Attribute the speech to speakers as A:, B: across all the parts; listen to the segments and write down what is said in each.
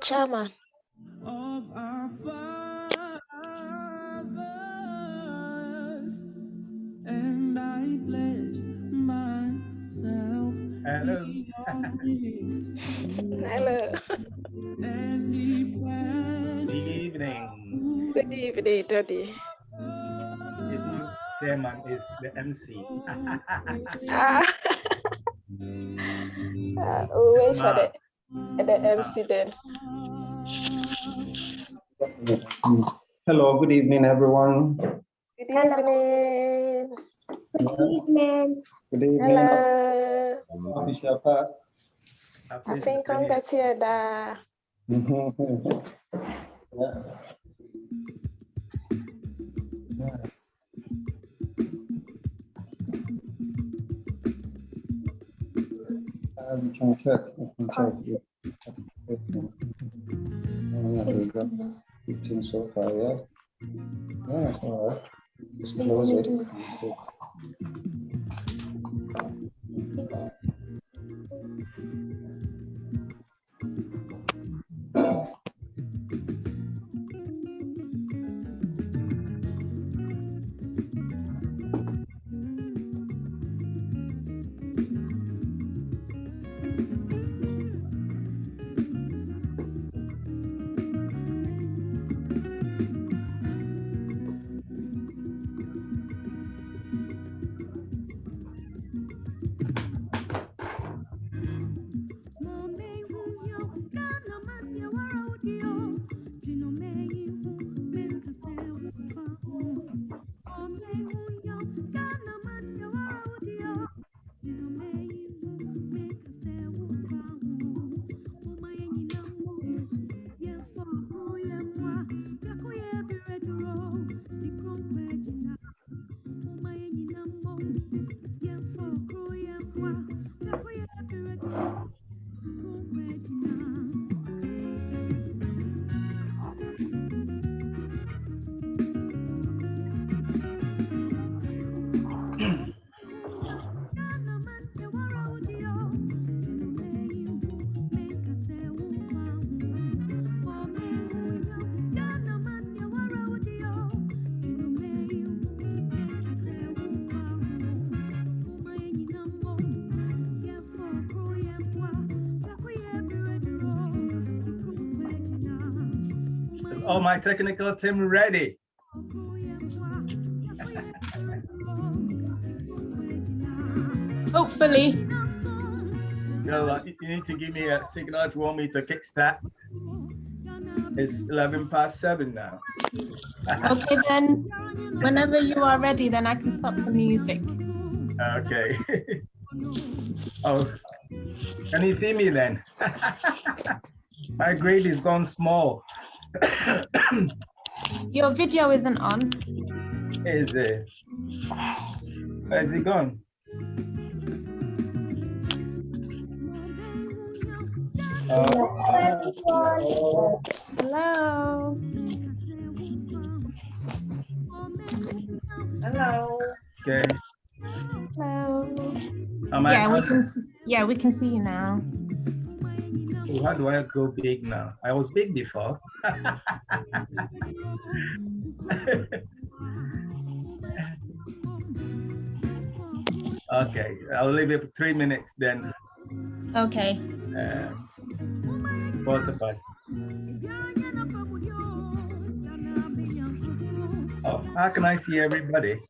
A: chairman.
B: Of our fathers, and I pledge myself.
C: Hello.
A: Hello.
C: Good evening.
A: Good evening, Daddy.
C: This new chairman is the MC.
A: We'll wait for the MC then.
D: Hello, good evening, everyone.
A: Good evening.
D: Good evening. Good evening.
A: Hello.
D: Happy Shabbat.
A: I think I'm getting
D: We can check. There we go. 15 so far, yeah. Yeah, it's all right. Just close it.
C: All my technical team ready.
E: Hopefully.
C: So you need to give me a signal if you want me to kickstart. It's 7:11 now.
E: Okay, then whenever you are ready, then I can stop the music.
C: Okay. Oh, can you see me then? My grade is gone small.
E: Your video isn't on.
C: Is it? Where's it gone?
E: Hello.
A: Hello.
C: Okay.
E: Hello.
C: Yeah,
E: we can see you now.
C: So how do I go big now? I was big before. Okay, I'll leave it for 3 minutes then.
E: Okay.
C: Both of us. Oh, how can I see everybody?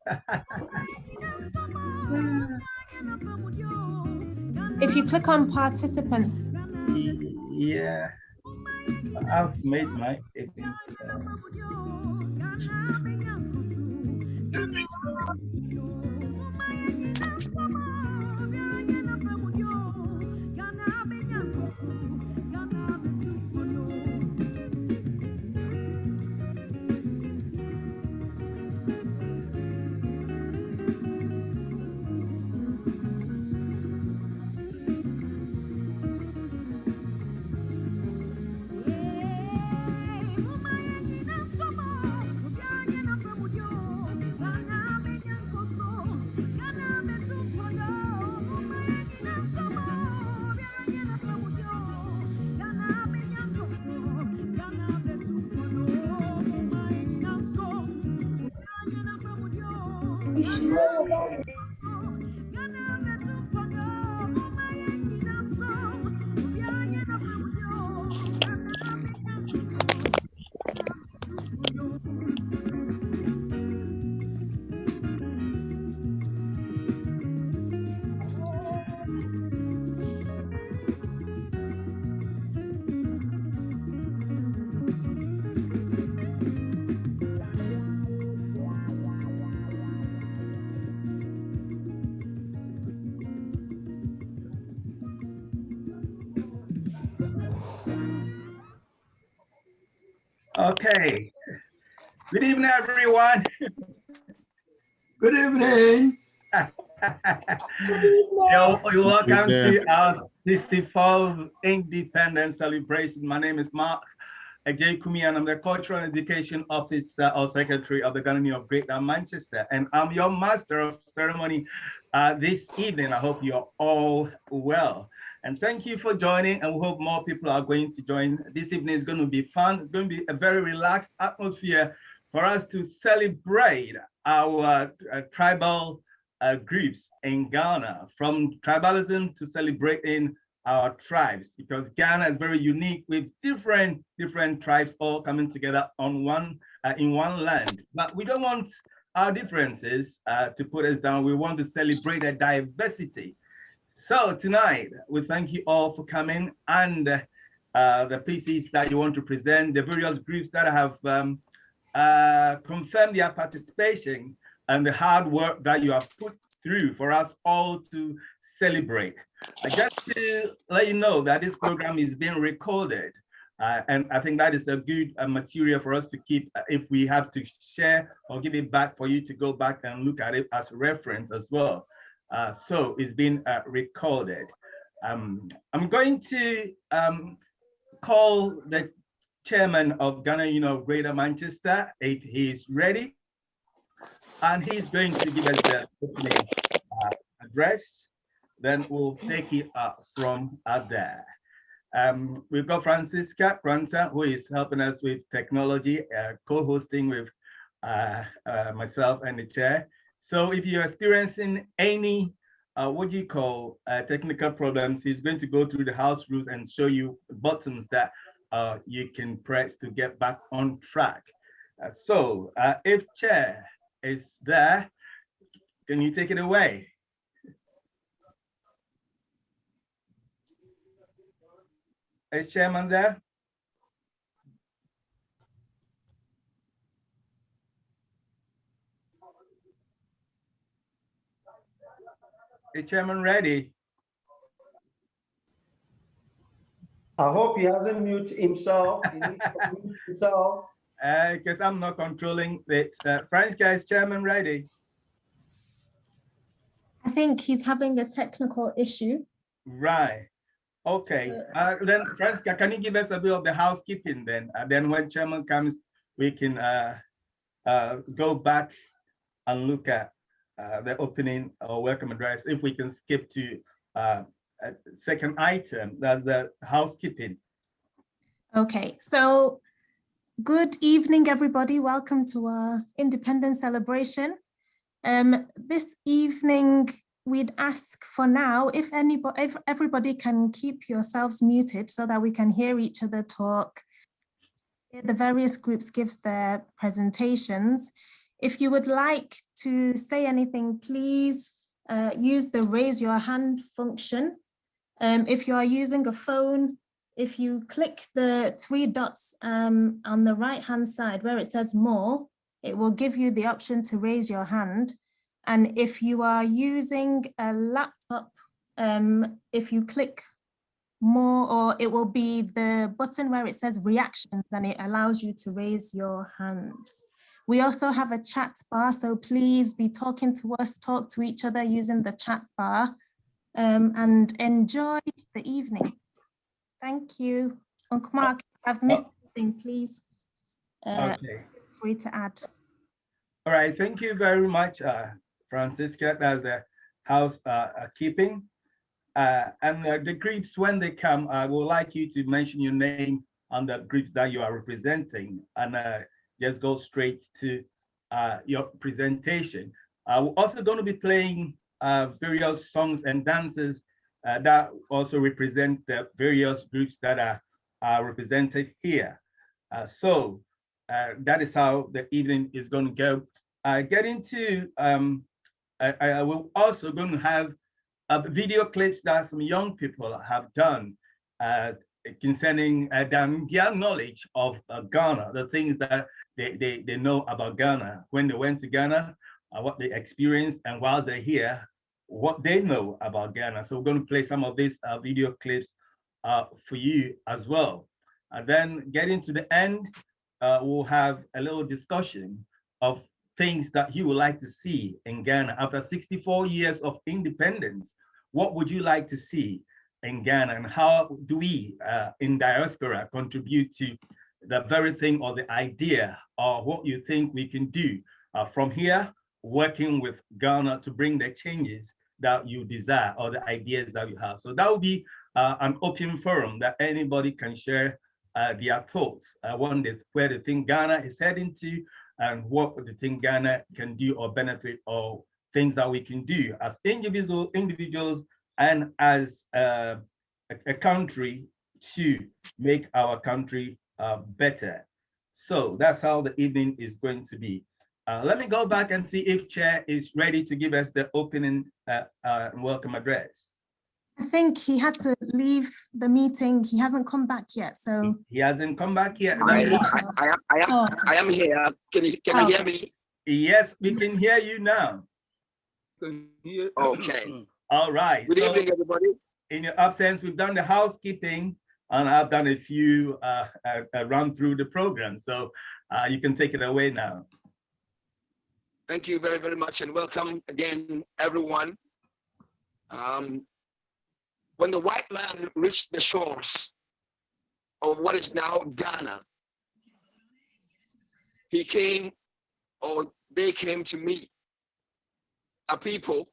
E: If you click on participants.
C: Yeah, I've made my events. Okay. Good evening, everyone.
B: Good evening.
C: You're welcome to our 64th Independence celebration. My name is Mark Ajay Kumi, and I'm the Cultural and Education Officer or Secretary of the Ghana Union of Greater Manchester. And I'm your master of ceremony this evening. I hope you're all well. And thank you for joining, and we hope more people are going to join. This evening is going to be fun. It's going to be a very relaxed atmosphere for us to celebrate our tribal groups in Ghana, from tribalism to celebrating our tribes, because Ghana is very unique with different tribes all coming together on one in one land. But we don't want our differences to put us down. We want to celebrate the diversity. So tonight, we thank you all for coming, and the pieces that you want to present, the various groups that have confirmed their participation, and the hard work that you have put through for us all to celebrate. Just to let you know that this program is being recorded, and I think that is a good material for us to keep if we have to share or give it back for you to go back and look at it as reference as well. So it's been recorded. I'm going to call the chairman of Ghana Union of Greater Manchester if he's ready, and he's going to give us the opening address. Then we'll take it up from there. We've got Francisca Pranta, who is helping us with technology, co-hosting with myself and the chair. So if you're experiencing any what do you call technical problems, he's going to go through the house rules and show you buttons that you can press to get back on track. So if chair is there, can you take it away? Is chairman there? Is chairman ready?
F: I hope he hasn't muted himself. He needs to mute himself.
C: Because I'm not controlling it. Francisca, is chairman ready?
E: I think he's having a technical issue.
C: Right. Okay. Then Francisca, can you give us a bit of the housekeeping then? Then when chairman comes, we can go back and look at the opening or welcome address. If we can skip to a second item, that's the housekeeping.
E: Okay, so good evening, everybody. Welcome to our Independence celebration. This evening, we'd ask for now if everybody can keep yourselves muted so that we can hear each other talk. The various groups gives their presentations. If you would like to say anything, please use the raise your hand function. If you are using a phone, if you click the three dots on the right-hand side where it says more, it will give you the option to raise your hand. And if you are using a laptop, if you click more, or it will be the button where it says reactions, and it allows you to raise your hand. We also have a chat bar, so please be talking to us, talk to each other using the chat bar, and enjoy the evening. Thank you. Uncle Mark, I've missed something, please. Okay. Feel free to add.
C: All right, thank you very much, Francisca. That's the house keeping. And the groups, when they come, I would like you to mention your name and the group that you are representing, and just go straight to your presentation. We're also going to be playing various songs and dances that also represent the various groups that are represented here. So that is how the evening is going to go. Getting to, I will also going to have video clips that some young people have done concerning their knowledge of Ghana, the things that they know about Ghana, when they went to Ghana, what they experienced, and while they're here, what they know about Ghana. So we're going to play some of these video clips for you as well. And then getting to the end, we'll have a little discussion of things that he would like to see in Ghana after 64 years of independence. What would you like to see in Ghana, and how do we in diaspora contribute to the very thing or the idea of what you think we can do from here, working with Ghana to bring the changes that you desire or the ideas that you have. So that will be an open forum that anybody can share their thoughts where they think Ghana is heading to, and what they think Ghana can do or benefit, or things that we can do as individuals and as a country to make our country better. So that's how the evening is going to be. Let me go back and see if Chair is ready to give us the opening welcome address.
E: I think he had to leave the meeting. He hasn't come back yet, so.
C: He hasn't come back yet.
G: I am here. Can you hear me?
C: Yes, we can hear you now.
G: Okay.
C: All right.
G: Good evening, everybody.
C: In your absence, we've done the housekeeping, and I've done a few run through the program. So you can take it away now.
G: Thank you very, very much, and welcome again, everyone. When the white man reached the shores of what is now Ghana, he came, or they came to meet a people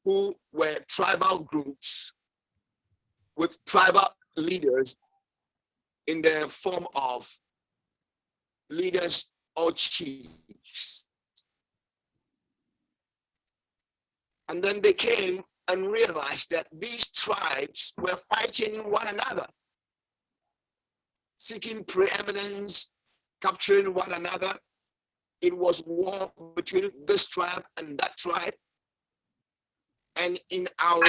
G: who were tribal groups with tribal leaders in the form of leaders or chiefs. And then they came and realized that these tribes were fighting one another, seeking preeminence, capturing one another. It was war between this tribe and that tribe. And in our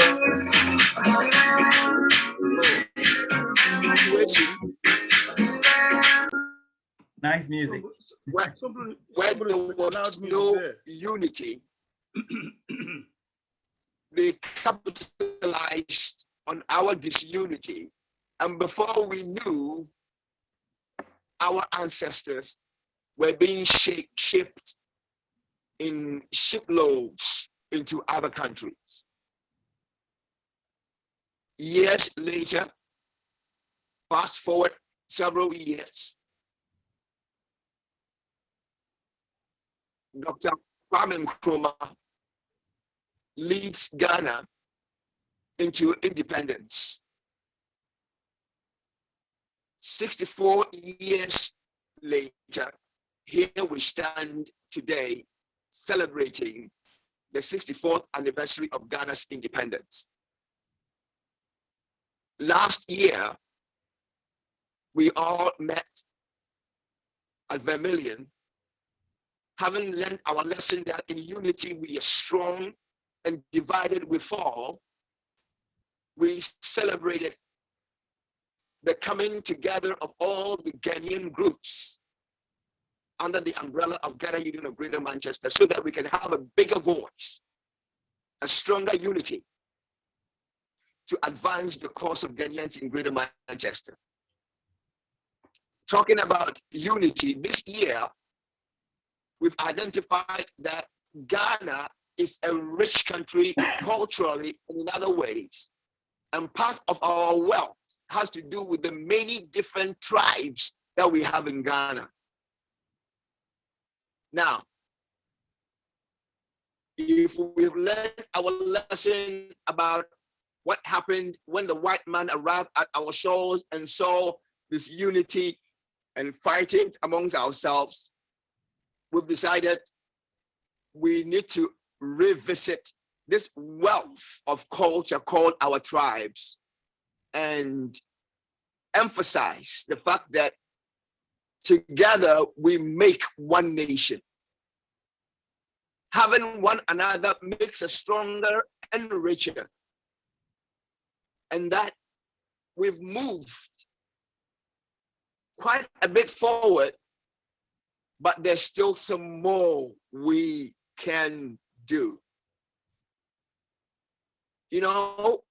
G: situation,
C: nice music.
G: Where there was no unity, they capitalized on our disunity. And before we knew, our ancestors were being shipped in shiploads into other countries. Years later, fast forward several years, Dr. Kwame Nkrumah leads Ghana into independence. 64 years later, here we stand today celebrating the 64th anniversary of Ghana's independence. Last year, we all met at Vermilion, having learned our lesson that in unity we are strong and divided we fall. We celebrated the coming together of all the Ghanaian groups under the umbrella of Ghana Union of Greater Manchester, so that we can have a bigger voice, a stronger unity to advance the cause of Ghanaians in Greater Manchester. Talking about unity, this year, we've identified that Ghana is a rich country culturally and in other ways. And part of our wealth has to do with the many different tribes that we have in Ghana. Now, if we've learned our lesson about what happened when the white man arrived at our shores and saw this unity and fighting amongst ourselves, we've decided we need to revisit this wealth of culture called our tribes and emphasize the fact that together we make one nation. Having one another makes us stronger and richer. And that we've moved quite a bit forward, but there's still some more we can do. You know,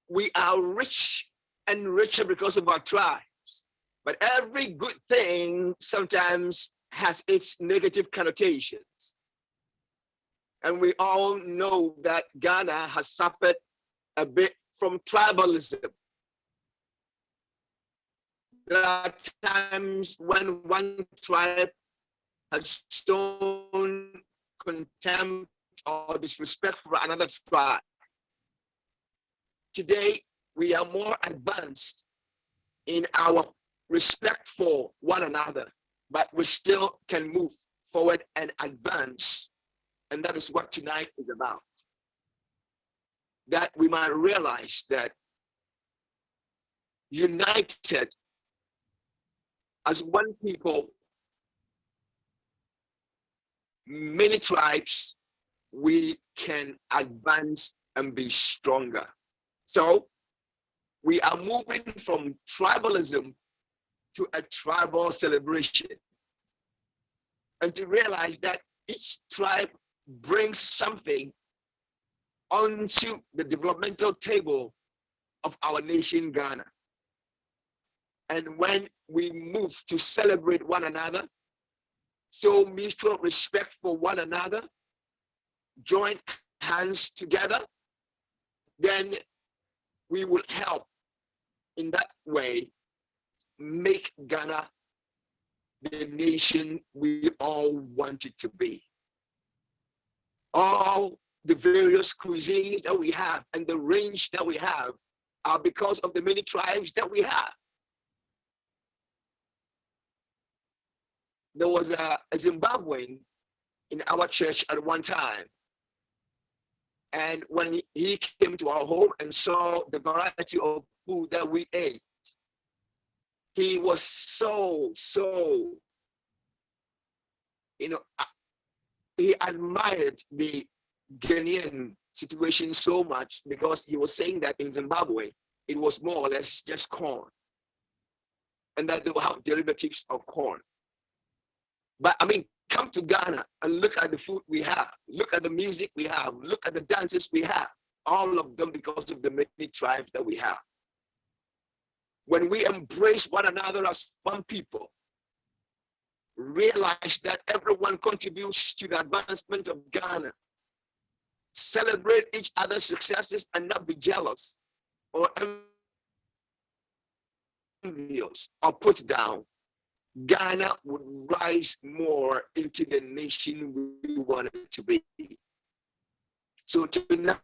G: we are rich and richer because of our tribes. But every good thing sometimes has its negative connotations. And we all know that Ghana has suffered a bit from tribalism. There are times when one tribe has shown contempt or disrespect for another tribe. Today, we are more advanced in our respect for one another, but we still can move forward and advance. And that is what tonight is about. That we might realize that united as one people, many tribes, we can advance and be stronger. So we are moving from tribalism to a tribal celebration. And to realize that each tribe brings something onto the developmental table of our nation, Ghana. And when we move to celebrate one another, show mutual respect for one another, join hands together, then we will help in that way make Ghana the nation we all want it to be. All the various cuisines that we have and the range that we have are because of the many tribes that we have. There was a Zimbabwean in our church at one time. And when he came to our home and saw the variety of food that we ate, he was so, he admired the Ghanaian situation so much because he was saying that in Zimbabwe, it was more or less just corn. And that they will have derivatives of corn. But I mean, come to Ghana and look at the food we have, look at the music we have, look at the dances we have, all of them because of the many tribes that we have. When we embrace one another as one people, realize that everyone contributes to the advancement of Ghana, celebrate each other's successes and not be jealous or envious or put down, Ghana would rise more into the nation we want it to be. So tonight,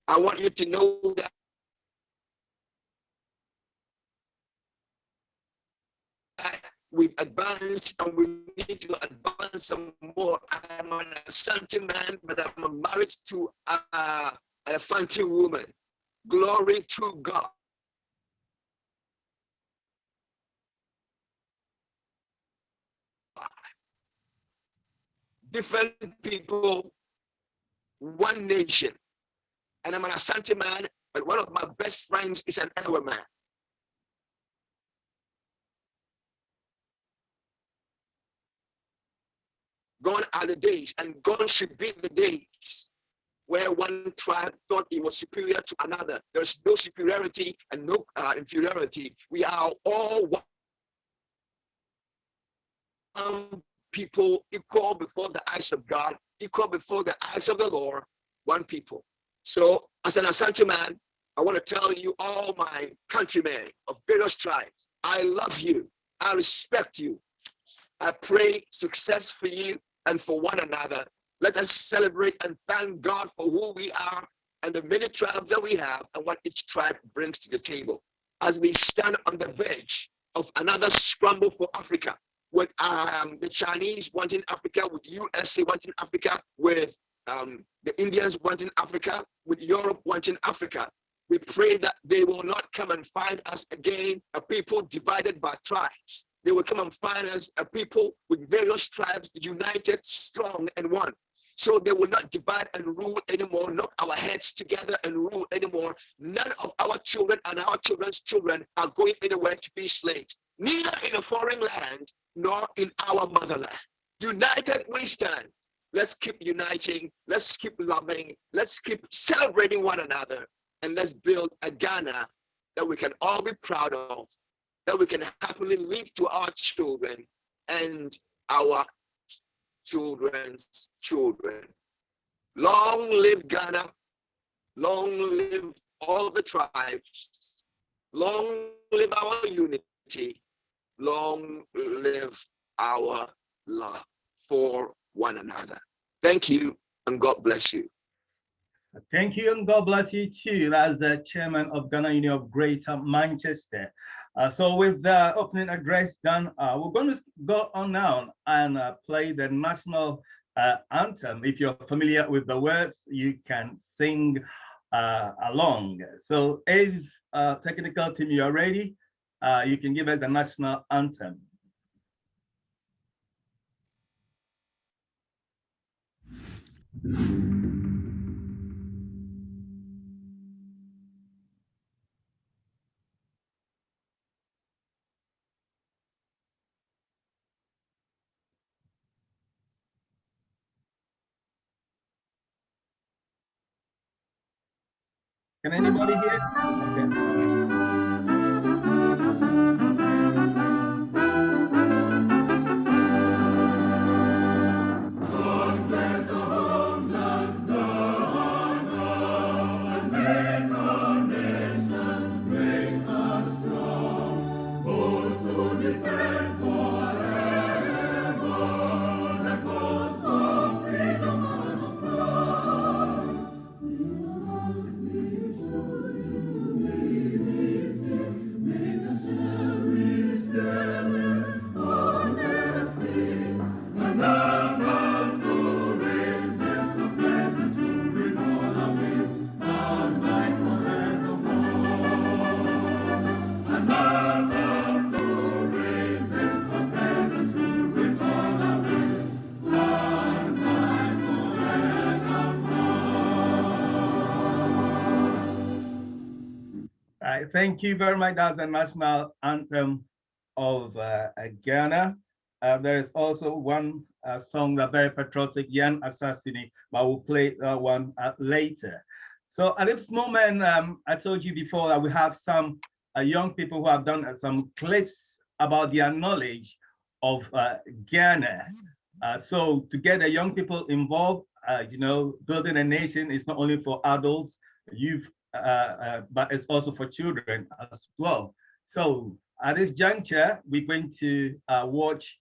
G: I want you to know that we've advanced and we need to advance some more. I'm an Asante man, but I'm married to a Fanti woman. Glory to God. Different people, one nation. And I'm an Asante man, but one of my best friends is an Ewe man. Gone are the days, and gone should be the days where one tribe thought it was superior to another. There's no superiority and no inferiority. We are all one people, equal before the eyes of God, equal before the eyes of the Lord, one people. So as an Asante man, I want to tell you, all my countrymen of various tribes, I love you, I respect you. I pray success for you and for one another. Let us celebrate and thank God for who we are and the many tribes that we have and what each tribe brings to the table. As we stand on the verge of another scramble for Africa, with the Chinese wanting Africa, with USA wanting Africa, with the Indians wanting Africa, with Europe wanting Africa. We pray that they will not come and find us again, a people divided by tribes. They will come and find us a people with various tribes united, strong, and one. So they will not divide and rule anymore, knock our heads together and rule anymore. None of our children and our children's children are going anywhere to be slaves, neither in a foreign land nor in our motherland. United we stand. Let's keep uniting. Let's keep loving. Let's keep celebrating one another. And let's build a Ghana that we can all be proud of, that we can happily leave to our children and our children's children. Long live Ghana, long live all the tribes, long live our unity, long live our love for one another. Thank you and God bless you.
C: Thank you and God bless you too. As the chairman of Ghana Union of Greater Manchester. So with the opening address done, we're going to go on now and play the national anthem. If you're familiar with the words, you can sing along. So if technical team, you are ready, you can give us the national anthem. Can anybody hear? Okay. Thank you very much. That's the national anthem of Ghana. There is also one song that's very patriotic, Yan Assassini, but we'll play that one later. So at this moment, I told you before that we have some young people who have done some clips about their knowledge of Ghana. So to get the young people involved, you know, building a nation is not only for adults, youth, but it's also for children as well. So at this juncture, we're going to watch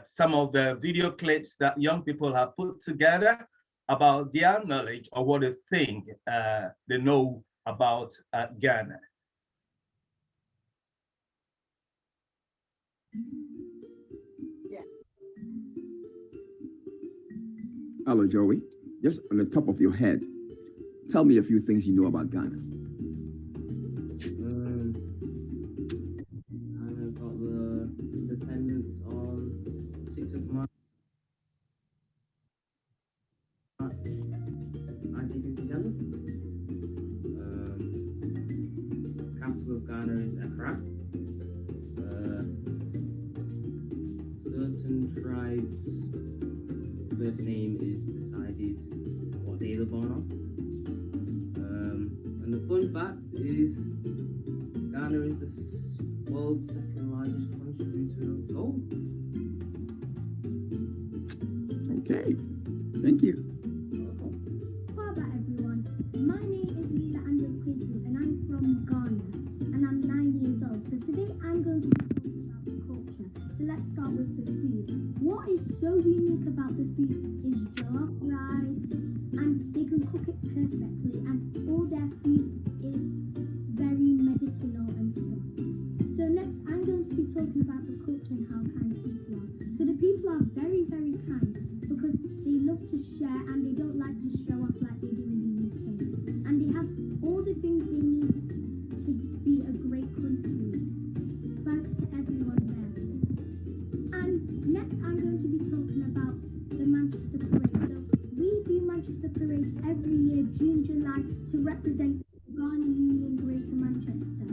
C: some of the video clips that young people have put together about their knowledge or what they think they know about Ghana.
H: Hello, Joey. Just on the top of your head, tell me a few things you know about Ghana.
I: Ghana got the independence on 6th of March 1957. Capital of Ghana is Accra. Certain tribes' first name is decided what day they're born on. And the fun fact is Ghana is the world's second largest contributor of gold.
H: Okay, thank you.
J: Hello everyone, my name is Lila Andrew and I'm from Ghana and I'm 9 years old. So today I'm going to be talking about the culture. So let's start with the food. What is so unique about the food is jollof rice, and they can cook it perfectly, and all their food is very medicinal and stuff. So next I'm going to be talking about the culture and how kind people are. So the people are very, very kind because they love to share and they don't like to show off like they do in the UK. And they have all the things they need to be a great country. Thanks to everyone there. And next I'm going to be talking about the Manchester Parade. So we do Manchester Parade every year, June, July, to represent Ghana Union Greater Manchester.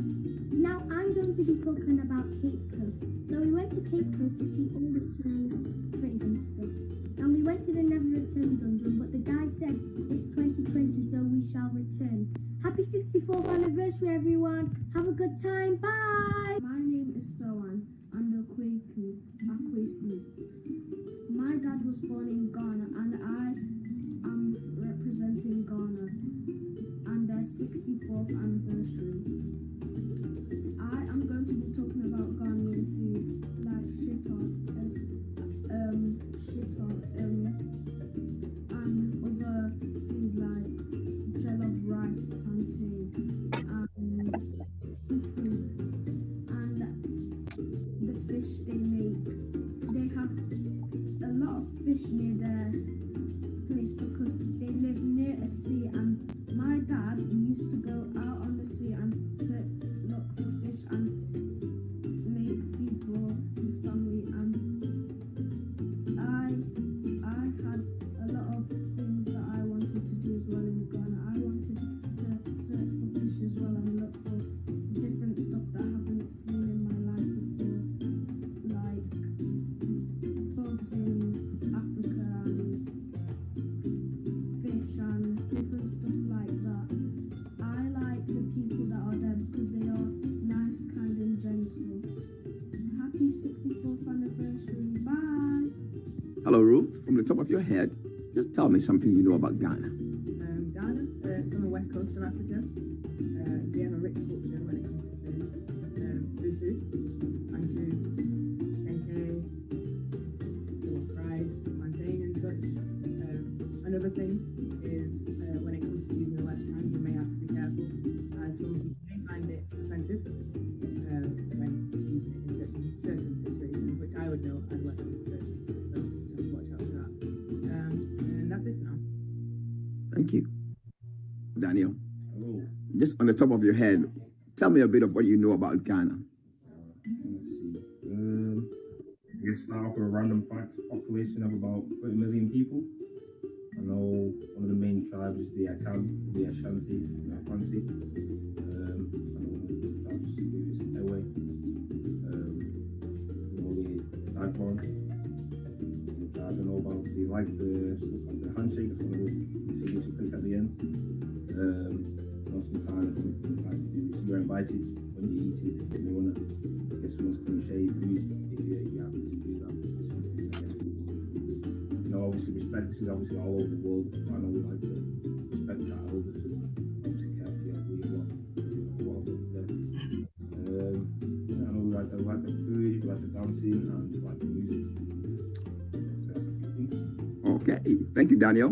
J: Now I'm going to be talking about Cape Coast. So we went to Cape Coast to see all the slave trade and stuff. And we went to the Never Return dungeon, but the guy said it's 2020, so we we shall return. Happy 64th anniversary, everyone. Have a good time. Bye. My name is Soan Andokweku Akwesi. My dad was born in Ghana and I am representing Ghana and their 64th anniversary. I am going to be talking about Ghanaian food like shiton and other food like jollof rice, plantain, and fufu, and the fish they make. They have a lot of fish near their place because they live near a sea, and my dad used to go out on the sea and look for fish and make food for his family. And I had a lot of things that I wanted to do as well in Ghana. I wanted to search for fish as well and look for different stuff that I haven't seen in my life before, like bugs in Africa and fish and different stuff like that. I like the people that are there because they are nice, kind and gentle. Happy 64th anniversary. Bye.
H: Hello, Ruth. From the top of your head, just tell me something you know about Ghana.
K: Ghana, it's on the west coast of Africa. They have a rich culture when it comes to food. Fufu, anku, kenke, jollof rice, plantain and such. Another thing is when it comes to using the left hand, you may have to be careful, as some people may find it offensive when using it in certain situations, which I would know as a left-handed person. So just watch out for that. And that's it for now.
H: Thank you. Daniel,
D: Hello.
H: just on the top of your head, tell me a bit of what you know about Ghana.
D: Let's see. Let's start off with a random facts. Population of about 30 million people. I know one of the main tribes is the Akan, the Ashanti, the Afansi. I know tribes do this their way. I know the Dagbon. I don't know about they like the stuff like the handshake. That's one of the things you click at the end. Sometimes what they like to do is you're invited when you eat it and you want to get someone's come share your food. If you happen to do that. You know, obviously respect. This is obviously all over the world. I know we like to respect our elders and obviously carefully as we walk over there. I know we like the food, we like the dancing, and we like the music. So that's a few things.
H: Okay, thank you, Daniel.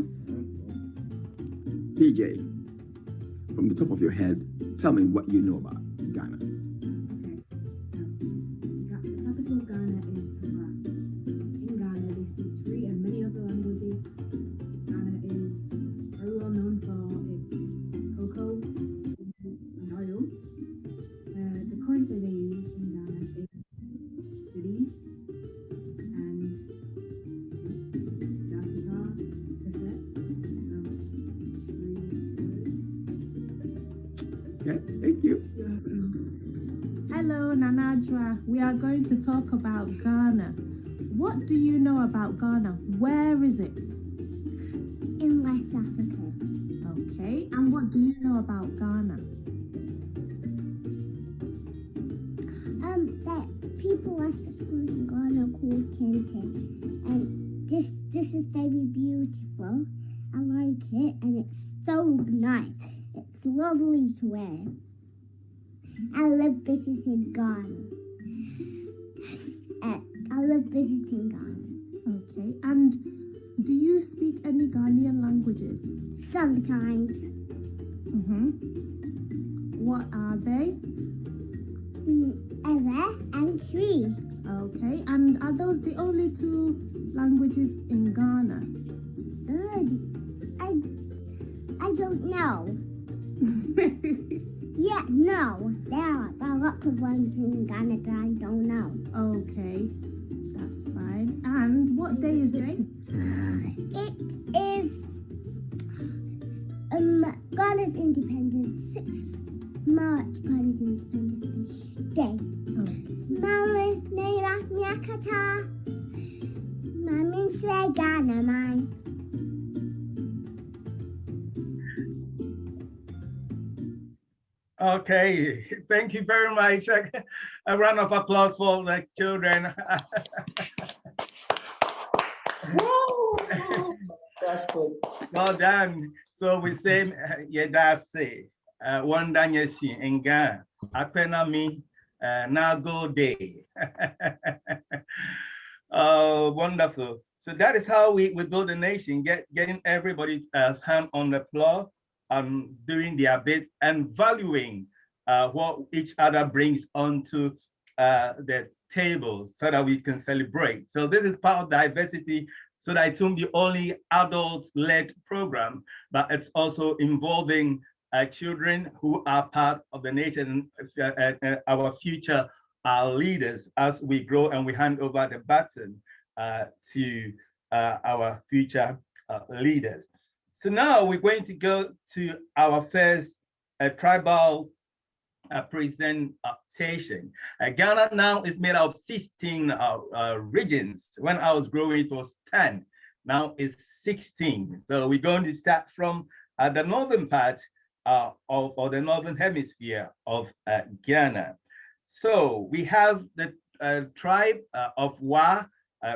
H: PJ, from the top of your head, tell me what you know about Ghana.
L: Okay, so the capital of Ghana is Accra. In Ghana, they speak Twi and many other languages. Ghana is very well known for its cocoa and oil. The currency they use in Ghana is cities and Jessica, cassette.
H: Okay, thank you.
E: Hello, Nanadra. We are going to talk about Ghana. What do you know about Ghana? Where is it?
J: In West Africa.
E: Okay, and what do you know about Ghana?
J: That people at the schools in Ghana called Kente. And this is very beautiful. I like it and it's so nice. It's lovely to wear. I love visiting Ghana.
E: Okay, and do you speak any Ghanaian languages?
J: Sometimes.
E: What are they?
J: Ewe and Twi.
E: Okay, and are those the only two languages in Ghana?
J: I don't know. Yeah, no. There are lots of ones in Ghana that I don't know.
E: Okay, that's fine. And what day is it?
J: It is Ghana's Independence, 6th March, Ghana's Independence Day. Mama Naira Miakata. Mama say Ghana, man.
C: Okay, thank you very much. A round of applause for the children.
F: That's good.
C: Well done. So we say, Yedase, one Danyeshi in Ghana, Apenami, Nago Day. Oh, wonderful. So that is how we build a nation, getting everybody's hand on the plow, doing their bit and valuing what each other brings onto the table so that we can celebrate. So this is part of diversity, so that it won't be only adult-led program, but it's also involving children who are part of the nation, our future leaders as we grow and we hand over the baton to our future leaders. So now we're going to go to our first tribal presentation. Ghana now is made of 16 regions. When I was growing, it was 10. Now it's 16. So we're going to start from the northern part or the northern hemisphere of Ghana. So we have the tribe of Wa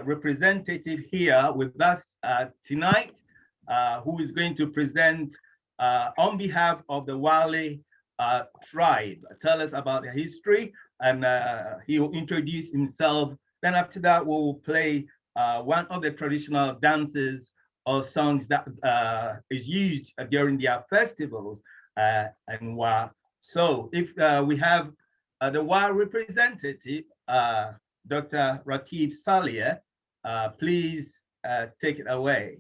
C: representative here with us tonight, who is going to present on behalf of the Wale tribe. Tell us about their history, and he will introduce himself. Then after that, we'll play one of the traditional dances or songs that is used during their festivals and Wa. So if we have the Wa representative, Dr. Rakib Salia, please take it away.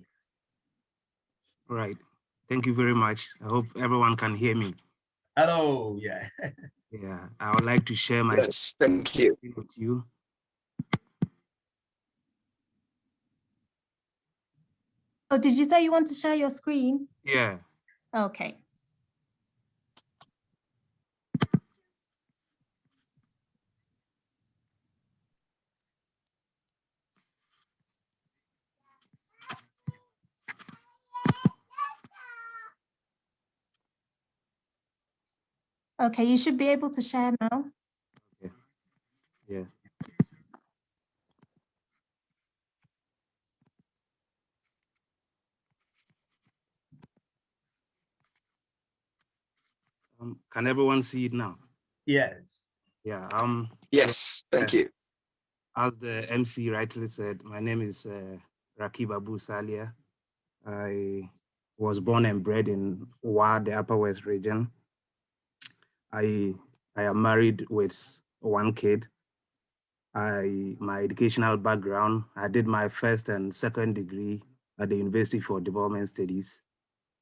M: All right. Thank you very much. I hope everyone can hear me.
C: Hello, yeah.
M: Yeah, I would like to share my
G: thank you.
M: With you.
E: Oh, did you say you want to share your screen?
M: Yeah.
E: Okay. Okay, you should be able to share now.
M: Yeah. Yeah. Can everyone see it now?
C: Yes.
M: Yeah.
G: Yes, thank you.
M: As the MC rightly said, my name is Rakib Abu Salia. I was born and bred in Wa, the Upper West region. I am married with one kid. My educational background, I did my first and second degree at the University for Development Studies,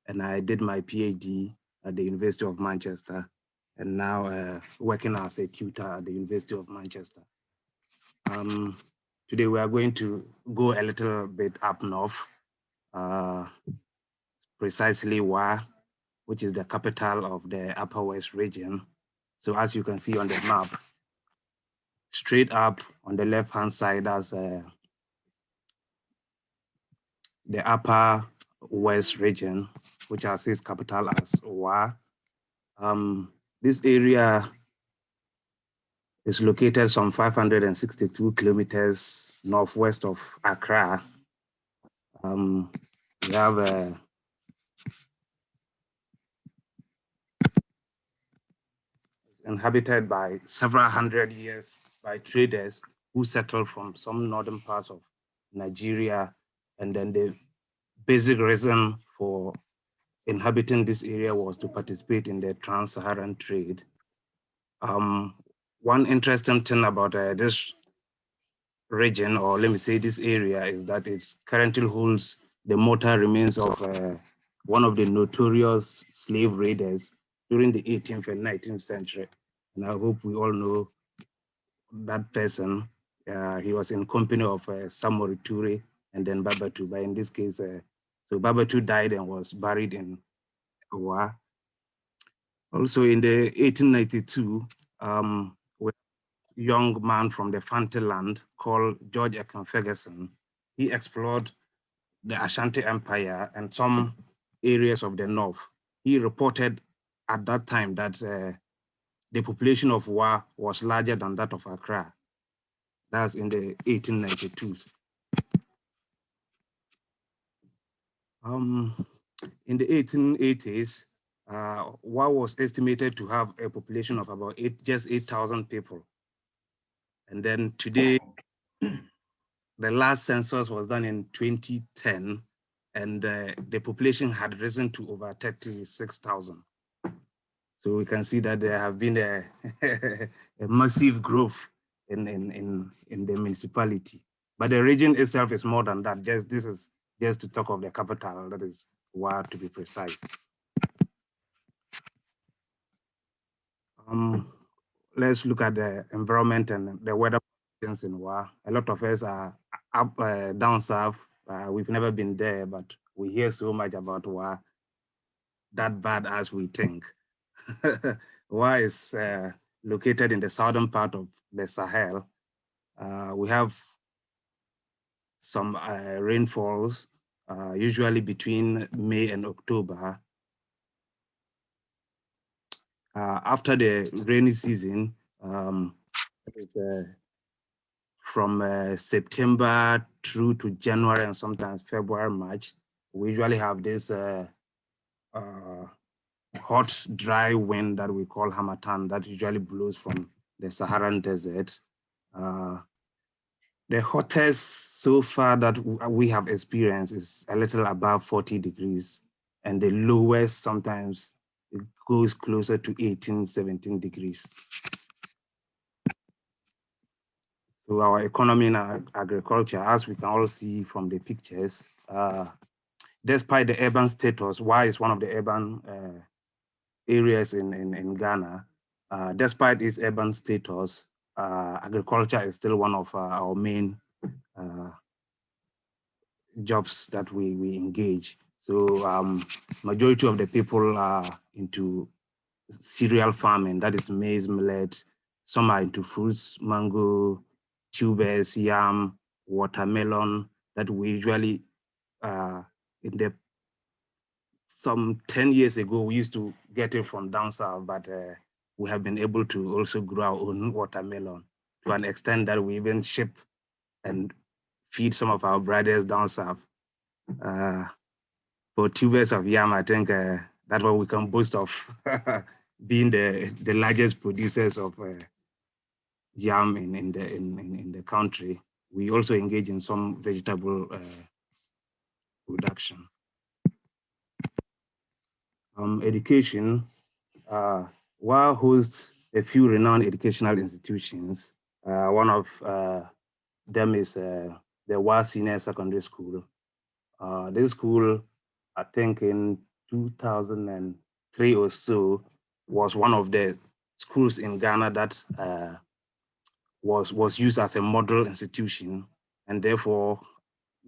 M: and I did my PhD at the University of Manchester, and now working as a tutor at the University of Manchester. Today we are going to go a little bit up north, precisely Wa, which is the capital of the Upper West region. So as you can see on the map, straight up on the left-hand side, that's the Upper West region, which has its capital as Wa. This area is located some 562 kilometers northwest of Accra. We have inhabited by several hundred years by traders who settled from some northern parts of Nigeria. And then the basic reason for inhabiting this area was to participate in the trans-Saharan trade. One interesting thing about this region, or let me say this area, is that it currently holds the mortal remains of one of the notorious slave raiders during the 18th and 19th century. And I hope we all know that person. He was in company of Samori Toure and then Babatu. But in this case, so Babatu died and was buried in Wa. Also in the 1892, a young man from the Fante land called George Ekan Ferguson, he explored the Ashanti Empire and some areas of the north. He reported at that time that the population of Wa was larger than that of Accra. That's in the 1892s. In the 1880s, Wa was estimated to have a population of about just 8,000 people. And then today, the last census was done in 2010, and the population had risen to over 36,000. So we can see that there have been a, a massive growth in the municipality. But the region itself is more than that. This is just to talk of the capital, that is Wa, to be precise. Let's look at the environment and the weather conditions in Wa. A lot of us are up down south. We've never been there, but we hear so much about Wa, that bad as we think. Wa is located in the southern part of the Sahel. We have some rainfalls, usually between May and October. After the rainy season, from September through to January and sometimes February, March, we usually have this hot, dry wind that we call Hamatan that usually blows from the Saharan desert. The hottest so far that we have experienced is a little above 40 degrees, and the lowest sometimes it goes closer to 18, 17 degrees. So our economy and agriculture, as we can all see from the pictures, despite the urban status, Wa is one of the urban areas in Ghana. Despite its urban status, agriculture is still one of our main jobs that we engage. So majority of the people are into cereal farming, that is maize, millet. Some are into fruits, mango, tubers, yam, watermelon, that we usually, some 10 years ago, we used to get it from down south, but we have been able to also grow our own watermelon to an extent that we even ship and feed some of our brothers down south. For tubers of yam, I think that's what we can boast of, being the largest producers of yam in the country. We also engage in some vegetable production. Education, Wa hosts a few renowned educational institutions. One of them is the Wa Senior Secondary School. This school, I think in 2003 or so, was one of the schools in Ghana that was used as a model institution, and therefore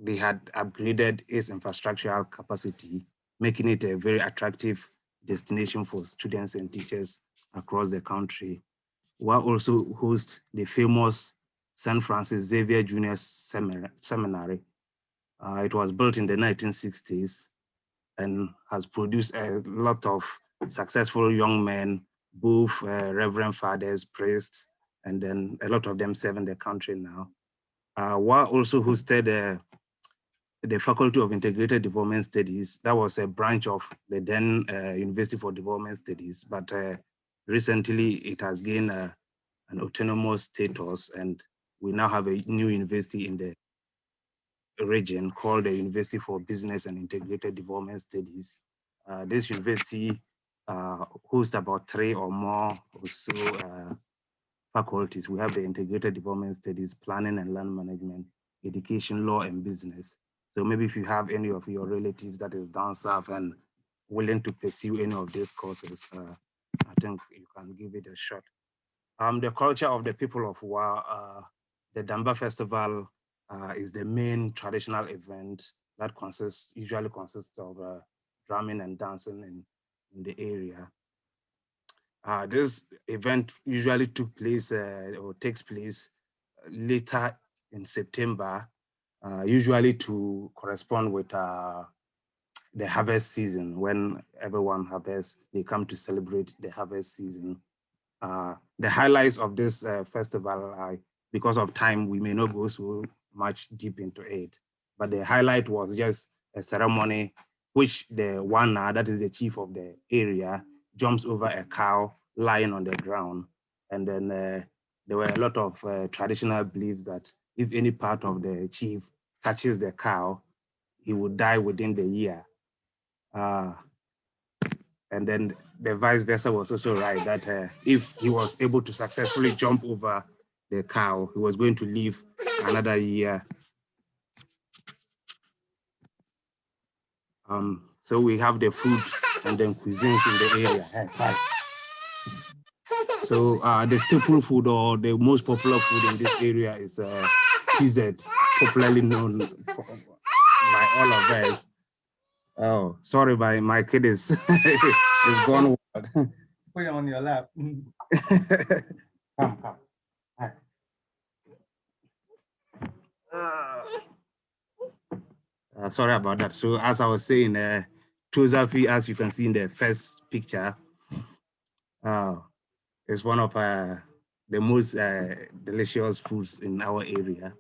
M: they had upgraded its infrastructural capacity, making it a very attractive destination for students and teachers across the country. Wa also hosts the famous St. Francis Xavier Junior Seminary. It was built in the 1960s and has produced a lot of successful young men, both reverend fathers, priests, and then a lot of them serving the country now. Wa also hosted the Faculty of Integrated Development Studies. That was a branch of the then University for Development Studies, but recently it has gained an autonomous status, and we now have a new university in the region called the University for Business and Integrated Development Studies. This university hosts about 3 or more or so faculties. We have the Integrated Development Studies, Planning and Land Management, Education, Law, and Business. So maybe if you have any of your relatives that is down south and willing to pursue any of these courses, I think you can give it a shot. The culture of the people of Wa, the Damba Festival is the main traditional event that usually consists of drumming and dancing in the area. This event usually took place or takes place later in September, usually to correspond with the harvest season. When everyone harvests, they come to celebrate the harvest season. The highlights of this festival, because of time, we may not go so much deep into it, but the highlight was just a ceremony which the Wana, that is the chief of the area, jumps over a cow lying on the ground. And then there were a lot of traditional beliefs that if any part of the chief touches the cow, he would die within the year. And then the vice versa was also right, that if he was able to successfully jump over the cow, he was going to live another year. So we have the food and then cuisines in the area. So the staple food or the most popular food in this area is PZ, popularly known by all of us. Oh, sorry, my kid is gone wild.
C: Put it on your lap.
M: Come. Sorry about that. So as I was saying, Tozafi, as you can see in the first picture, is one of the most delicious foods in our area.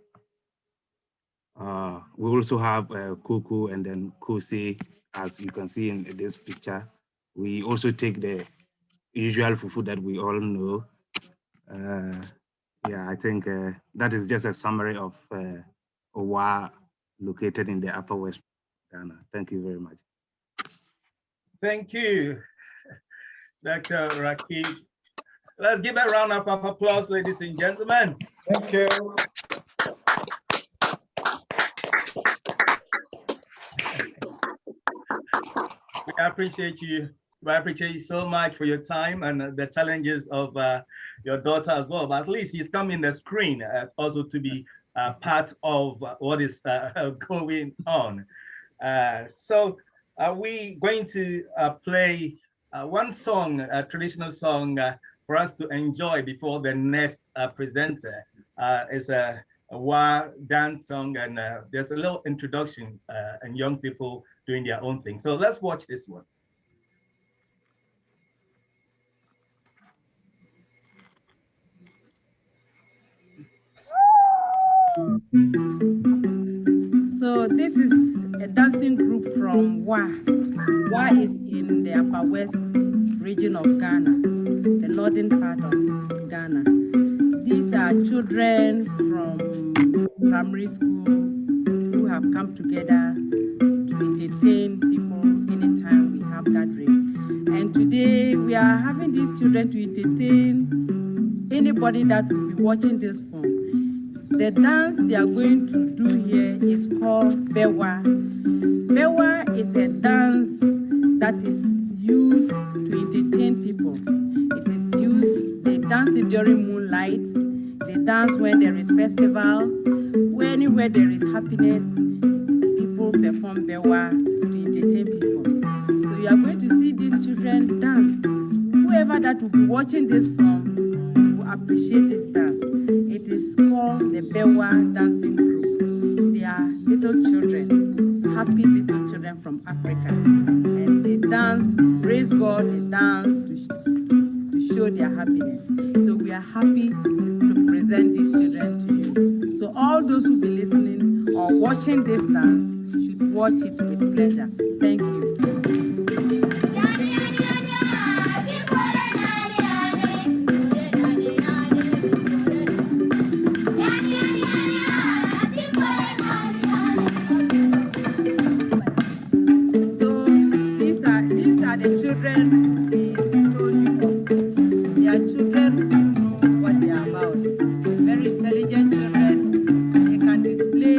M: We also have cocoa and then kose, as you can see in this picture. We also take the usual food that we all know. Yeah, I think that is just a summary of Owa, located in the Upper West Ghana. Thank you very much.
C: Thank you, Dr. Rakib. Let's give a round of applause, ladies and gentlemen.
F: Thank you.
C: We appreciate you. We appreciate you so much for your time and the challenges of your daughter as well. But at least he's come in the screen also to be part of what is going on. So we're going to play one song, a traditional song for us to enjoy before the next presenter. It's a Wa dance song, and there's a little introduction and young people doing their own thing. So let's watch this one.
K: So this is a dancing group from Wa. Wa is in the Upper West region of Ghana, the northern part of Ghana. These are children from primary school who have come together to entertain people anytime we have gathering. And today we are having these children to entertain anybody that will be watching this film. The dance they are going to do here is called Bewa. Bewa is a dance that is used to entertain people. It is used, they dance it during moonlight, they dance when there is festival, anywhere there is happiness, people perform Bewa to entertain people. So you are going to see these children dance. Whoever that will be watching this film will appreciate this dance. It is called the Bewa Dancing Group. They are little children, happy little children from Africa. And they dance, praise God, they dance to show their happiness. So we are happy to present these children to you. So all those who be listening or watching this dance should watch it with pleasure. Thank you. Children we told you of. They are children who know what they are about. Very intelligent children. They can display.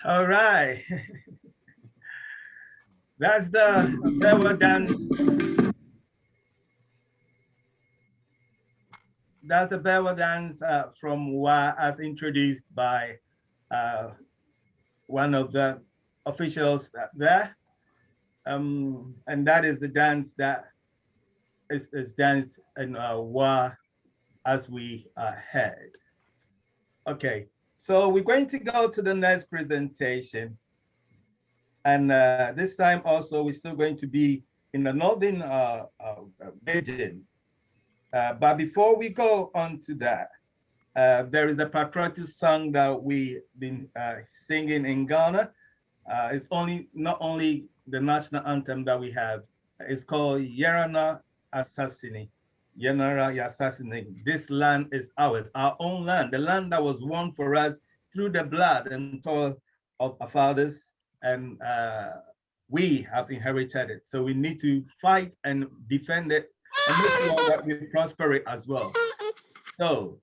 C: All right. That's the Bewa dance. That's the Bewa dance from Wa, as introduced by one of the officials there. And that is the dance that is danced in Wa, as we heard. Okay, so we're going to go to the next presentation. And this time also, we're still going to be in the northern region. But before we go on to that, there is a patriotic song that we've been singing in Ghana. It's not only the national anthem that we have. It's called Yerana Assassini. Yenara Assassini. This land is ours, our own land, the land that was won for us through the blood and toil of our fathers, and we have inherited it. So we need to fight and defend it and make sure that we prosper it as well. So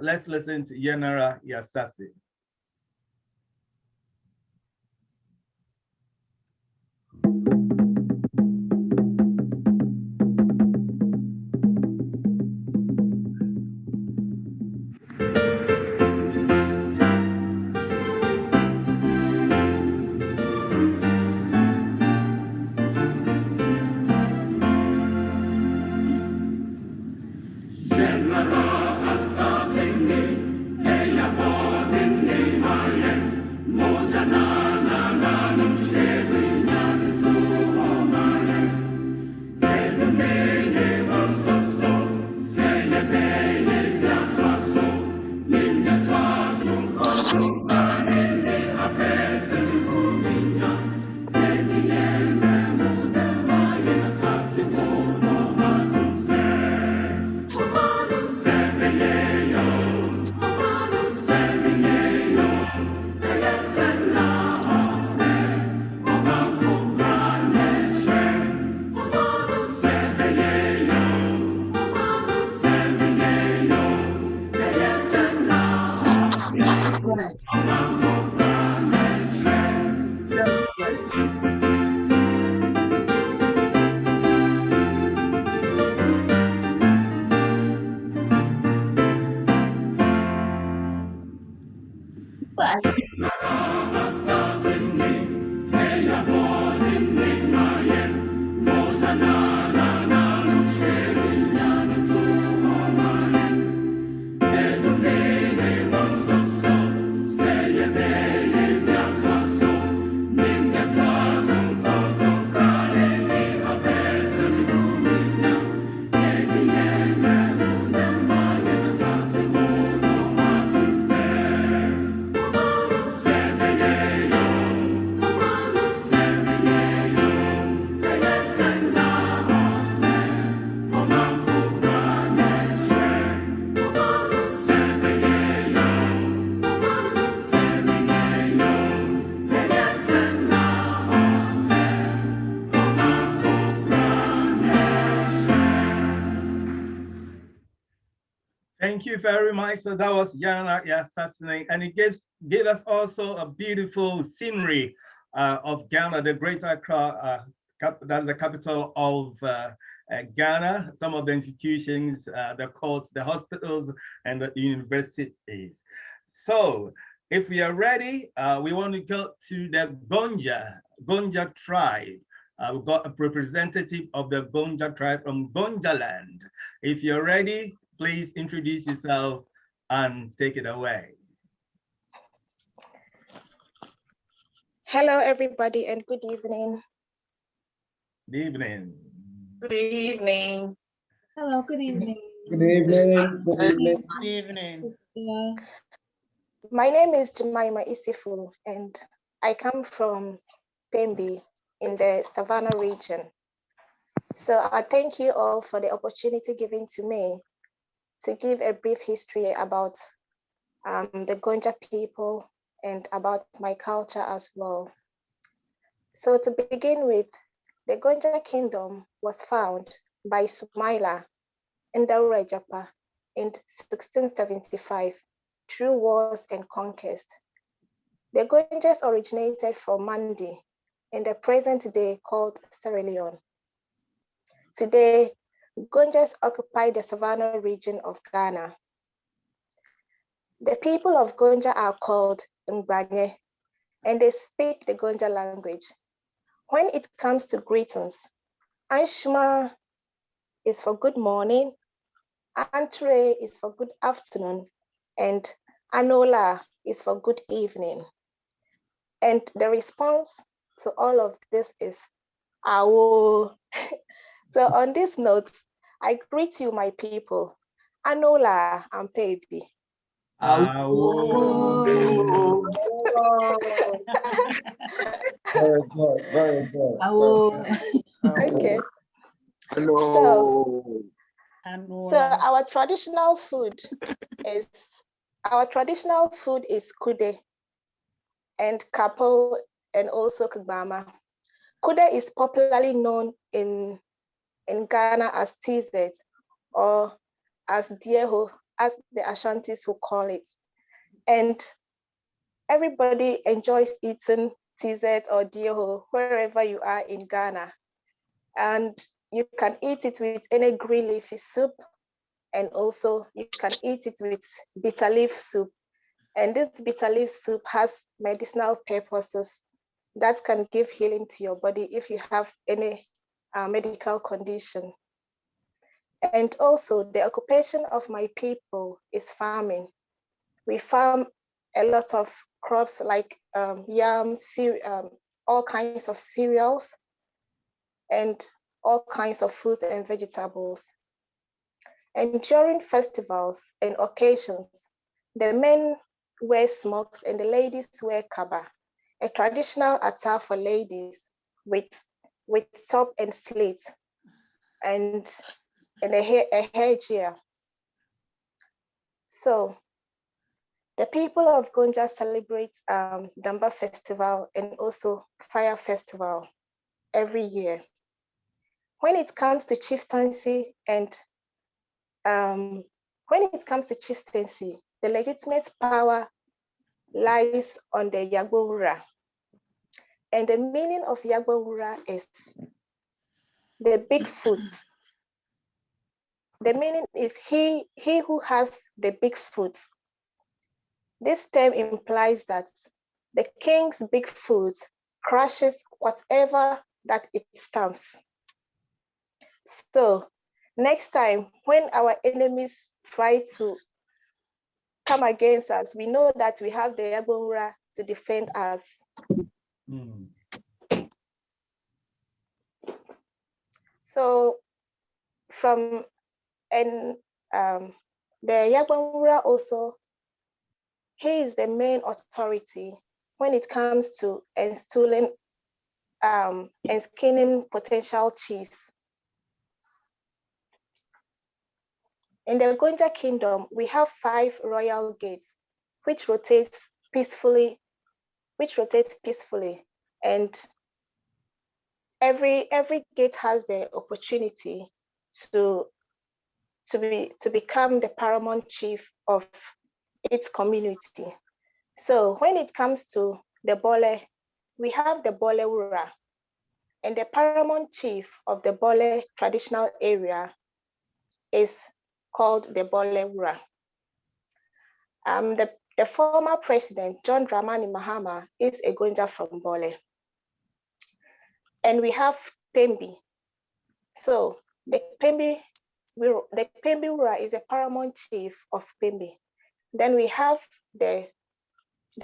C: let's listen to Yenara Assassini. Thank you very much. So that was Yana Assassini, and it gave us also a beautiful scenery of Ghana, the Greater Accra, that's the capital of Ghana, some of the institutions, the courts, the hospitals, and the universities. So if we are ready, we want to go to the Gonja tribe. We've got a representative of the Gonja tribe from Gonja land. If you're ready, please introduce yourself and take it away.
A: Hello, everybody, and good evening.
C: Good evening.
N: Good evening.
O: Hello, good evening.
F: Good evening. Good evening.
N: Good evening.
O: Yeah.
A: My name is Jemima Isifu, and I come from Pembe in the Savannah region. So I thank you all for the opportunity given to me to give a brief history about the Gonja people and about my culture as well. So to begin with, the Gonja kingdom was found by Sumaila in Daura Japa in 1675 through wars and conquest. The Gonjas originated from Mandi in the present day called Sierra Leone. Today, Gonjas occupy the Savannah region of Ghana. The people of Gonja are called Mbanye, and they speak the Gonja language. When it comes to greetings, Anshma is for good morning, Antre is for good afternoon, and Anola is for good evening. And the response to all of this is Awo. So on this note, I greet you, my people. Anola and Pebi.
F: Very good, very good.
A: Okay.
G: Hello.
A: So our traditional food is kude and kapel and also kagbama. Kude is popularly known in Ghana as TZ or as Dieho, as the Ashantis will call it. And everybody enjoys eating TZ or Dieho wherever you are in Ghana. And you can eat it with any green leafy soup, and also you can eat it with bitter leaf soup. And this bitter leaf soup has medicinal purposes that can give healing to your body if you have any medical condition. And also the occupation of my people is farming. We farm a lot of crops like yams, all kinds of cereals, and all kinds of fruits and vegetables. And during festivals and occasions, the men wear smocks and the ladies wear kaba, a traditional attire for ladies with top and slit and a headgear. So the people of Gonja celebrate Damba Festival and also Fire Festival every year. When it comes to chieftaincy the legitimate power lies on the Yagbowura. And the meaning of Yagbowura is the big foot. The meaning is he who has the big foot. This term implies that the king's big foot crushes whatever that it stamps. So next time when our enemies try to come against us, we know that we have the Yagbowura to defend us. So the Yagbowura also, he is the main authority when it comes to installing and skinning potential chiefs. In the Gonja Kingdom, we have 5 royal gates, which rotates peacefully, and every gate has the opportunity to become the paramount chief of its community. So when it comes to the Bole, we have the Bole Wura, and the paramount chief of the Bole traditional area is called the Bole Wura. The former president, John Dramani Mahama, is a Gonja from Bole. And we have Pembi. So the Pembi Wura is a paramount chief of Pembi. Then we have the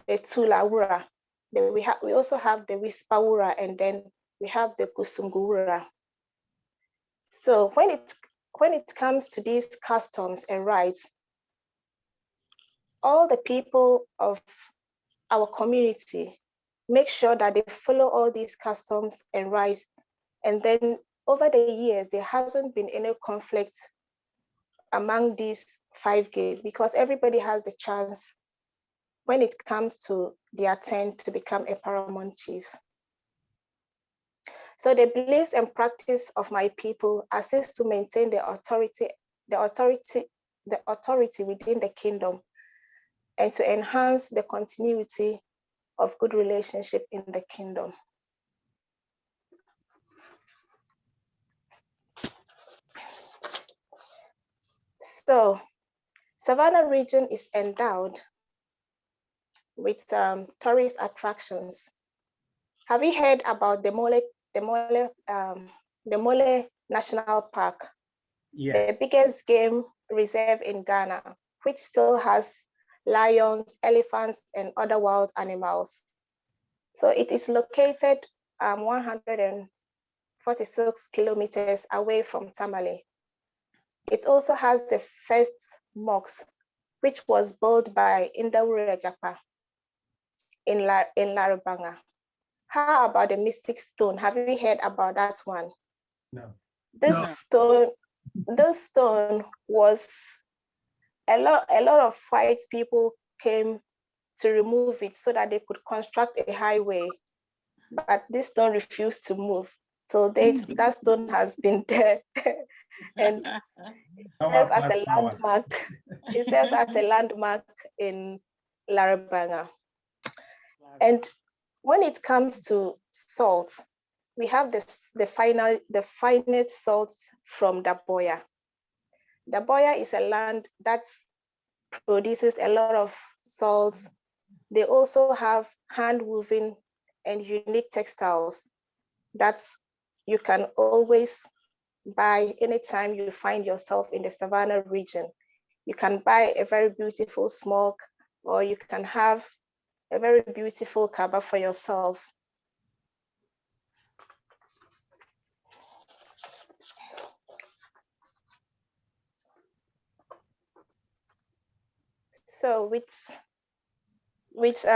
A: Tula Wura. We also have the Whisper Wura, and then we have the Kusungu Wura. So when it comes to these customs and rights, all the people of our community make sure that they follow all these customs and rights. And then over the years, there hasn't been any conflict among these 5 gates because everybody has the chance when it comes to their turn to become a paramount chief. So the beliefs and practice of my people assist to maintain the authority within the kingdom and to enhance the continuity of good relationship in the kingdom. So, Savannah region is endowed with tourist attractions. Have you heard about the Mole National Park?
C: Yeah.
A: The biggest game reserve in Ghana, which still has lions, elephants, and other wild animals. So it is located 146 kilometers away from Tamale. It also has the first mosque, which was built by Indawura Japa in Larabanga. How about the Mystic Stone? Have you heard about that one?
C: No.
A: This stone was a lot of white people came to remove it so that they could construct a highway, but this stone refused to move. So that stone has been there and serves as a landmark. It serves as a landmark in Larabanga. And when it comes to salt, we have the finest salt from Daboya. Daboya is a land that produces a lot of salt. They also have hand-woven and unique textiles that you can always buy anytime you find yourself in the Savannah region. You can buy a very beautiful smock, or you can have a very beautiful kaba for yourself. So with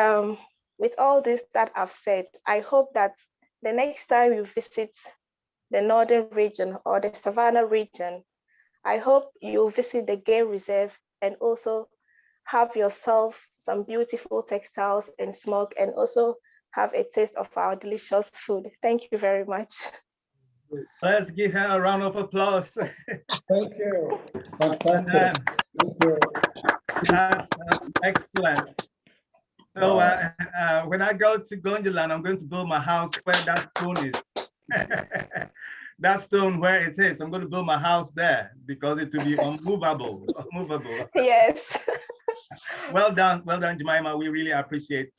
A: all this that I've said, I hope that the next time you visit the northern region or the Savannah region, I hope you visit the game reserve and also have yourself some beautiful textiles and smoke, and also have a taste of our delicious food. Thank you very much.
C: Let's give her a round of applause.
F: Thank you. Fantastic. Thank you.
C: That's excellent. So when I go to Gonjaland, I'm going to build my house where that stone is. That stone where it is, I'm going to build my house there because it will be unmovable.
A: Yes.
C: Well done, Jemima. We really appreciate.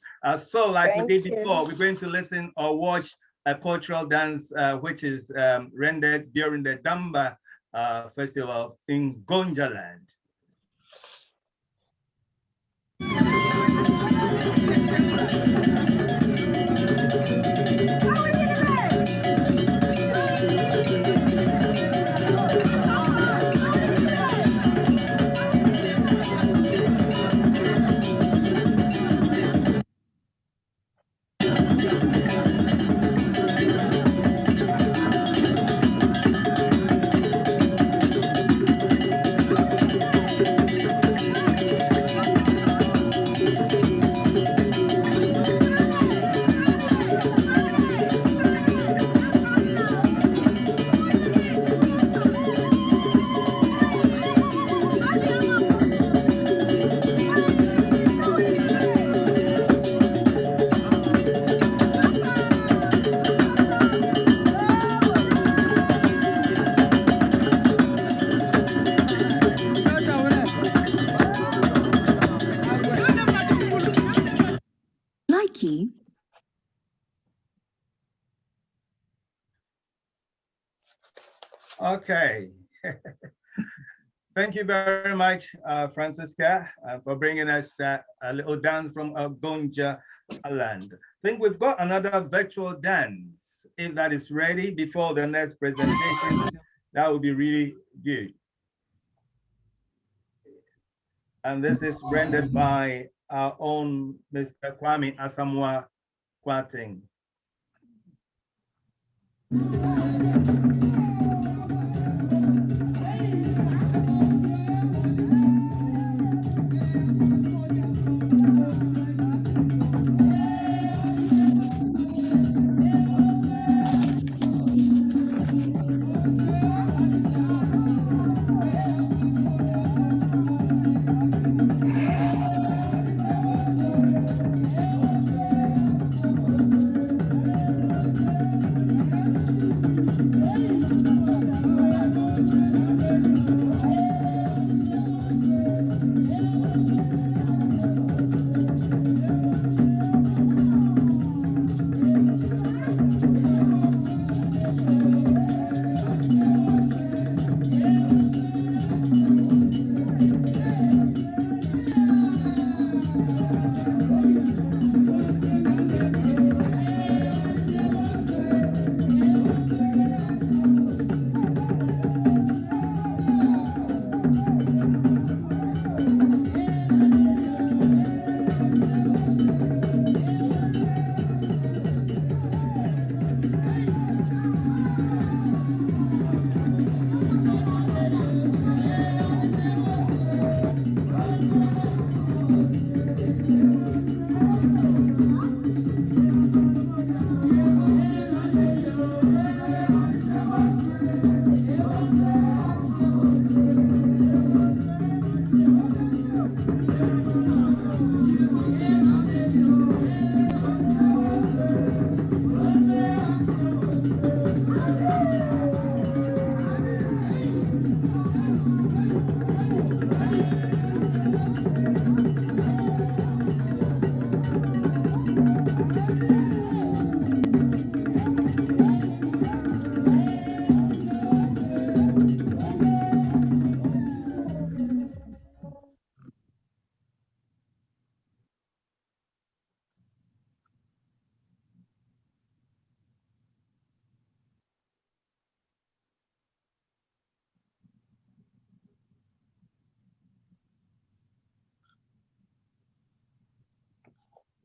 C: So like we did before, we're going to listen or watch a cultural dance which is rendered during the Damba festival in Gonjaland.
P: Likey.
C: Okay. Thank you very much, Francisca, for bringing us that little dance from Gonja land. I think we've got another virtual dance. If that is ready before the next presentation, that would be really good. And this is rendered by our own Mr. Kwame Asamoah Kwating.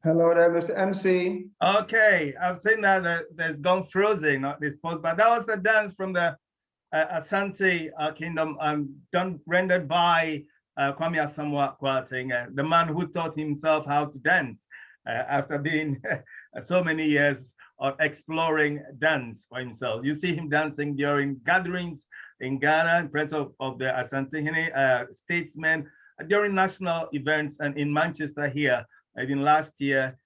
F: Hello there, Mr. MC.
C: Okay, I've seen that there's gone frozen, not this post, but that was a dance from the Asante Kingdom, done rendered by Kwame Asamoah Kwarteng, the man who taught himself how to dance after being so many years of exploring dance for himself. You see him dancing during gatherings in Ghana, in presence of the Asante statesmen, during national events, and in Manchester here. Even last year,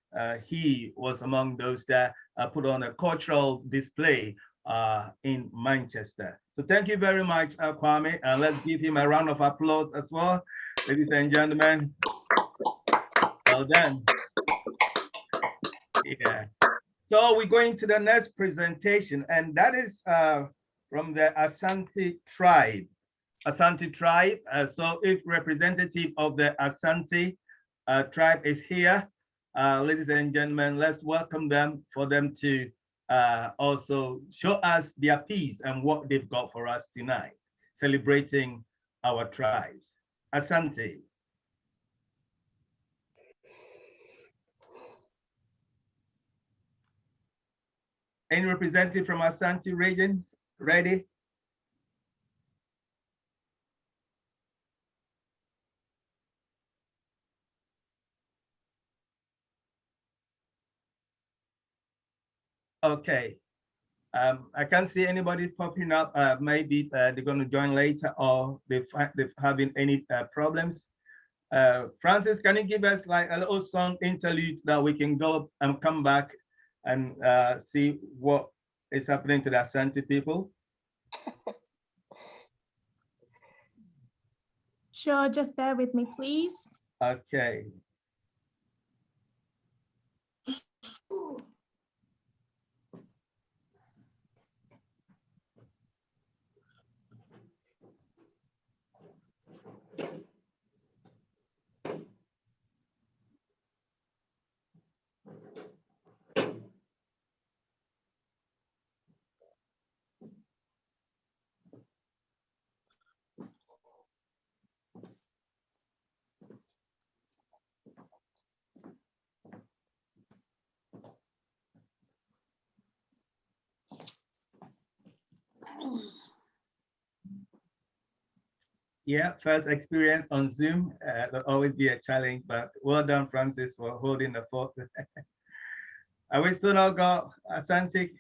C: he was among those that put on a cultural display in Manchester. So thank you very much, Kwame. Let's give him a round of applause as well, ladies and gentlemen. Well done. Yeah. So we're going to the next presentation, and that is from the Asante tribe. Asante tribe. So if representative of the Asante tribe is here, ladies and gentlemen, let's welcome them for them to also show us their piece and what they've got for us tonight, celebrating our tribes. Asante. Any representative from Asante region? Ready? Okay. I can't see anybody popping up. Maybe they're going to join later, or they're having any problems. Francis, can you give us like a little song interlude that we can go and come back and see what is happening to the Asante people?
E: Sure, just bear with me, please.
C: Okay. Yeah, first experience on Zoom. That'll always be a challenge, but well done, Francis, for holding the fort. Are we still not got Asante?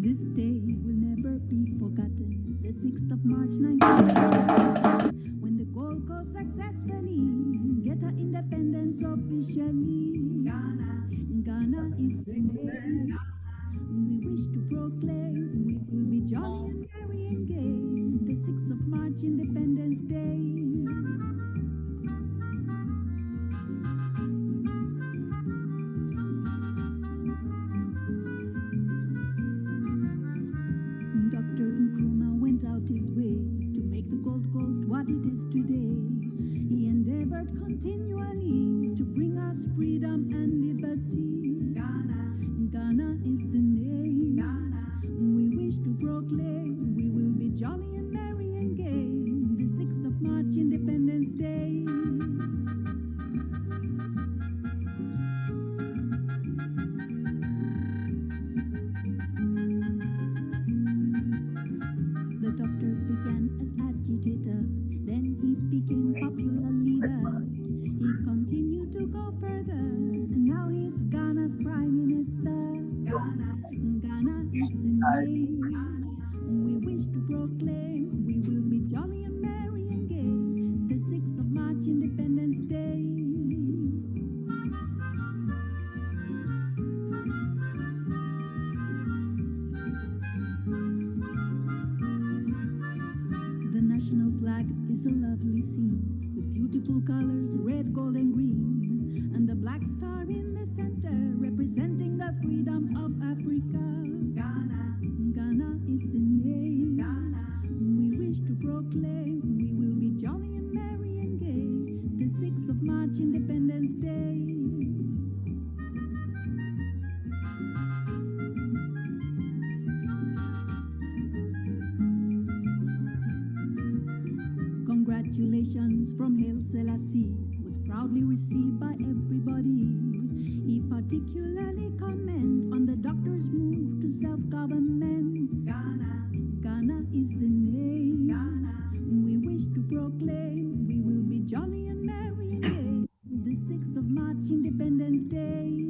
P: This day will never be forgotten. The 6th of March 1997, when the Gold Coast successfully get her independence officially. Ghana is the name we wish to proclaim. We will be jolly and merry and gay. The 6th of March, Independence Day. Dr. Nkrumah went out his way to make the Gold Coast what it is today. He endeavored continually to bring us freedom and liberty. Ghana is the name we wish to proclaim. We will be jolly and merry and gay. The 6th of March, Independence Day. The doctor began as agitator, then he became popular leader. He continued to go further, and now he's Ghana's prime minister. Ghana is the name we wish to proclaim. We will be jolly and merry and gay. The 6th of March, Independence Day. The national flag is a lovely scene with beautiful colors, red, gold, and green, and the black star in the center representing the freedom of Africa. Ghana is the name we wish to proclaim. We will be jolly and merry and gay. The 6th of March, Independence congratulations from Haile Selassie was proudly received by everybody. He particularly comment on the doctor's move to self-government. Ghana is the name. We wish to proclaim we will be jolly and merry and gay. The 6th of March, Independence Day.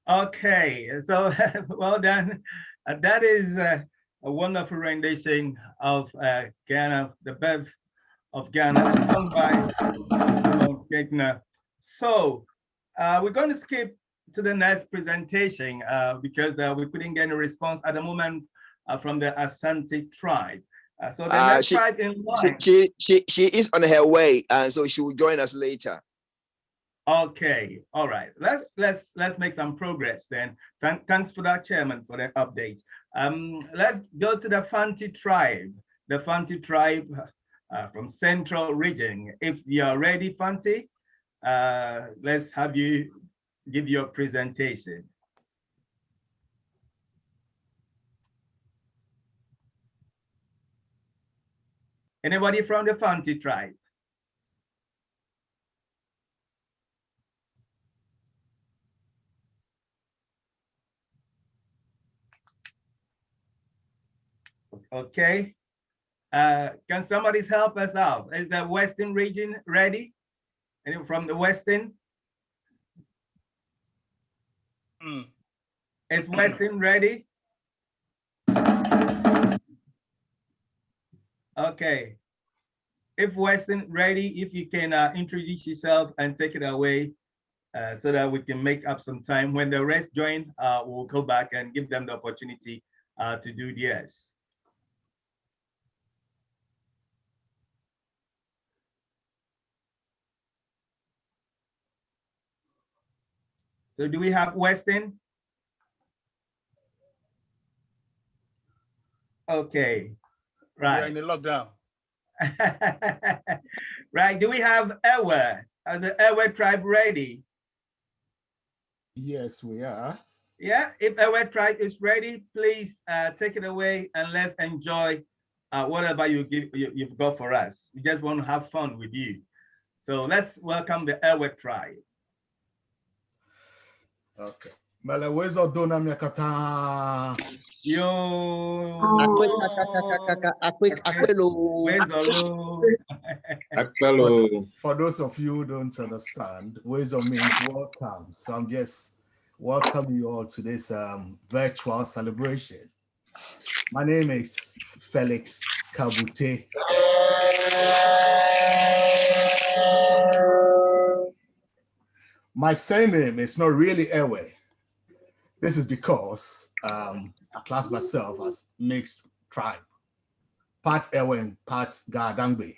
C: Okay, so well done. That is a wonderful rendition of Ghana, the birth of Ghana, sung by Gegner. So we're going to skip to the next presentation because we couldn't get a response at the moment from the Asante tribe. So the next tribe in line.
G: She is on her way, and so she will join us later.
C: Okay, all right. Let's make some progress then. Thanks for that, Chairman, for the update. Let's go to the Fanti tribe. The Fanti tribe from Central Region. If you are ready, Fanti, let's have you give your presentation. Anybody from the Fanti tribe? Okay. Can somebody help us out? Is the Western region ready? Anyone from the Western? Is Western ready? Okay. If Western ready, if you can introduce yourself and take it away so that we can make up some time. When the rest join, we'll go back and give them the opportunity to do theirs. So do we have Western? Okay, right.
Q: We are in the lockdown.
C: Right, do we have Ewe? Are the Ewe tribe ready?
Q: Yes, we are.
C: Yeah, if Ewe tribe is ready, please take it away and let's enjoy whatever you've got for us. We just want to have fun with you. So let's welcome the Ewe tribe.
Q: Okay. Malawezo dona miakata.
C: Yo.
Q: For those of you who don't understand, Wezo means welcome. So I'm just welcoming you all to this virtual celebration. My name is Felix Kabute. My surname is not really Ewe. This is because I class myself as mixed tribe, part Ewe and part Gadangbe.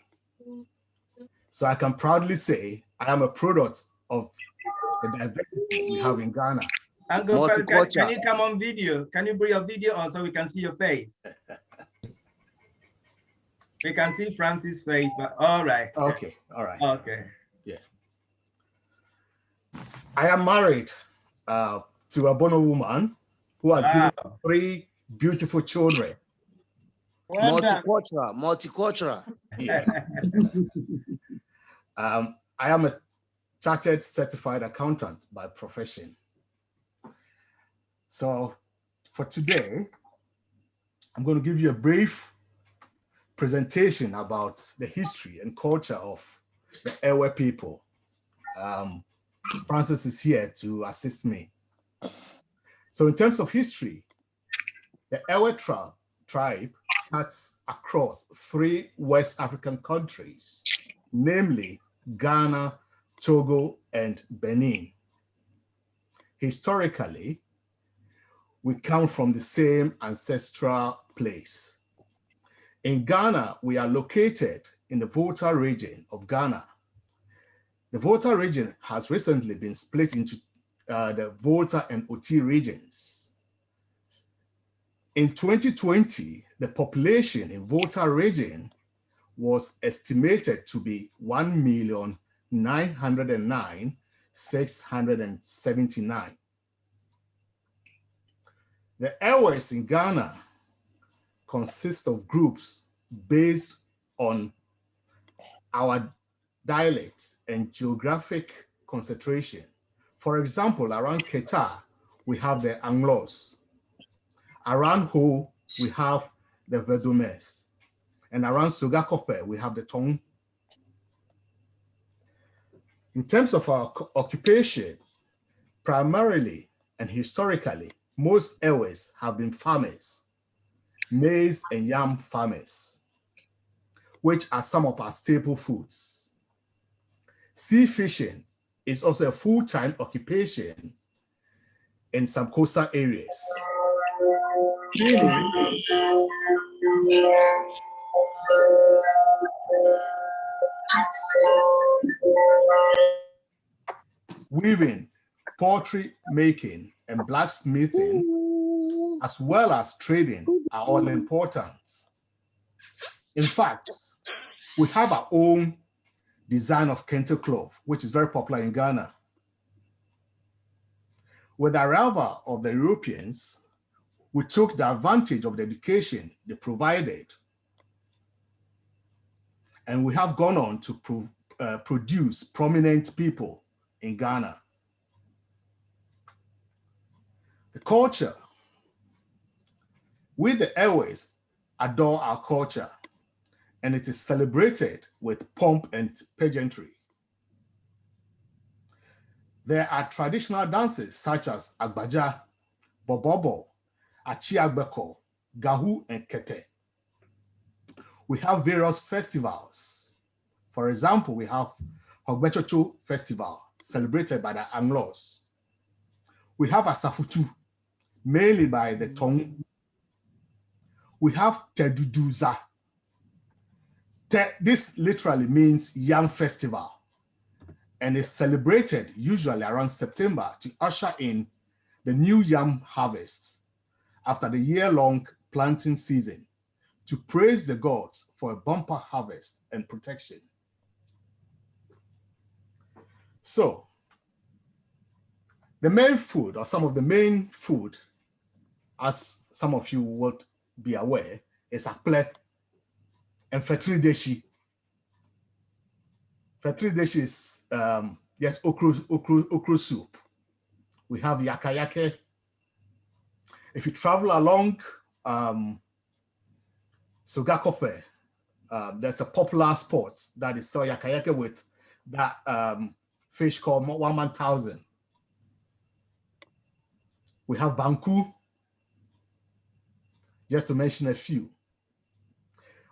Q: So I can proudly say I am a product of the diversity we have in Ghana.
C: Uncle, can you come on video? Can you bring your video on so we can see your face? We can see Francis' face, but all right.
Q: Okay, all right.
C: Okay.
Q: Yeah. I am married to a Bono woman who has given 3 beautiful children.
G: Multicultural.
Q: Yeah. I am a chartered certified accountant by profession. So for today, I'm going to give you a brief presentation about the history and culture of the Ewe people. Francis is here to assist me. So in terms of history, the Ewe tribe cuts across 3 West African countries, namely Ghana, Togo, and Benin. Historically, we come from the same ancestral place. In Ghana, we are located in the Volta region of Ghana. The Volta region has recently been split into the Volta and Oti regions. In 2020, the population in Volta region was estimated to be 1,000,000 909 679. The airways in Ghana consist of groups based on our dialects and geographic concentration. For example, around Keta, we have the Anglos. Around Ho, we have the Vedumes. And around Sogakope, we have the Tong. In terms of our occupation, primarily and historically, most Ewes have been farmers, maize and yam farmers, which are some of our staple foods. Sea fishing is also a full-time occupation in some coastal areas. Weaving, pottery making, and blacksmithing, as well as trading, are all important. In fact, we have our own design of kente cloth, which is very popular in Ghana. With the arrival of the Europeans, we took the advantage of the education they provided, and we have gone on to produce prominent people in Ghana. The culture. We, the Airways, adore our culture, and it is celebrated with pomp and pageantry. There are traditional dances such as Agbaja, Bobobo, Achiagbeko, Gahu, and Kete. We have various festivals. For example, we have Hogbechocho Festival, celebrated by the Anglos. We have Asafutu, mainly by the Tong. We have Teduduza. This literally means Yam Festival, and is celebrated usually around September to usher in the new yam harvest after the year-long planting season, to praise the gods for a bumper harvest and protection. So, the main food, or some of the main food, as some of you would be aware, is akple and fetri-deshi. Fetri-deshi is, yes, okra soup. We have yaka. If you travel along Sogakope, there's a popular spot that is so yaka with that fish called 1,000. We have banku, just to mention a few.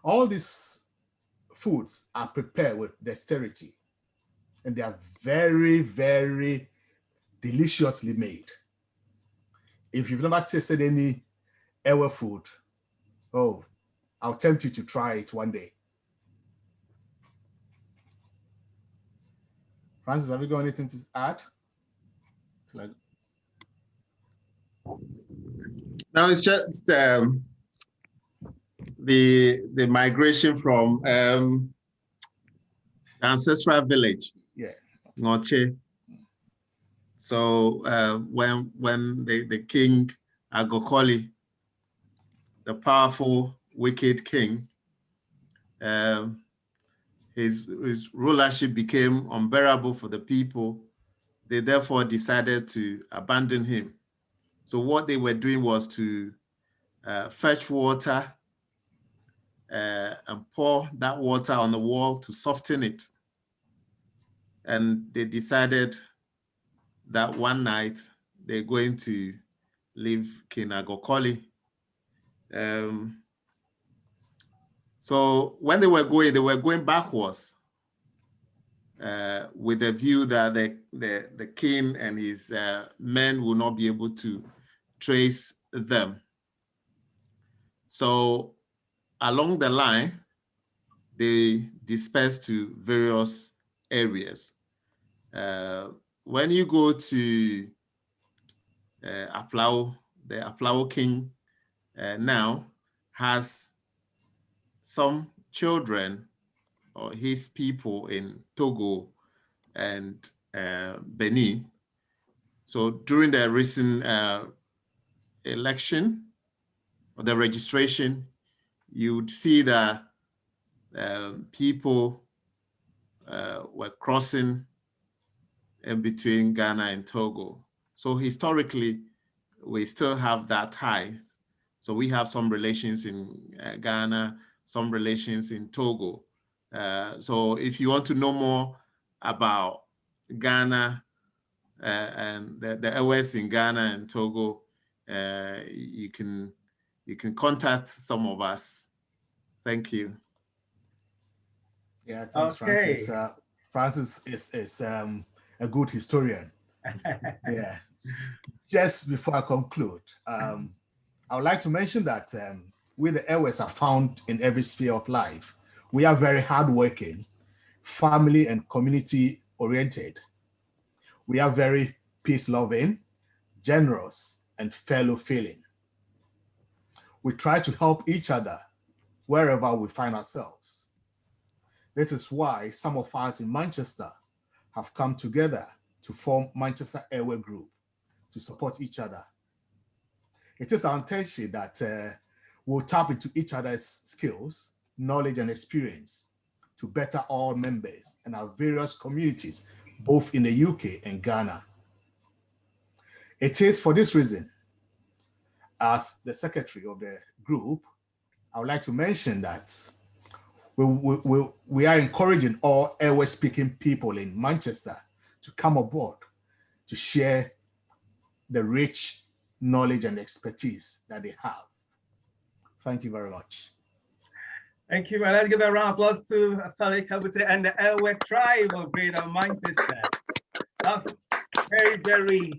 Q: All these foods are prepared with dexterity, and they are very, very deliciously made. If you've never tasted any Ewe food, oh, I'll tempt you to try it one day. Francis, have you got anything to add?
R: No, it's just the migration from the ancestral village, Ngoche. So when the king Agokoli, the powerful, wicked king, his rulership became unbearable for the people. They therefore decided to abandon him. So what they were doing was to fetch water and pour that water on the wall to soften it. And they decided that one night they're going to leave King Agokoli. So when they were going backwards with the view that the king and his men will not be able to trace them. So along the line, they dispersed to various areas. When you go to Aflao, the Aflao king now has some children or his people in Togo and Benin. So during the recent election, or the registration, you would see that people were crossing in between Ghana and Togo. So historically, we still have that tie. So we have some relations in Ghana, some relations in Togo. So if you want to know more about Ghana and the airways in Ghana and Togo, you can contact some of us. Thank you.
Q: Yeah, thanks, Francis. Francis is a good historian. Yeah. Just before I conclude, I would like to mention that we, the airways, are found in every sphere of life. We are very hardworking, family and community oriented. We are very peace-loving, generous, and fellow-feeling. We try to help each other wherever we find ourselves. This is why some of us in Manchester have come together to form Manchester Airway Group to support each other. It is our intention that we'll tap into each other's skills, knowledge, and experience to better all members and our various communities, both in the UK and Ghana. It is for this reason, as the secretary of the group, I would like to mention that we are encouraging all airway-speaking people in Manchester to come aboard to share the rich knowledge and expertise that they have. Thank you very much.
C: Thank you. Let's give a round of applause to Felix Kabute and the Airway Tribe of Greater Manchester. That's very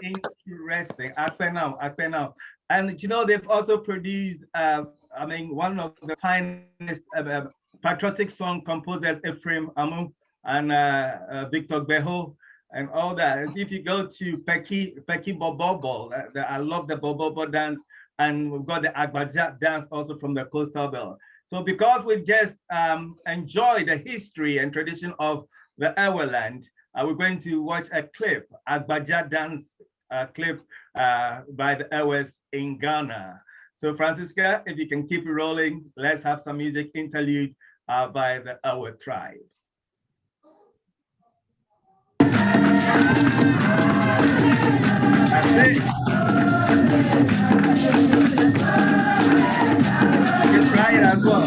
C: interesting. Now. And you know, they've also produced, one of the finest patriotic song composers, Ephraim Amu and Victor Beho, and all that. If you go to Peki Bobobo, I love the Bobobo dance, and we've got the Agbaja dance also from the coastal belt. So because we just enjoy the history and tradition of the Airwayland, we're going to watch a clip, Agbaja dance clip by the Airways in Ghana. So Francisca, if you can keep it rolling, let's have some music interlude by the Airway Tribe. That's it. You can try it as well.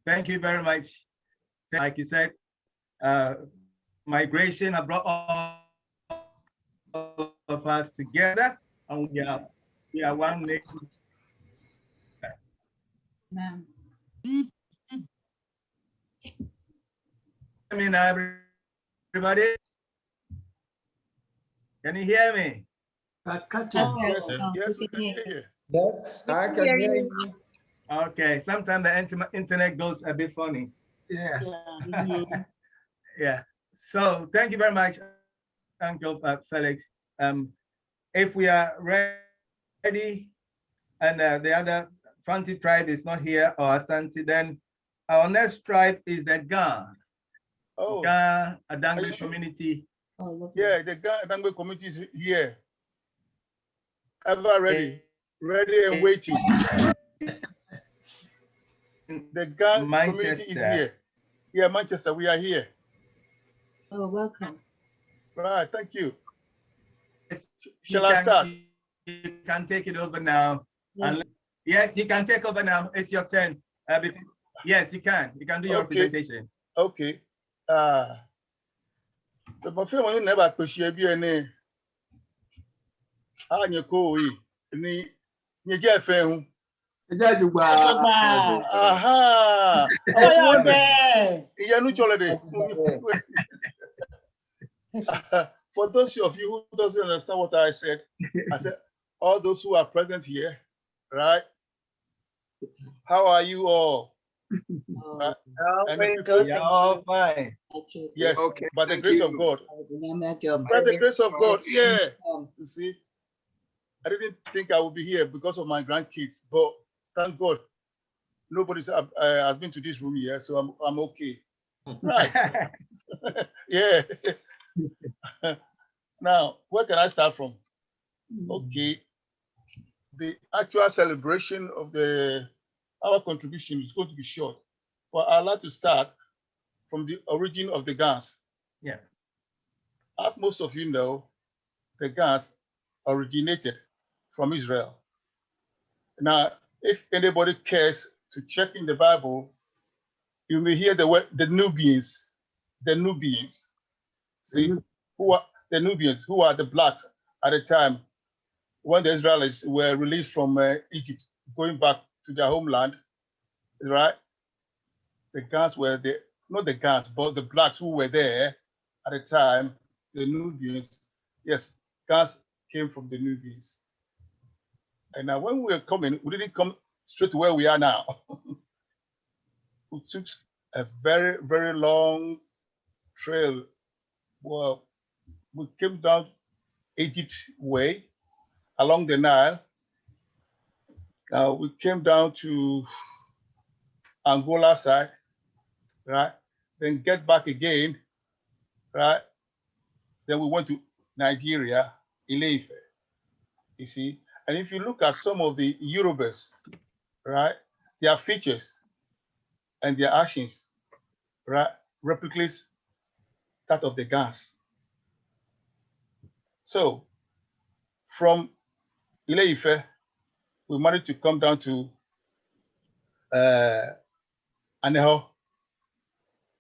C: thank you very much. Like you said, migration have brought all of us together, and we are one nation. I mean, everybody, can you hear me?
B: Yes, yes, we can hear you.
F: Yes, I can hear you.
C: Okay, sometimes the internet goes a bit funny.
B: Yeah.
C: Yeah. So thank you very much, Uncle Felix. If we are ready, and the other Fanti tribe is not here, or Asante, then our next tribe is the Ga.
B: Oh,
C: Ga Adangbe community.
B: yeah, the Adangbe community is here. Ever ready, ready and waiting. The Ga community is here. Yeah, Manchester, we are here.
O: Oh, welcome.
B: Right, thank you. Shall I start?
C: You can take it over now.
O: Yeah.
C: Yes, you can take over now. It's your turn. Yes, you can. You can do your presentation.
B: Okay. The film you never appreciate be any. You go ni Jefe hu. Aha. For those of you who doesn't understand what I said all those who are present here, right? How are you all? Right?
C: You're all fine.
B: Yes,
C: okay,
B: by the grace of God. By the grace of God, yeah. You see, I didn't think I would be here because of my grandkids, but thank God, nobody's has been to this room yet, so I'm okay. Right. Yeah. Now, where can I start from? Okay. The actual celebration of our contribution is going to be short, but I'd like to start from the origin of the Gans.
C: Yeah.
B: As most of you know, the Gans originated from Israel. Now, if anybody cares to check in the Bible, you may hear the word the Nubians. The Nubians. See, who are the Nubians? Who are the blacks at the time when the Israelites were released from Egypt, going back to their homeland, right? The Gans were not the Gans, but the blacks who were there at the time, the Nubians. Yes, Gans came from the Nubians. And now when we were coming, we didn't come straight to where we are now. We took a very, very long trail. Well, we came down Egypt way along the Nile. Now we came down to Angola side, right? Then get back again, right? Then we went to Nigeria, Ile-Ife, you see. And if you look at some of the Yorubas, right, their features and their actions, right, replicates that of the Gans. So from Ile-Ife, we managed to come down to Aneho.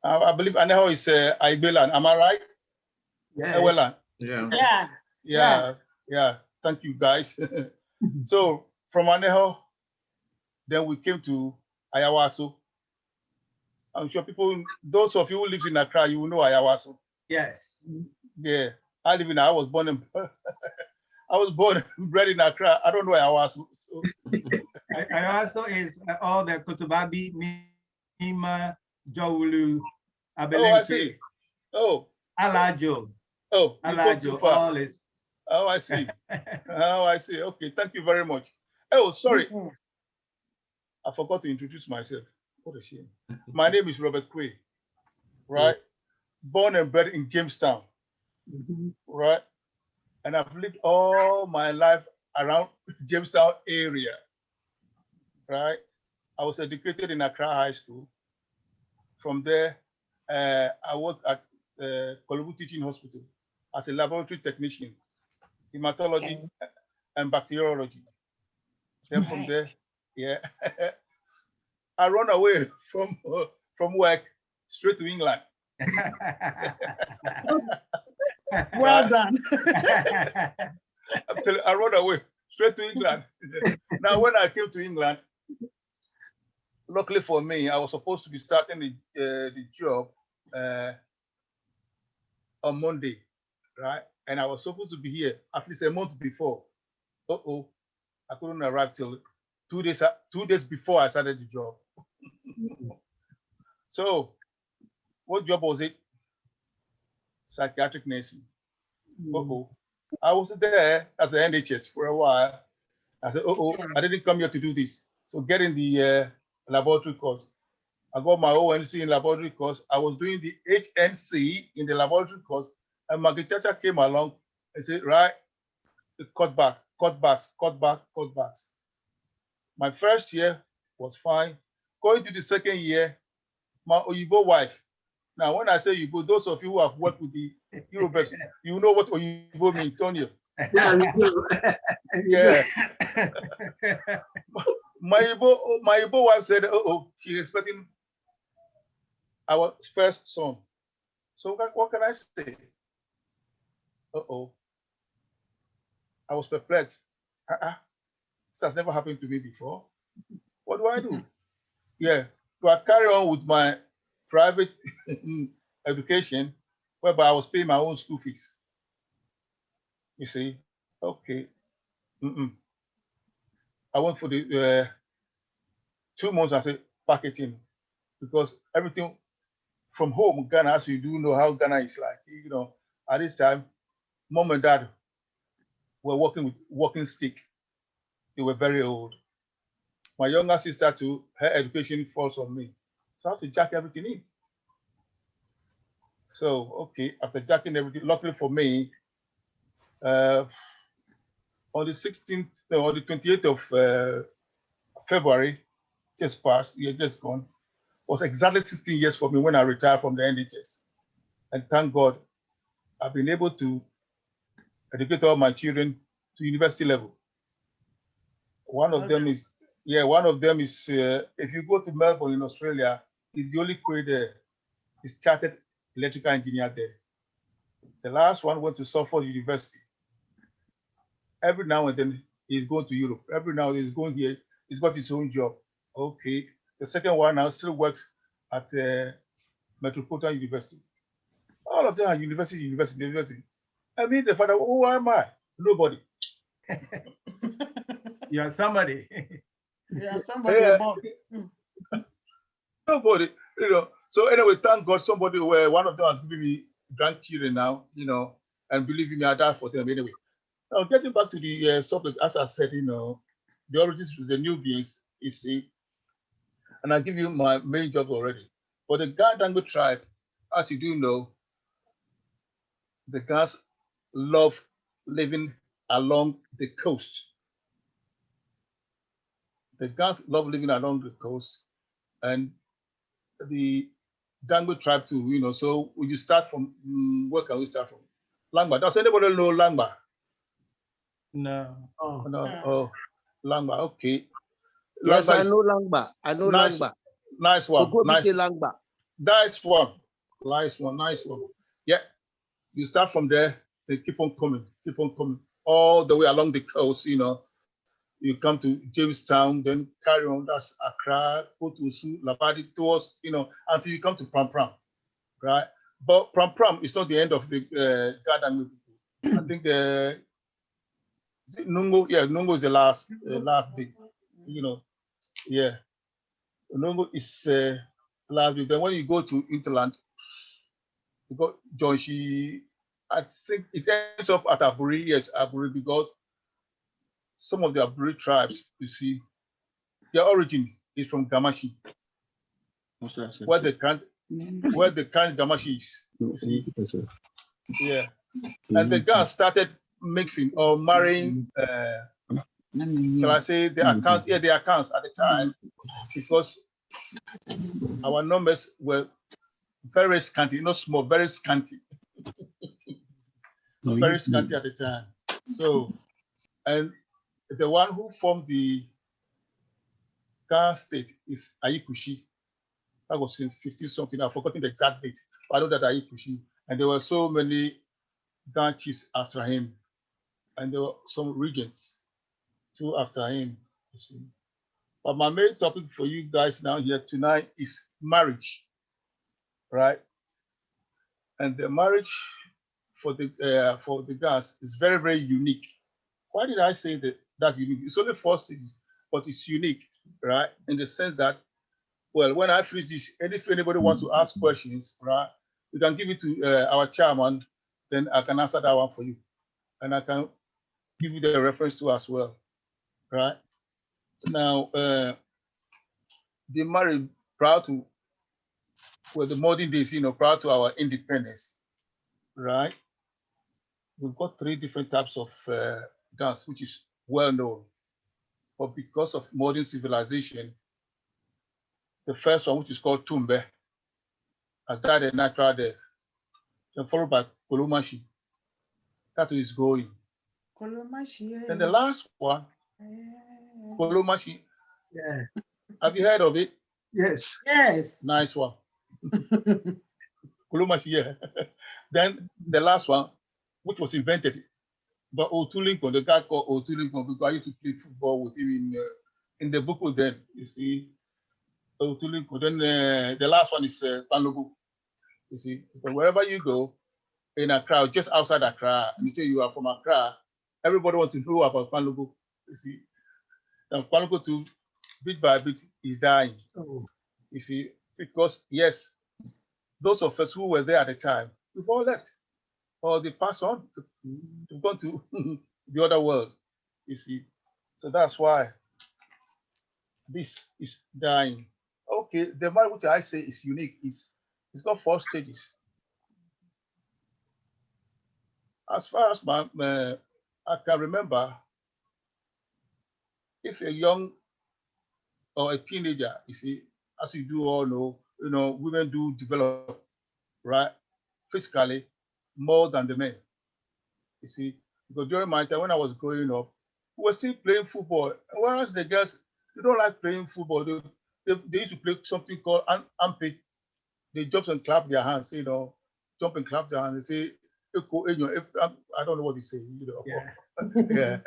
B: I believe Aneho is Igbeland. Am I right?
R: Yes.
B: Yeah. Thank you, guys. So from Aneho, then we came to Ayawaso. I'm sure people, those of you who live in Accra, you will know Ayawaso.
C: Yes.
B: Yeah. I was born and bred in Accra. I don't know Ayawaso. So.
C: Ayawaso is all the Kotobabi, Nima, Jowulu, Abelenke.
B: Oh, I see. Oh.
C: Alajo.
B: Oh,
C: Alajo, all is.
B: Oh, I see. Oh, I see. Okay, thank you very much. Oh, sorry. I forgot to introduce myself. What a shame. My name is Robert Quay, right? Born and bred in Jamestown, right? And I've lived all my life around Jamestown area, right? I was educated in Accra High School. From there, I worked at Kolubu Teaching Hospital as a laboratory technician, hematology and bacteriology. Then from there, yeah. I run away from work straight to England.
N: Well done.
B: I'm telling you, I run away straight to England. Now, when I came to England, luckily for me, I was supposed to be starting the job on Monday, right? And I was supposed to be here at least a month before. I couldn't arrive till 2 days before I started the job. So, what job was it? Psychiatric nursing. I was there as an NHS for a while. I said, I didn't come here to do this. So get in the laboratory course. I got my ONC in laboratory course. I was doing the HNC in the laboratory course. And Maggie Chacha came along and said, right, cutbacks. My first year was fine. Going to the second year, my Oyibo wife. Now, when I say Oyibo, those of you who have worked with the Europeans, you know what Oyibo means, don't you?
F: Yeah, we do.
B: Yeah. My Igbo wife said, she's expecting our first son. So what can I say? I was perplexed. This has never happened to me before. What do I do? Yeah, so I carry on with my private education, whereby I was paying my own school fees. You see, okay. I went for the 2 months. I said, pack it in, because everything from home, Ghana, as you do know how Ghana is like. You know, at this time, mom and dad were working with walking stick. They were very old. My younger sister too, her education falls on me. So I have to jack everything in. So, okay, after jacking everything, luckily for me, on the 16th, no, on the 28th of February, just passed, year just gone, was exactly 16 years for me when I retired from the NHS. And thank God, I've been able to educate all my children to university level. One of them is, if you go to Melbourne in Australia, he's the only career there. He's chartered electrical engineer there. The last one went to Suffolk University. Every now and then he's going to Europe. Every now and then he's going here. He's got his own job. Okay. The second one now still works at the Metropolitan University. All of them are university. I mean, the father, who am I? Nobody.
C: You are somebody.
N: Yeah, somebody.
B: Nobody, you know. So anyway, thank God somebody where one of them has given me grandchildren now, you know, and believe me, I die for them anyway. Now getting back to the subject, as I said, you know, the origins of the new beings, you see, and I'll give you my main job already. For the Ga tribe, as you do know, the Gas love living along the coast. The Gas love living along the coast, and the Dangbo tribe too, you know. So when you start from, where can we start from? Langba. Does anybody know Langba?
C: No.
B: Oh, Langba. Okay.
F: Yes,
B: Langba
F: I know Langba. I know
B: nice,
F: Langba.
B: nice one. Nice.
F: Langba.
B: Nice one. Nice one. Yeah. You start from there. They keep on coming, all the way along the coast. You know, you come to Jamestown, then carry on. That's Accra, Potosu, Labadi, towards, you know, until you come to Pram Pram, right? But Pram Pram is not the end of the Garden. I think Nungo, Nungo is the last big, you know, yeah. Nungo is last big. Then when you go to Interland, you got John Shi. I think it ends up at Aburi, yes, Aburi, because some of the Aburi tribes, you see, their origin is from Gamashi, where the current Gamashi is, you see. Yeah. And the guys started mixing or marrying, shall I say, the accounts at the time, because our numbers were very scanty, not small, very scanty. Very scanty at the time. So, and the one who formed the Ghana state is Ayikushi. That was in 15 something. I've forgotten the exact date. But I know that Ayikushi. And there were so many Ghana chiefs after him. And there were some regents too after him. You see. But my main topic for you guys now here tonight is marriage, right? And the marriage for the Ghans is very, very unique. Why did I say that unique? It's only 4 stages, but it's unique, right? In the sense that, well, when I finish this, if anybody wants to ask questions, right, you can give it to our chairman, then I can answer that one for you. And I can give you the reference to as well, right? Now, they married prior to, well, the modern days, prior to our independence, right? We've got 3 different types of dance, which is well known. But because of modern civilization, the first one, which is called Tumbe, has died a natural death, then followed by Kolomashi. That is going. And the last one, Kolomashi.
N: Yeah.
B: Have you heard of it?
N: Yes. Yes.
B: Nice one. Kolomashi, yeah. Then the last one, which was invented by Otulinko, the guy called Otulinko, because I used to play football with him in the book with them, you see. Otulinko. Then the last one is Panlogo, you see. But wherever you go in Accra, just outside Accra, and you say you are from Accra, everybody wants to know about Panlogo, you see. And Panlogo too, bit by bit, is dying, you see, because yes, those of us who were there at the time, we've all left, or they passed on to go to the other world, you see. So that's why this is dying. Okay, the marriage which I say is unique is it's got 4 stages. As far as I can remember, if a young or a teenager, you see, as you do all know, women do develop, right, physically more than the men. You see, because during my time when I was growing up, we were still playing football. Whereas the girls, they don't like playing football. They used to play something called ampe. They jump and clap their hands, jump and clap their hands. They say, I don't know what they say,
C: Yeah.
B: Yeah.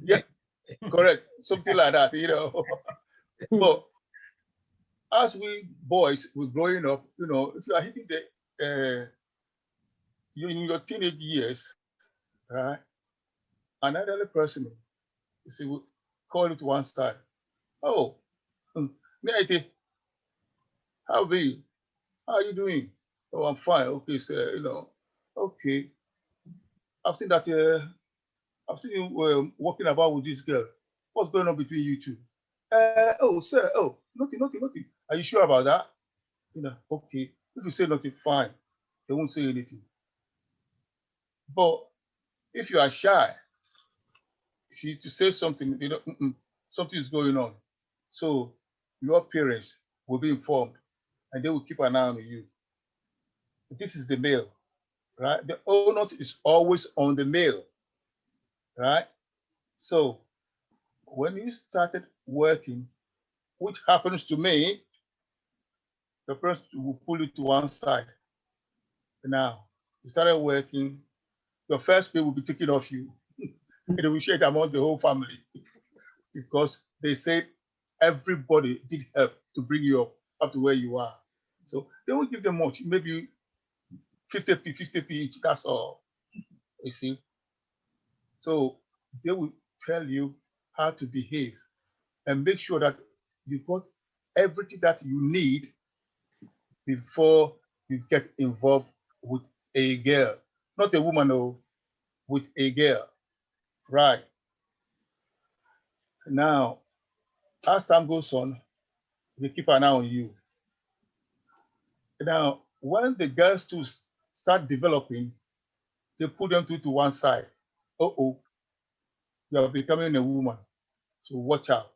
B: Yeah, correct. Something like that, But as we boys, we're growing up, if you are hitting you're in your teenage years, right? An elderly person, you see, we call it to one side. Oh, Niaite, how are you? How are you doing? Oh, I'm fine. Okay, sir, okay. I've seen that, I've seen you walking about with this girl. What's going on between you two? Oh, sir, nothing. Are you sure about that? Okay. If you say nothing, fine. They won't say anything. But if you are shy, see, to say something, something is going on. So your parents will be informed and they will keep an eye on you. This is the male, right? The onus is always on the male, right? So when you started working, which happens to me, the person will pull you to one side. Now, you started working, your first pay will be taken off you. And they will share it among the whole family because they said everybody did help to bring you up to where you are. So they won't give them much, maybe 50p each, that's all, you see. So they will tell you how to behave and make sure that you got everything that you need before you get involved with a girl, not a woman, no, with a girl, right? Now, as time goes on, they keep an eye on you. Now, when the girls too start developing, they put them to one side. You are becoming a woman, so watch out.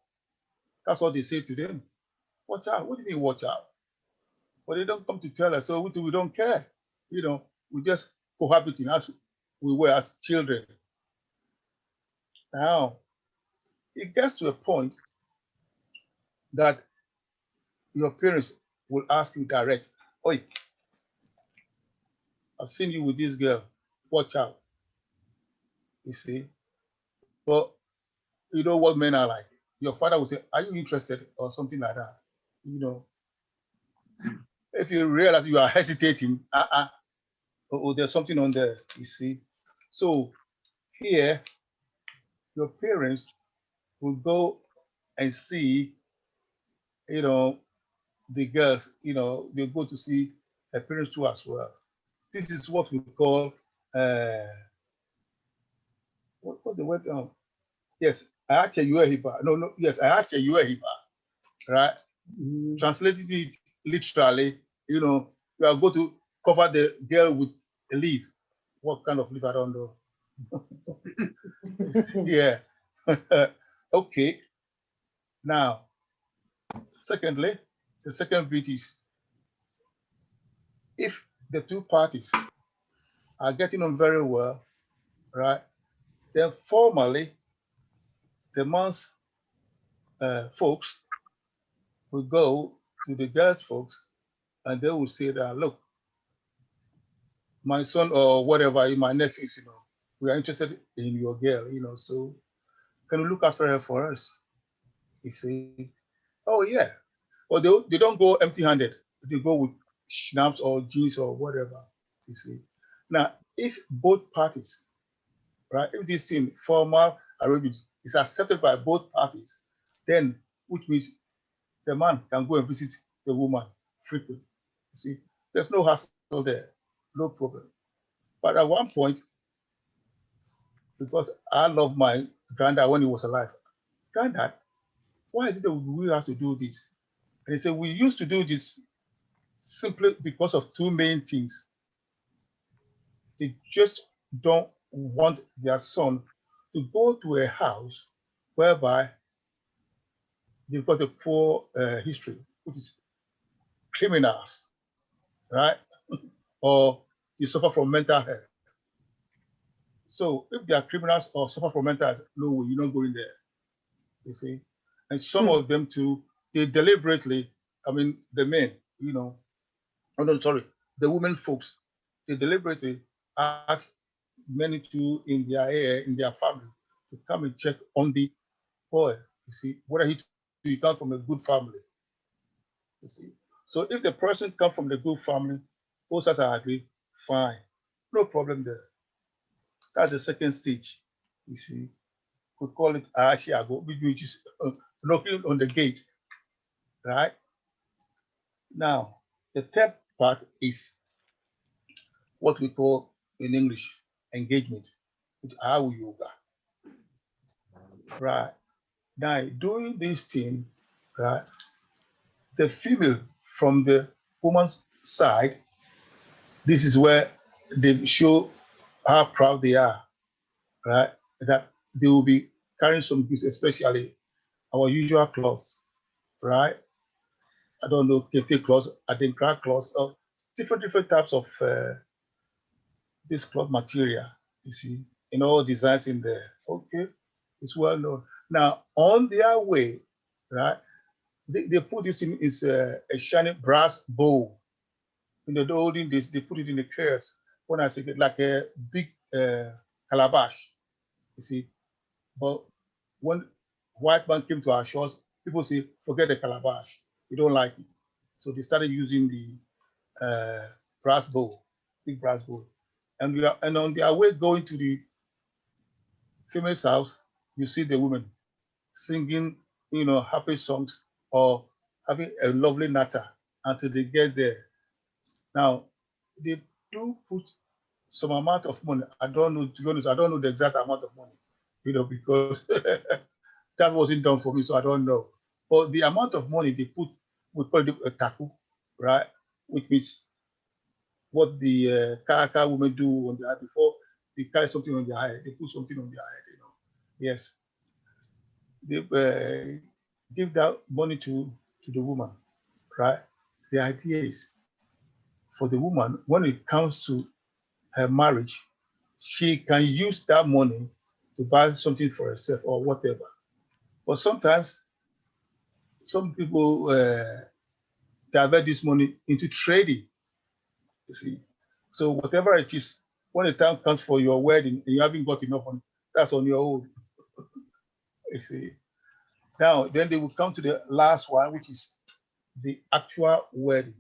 B: That's what they say to them. Watch out. What do you mean, watch out? But they don't come to tell us, so we don't care. We just cohabiting as we were as children. Now, it gets to a point that your parents will ask you direct, "Oi, I've seen you with this girl. Watch out." You see, but you know what men are like. Your father will say, "Are you interested?" or something like that. You know, if you realize you are hesitating, there's something on there. You see, so here your parents will go and see, you know, the girls. You know, they go to see their parents too as well. This is what we call what's the word? Yes, yes, right? Translating it literally, you know, you are going to cover the girl with a leaf. What kind of leaf? I don't know. Yeah. Okay. Now, secondly, the second bit is if the two parties are getting on very well, right? Then formally, the man's folks will go to the girl's folks and they will say that, look, my son or whatever, my nephews, you know, we are interested in your girl, you know, so can you look after her for us? You see, oh yeah. Or they don't go empty-handed. They go with schnapps or jeans or whatever, you see. Now, if both parties, right, if this thing, formal arrangement, is accepted by both parties, then which means the man can go and visit the woman frequently. You see, there's no hassle there, no problem. But at one point, because I love my granddad when he was alive, "Granddad, why is it that we have to do this?" And he said, "We used to do this simply because of two main things. They just don't want their son to go to a house whereby they've got a poor history, which is criminals, right? Or you suffer from mental health. So if they are criminals or suffer from mental health, no way, you're not going there, you see. And some of them too, they deliberately, I mean, the men, you know, oh no, sorry, the women folks, they deliberately ask many to in their area, in their family, to come and check on the boy, you see, whether he come from a good family, you see. So if the person come from the good family, both sides are agree, fine, no problem there. That's the second stage, you see. We call it Ashiago, which is knocking on the gate, right? Now, the third part is what we call in English engagement with our yoga, right? Now, doing this thing, right, the female from the woman's side, this is where they show how proud they are, right? That they will be carrying some gifts, especially our usual clothes, right? I don't know, kete clothes, adinkra clothes, different types of this cloth material, you see, in all designs in there. Okay, it's well known. Now, on their way, right, they put this in is a shiny brass bowl. In the olden days, they put it in the curves. When I say it, like a big calabash, you see. But when white man came to our shores, people say, forget the calabash. We don't like it. So they started using the brass bowl, big brass bowl. And on their way going to the female's house, you see the women singing, you know, happy songs or having a lovely natter until they get there. Now, they do put some amount of money. I don't know, to be honest, I don't know the exact amount of money, you know, because that wasn't done for me, so I don't know. But the amount of money they put, we call it a taku, right? Which means what the Kaka women do on their head before they carry something on their head, they put something on their head, you know. Yes, they give that money to the woman, right? The idea is for the woman, when it comes to her marriage, she can use that money to buy something for herself or whatever. But sometimes some people divert this money into trading. You see, so whatever it is, when the time comes for your wedding and you haven't got enough money, that's on your own. You see. Now, then they will come to the last one, which is the actual wedding.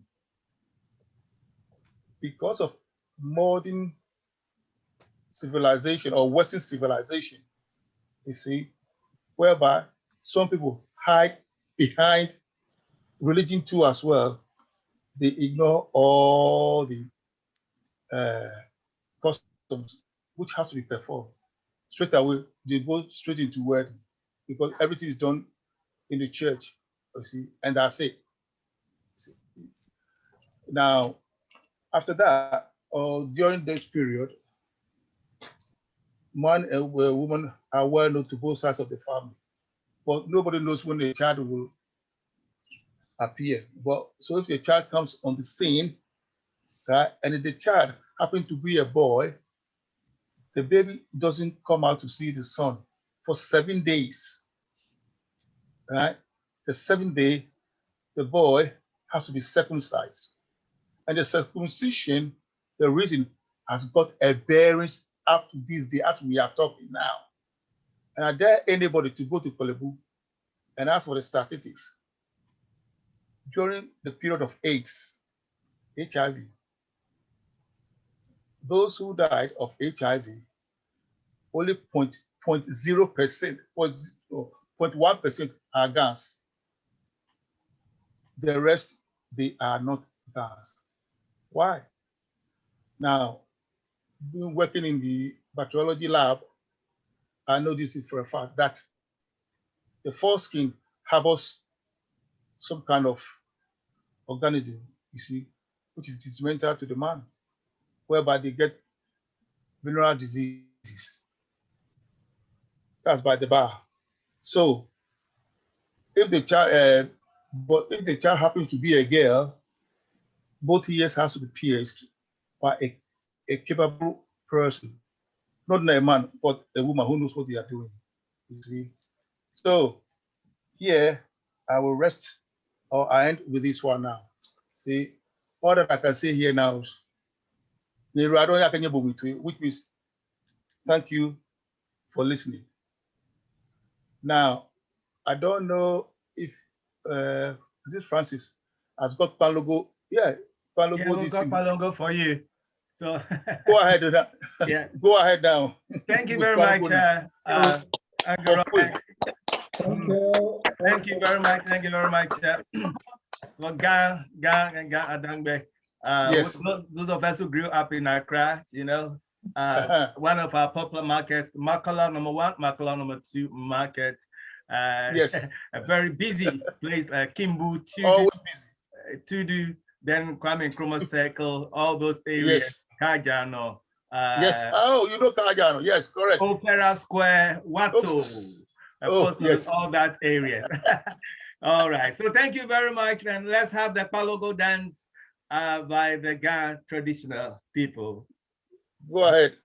B: Because of modern civilization or Western civilization, you see, whereby some people hide behind religion too as well. They ignore all the customs which has to be performed. Straight away, they go straight into wedding because everything is done in the church, you see, and that's it. Now, after that, or during this period, man and woman are well known to both sides of the family, but nobody knows when the child will appear. But so if the child comes on the scene, right, and if the child happens to be a boy, the baby doesn't come out to see the sun for 7 days, right? The 7th day, the boy has to be circumcised. And the circumcision, the reason, has got a bearings up to this day as we are talking now. And I dare anybody to go to Kolebu and ask for the statistics. During the period of AIDS, HIV, those who died of HIV, only 0.0%, 0.1% are GANs. The rest, they are not GANs. Why? Now, been working in the bacteriology lab, I know this for a fact that the foreskin harbors some kind of organism, you see, which is detrimental to the man, whereby they get venereal diseases. That's by the bar. So, if the child, if the child happens to be a girl, both ears has to be pierced by a capable person, not a man, but a woman who knows what they are doing. You see. So here I will rest, or I end with this one now. See, all that I can say here now is, which means thank you for listening. Now, I don't know if this Francis has got Pan logo. Yeah, Pan logo.
C: Yeah, we've got Pan logo for you. So
B: go ahead with that.
C: Yeah.
B: Go ahead now.
C: Thank you very much, Thank you very much. Thank you very much. Well, Gang Adangbe.
B: Yes.
C: Those of us who grew up in Accra, you know, one of our popular markets, Makala #1, Makala #2 market.
B: Yes.
C: A very busy place, Kimbu, Tudu, then Kwame Nkrumah Circle, all those areas,
B: yes.
C: Kajano.
B: Yes. Oh, you know Kajano. Yes, correct.
C: Opera Square, Watto. Yes. All that area. All right. So thank you very much. And let's have the Palogo dance by the Ga traditional people.
B: Go ahead.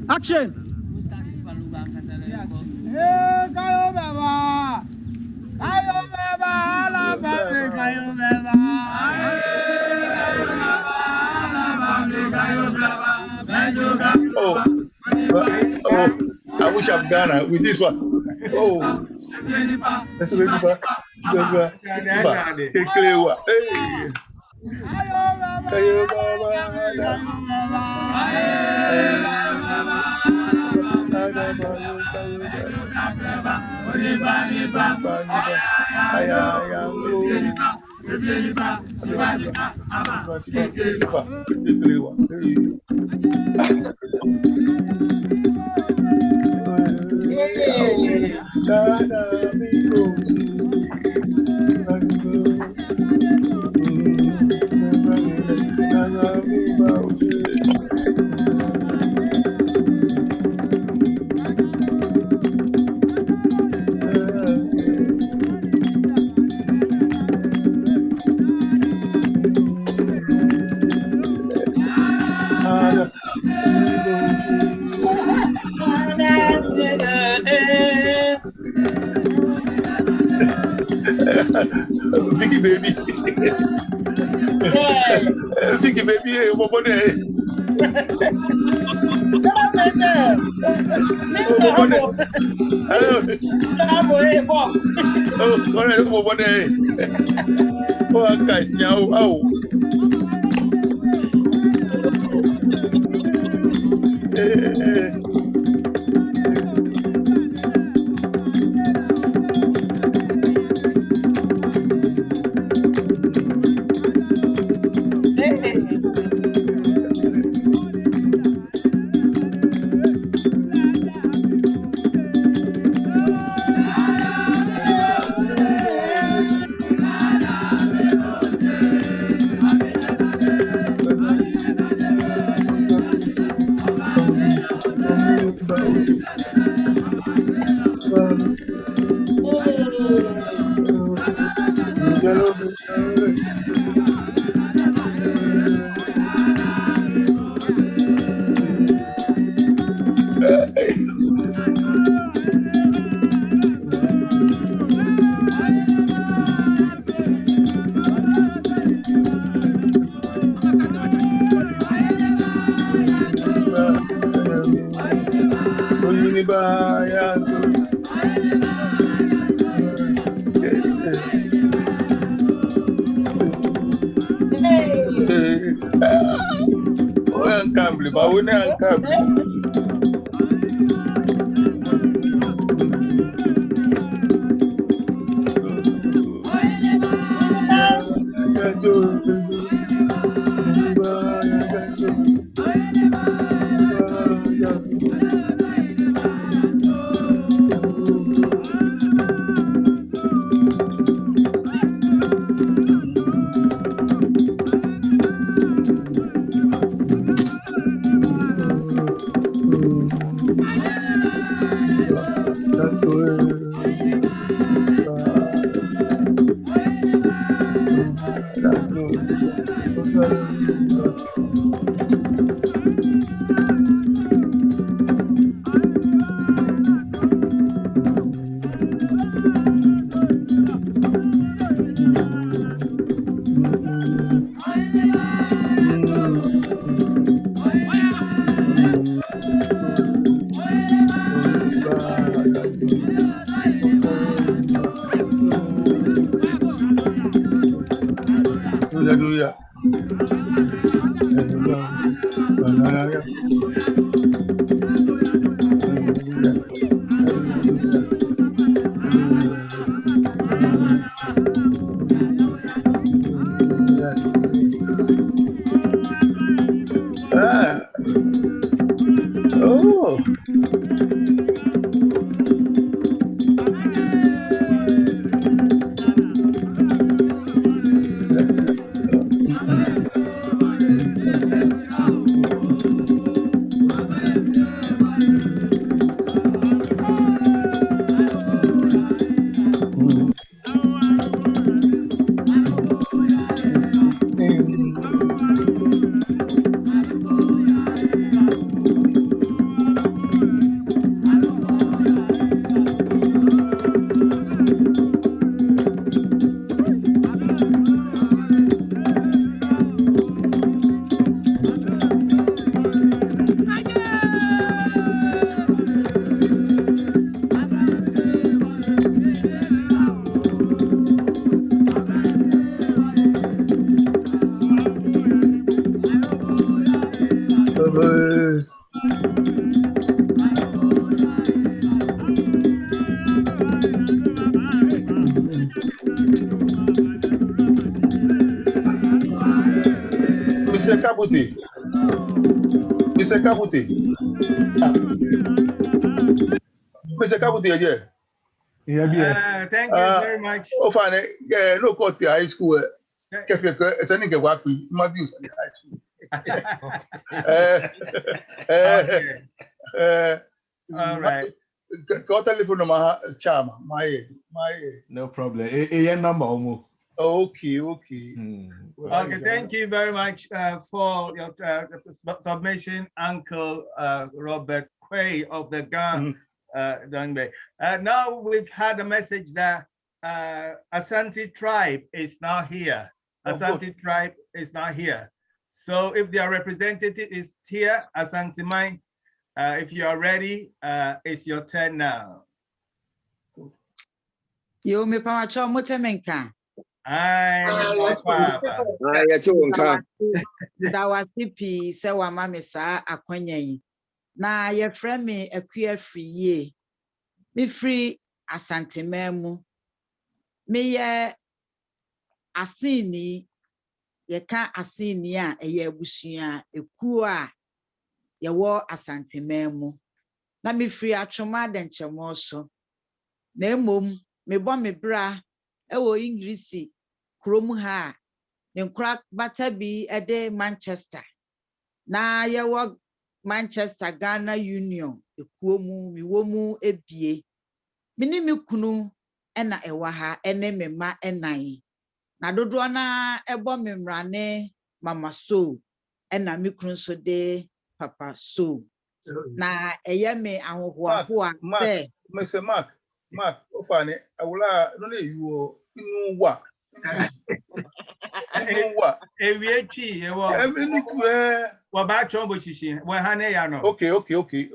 S: Action.
B: Oh, I wish I've Ghana with this one. Oh, Vicky baby. Vicky baby, Hallelujah. Oh. Mr. Kabuti. Mr. Kabuti. Mr. Kabuti,
C: yeah. Thank you very much.
B: Oh, fine. No, go to high school. It's a nigga what we must use in high school.
C: All right.
B: Go telephone number, charm. My.
Q: No problem. A number.
B: Okay.
C: Okay, thank you very much for your submission, Uncle Robert Quay of the Ghana. Now we've had a message that Asante tribe is not here. Asante tribe is not here. So if their representative is here, Asante Mai, if you are ready, it's your turn now.
S: Yo me pa macho motemenka. Da wa pipi se wa ma me sa akwanya yi. Na ye frɛ me akua friye. Me free Asante Memu. Me ye asini ye ka asini a eye abusua ekuo a ye wo Asante Memu. Na me free atwoma denkyemo so. Na emom me bɔ me bra ewo English krom ha ne nkra bata bi ede Manchester. Na ye wo Manchester Ghana Union ekuo mu mi wo mu ebie. Mini mi kunu ena ewa ha ene me ma enan. Na dodo na ebo me mrane mama so ena mi kunu so de papa so. Na eye me ahohoaho a se
B: Mr. Mark, ofane awula no le you inu wa.
C: Ewietwi ewo.
B: Enu tu
C: wa ba chombo shishi wa hane ya no.
B: Okay. Okay.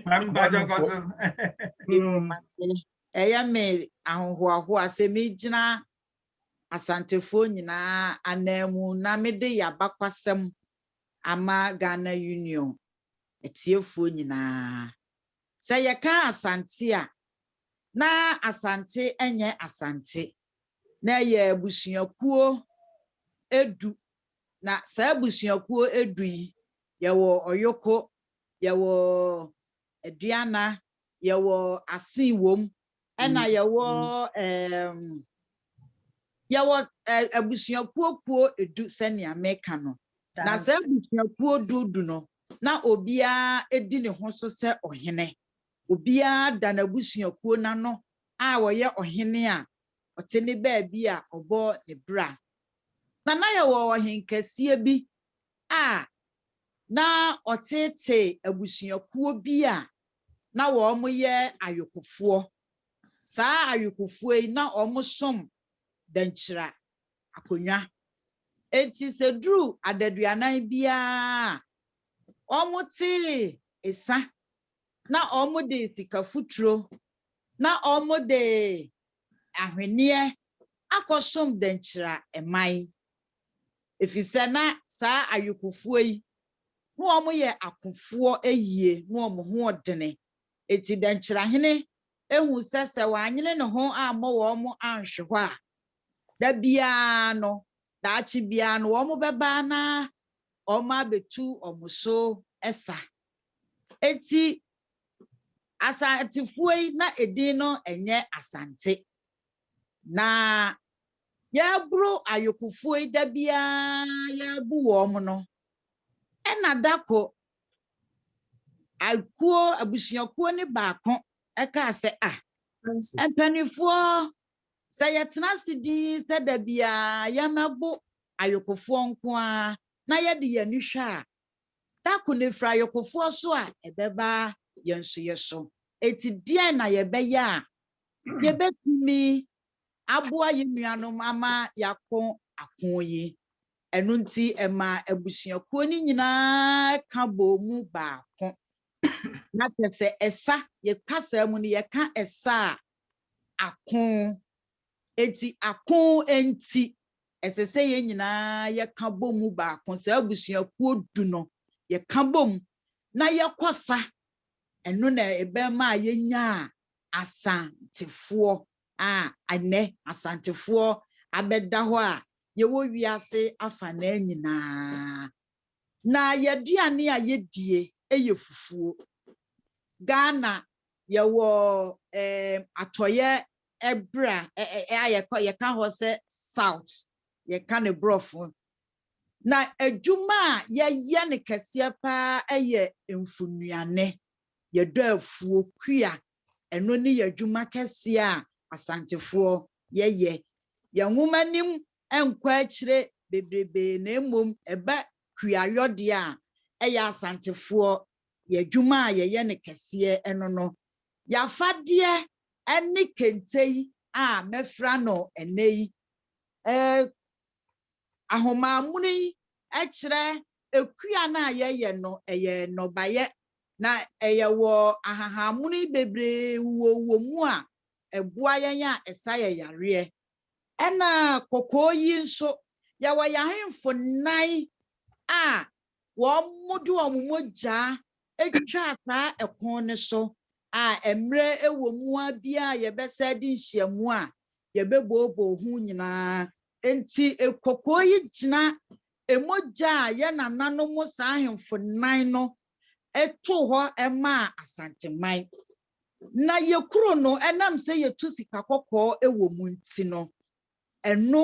C: Man ba jokoso.
S: Eya me ahohoaho a se me gina asantefo nyina anamu na me de yabakwasem ama Ghana Union etiefo nyina. Se ye ka asante a na asante enye asante na ye abusuakuo edu na sa abusuakuo edu yi ye wo oyoko ye wo aduana ye wo asinwom ena ye wo abusuakuo edu sene America no na sa abusuakuo dudu no na obia edi ne ho so se ohene obia da na abusuakuo na no a woye ohene a otene baabi a obo ne bra na ye wo ohenkasie bi a na otete abusuakuo bi a na wo mo ye ayokofo saa ayokofo yi na omosom dankyira akonwa enti sedru adaduanan bia omote esa na omode sikafutro na omode ahwenie akosom dankyira emai efise na saa ayokofo yi no omo ye akofo eyie no omo ho odene eti dankyira hene ehu sese wanyene ne ho ammo wo omo anhwe ho a da bia no daachi bia no omo beba na omo abetu omo so esa eti asantefo yi na edin no enye asante na ya bro ayokofo yi da bia ya bu wo omo no ena dako akuo abusuakuo ne baako eka se empanifo se yetena sidi se da bia ya mabo ayokofo nko a na ye de ye nhwe a dako ne fra ayokofo so a ebeba yenso yeso eti dia na ye be ya ye betumi aboa ye nuanom ama yakon akoyi enu nti ema abusuakuo ni nyina ka bomu baako na pese esa ye kasa mu ni ye ka esa akon eti akon enti esese ye nyina ye ka bomu baako sa abusuakuo du no ye ka bom na ye kosa enu na ebe ma ye nya asantefo ane asantefo abeda ho a ye wo wiase afa na nyina na ye duane a ye die eye fufuo Ghana ye wo atoye ebra ye ka ho se south ye ka ne brofo na adwuma ye ne kese pa eye mfunuane ye do afuo kua eno ni ye adwuma kese a asantefo ye nwumanim enkwa akire bebrebe na emom eba kua yode a eye asantefo yɛdwuma a yɛyɛ ne kɛseɛ ɛno no yɛafadeɛ ɛne kente a mɛfra no ɛnɛ yi ahomamuni ɛkyerɛ ekua na yɛyɛ no ɛyɛ nnɔbaeɛ na ɛyɛ wɔ ahahamuni bebree wɔ mu a ɛboa yɛn a ɛsa yɛ yareɛ ɛna kɔkɔɔ yi nso yɛwɔ yɛahemfo nan a wɔn de wɔn mogya atwa saa ɛkɔn no so a mmerɛ ɛwɔ mu a bia yɛbɛsɛ de nhyiamu a yɛbɛbooboo ho nyinaa enti kɔkɔɔ yi gyina emogya a yɛ nananom saa ahemfo nan no ɛto hɔ ɛma asanteman na yɛkuro no ɛnam sɛ yɛtu sika kɔkɔɔ ɛwɔ mu nti no ɛno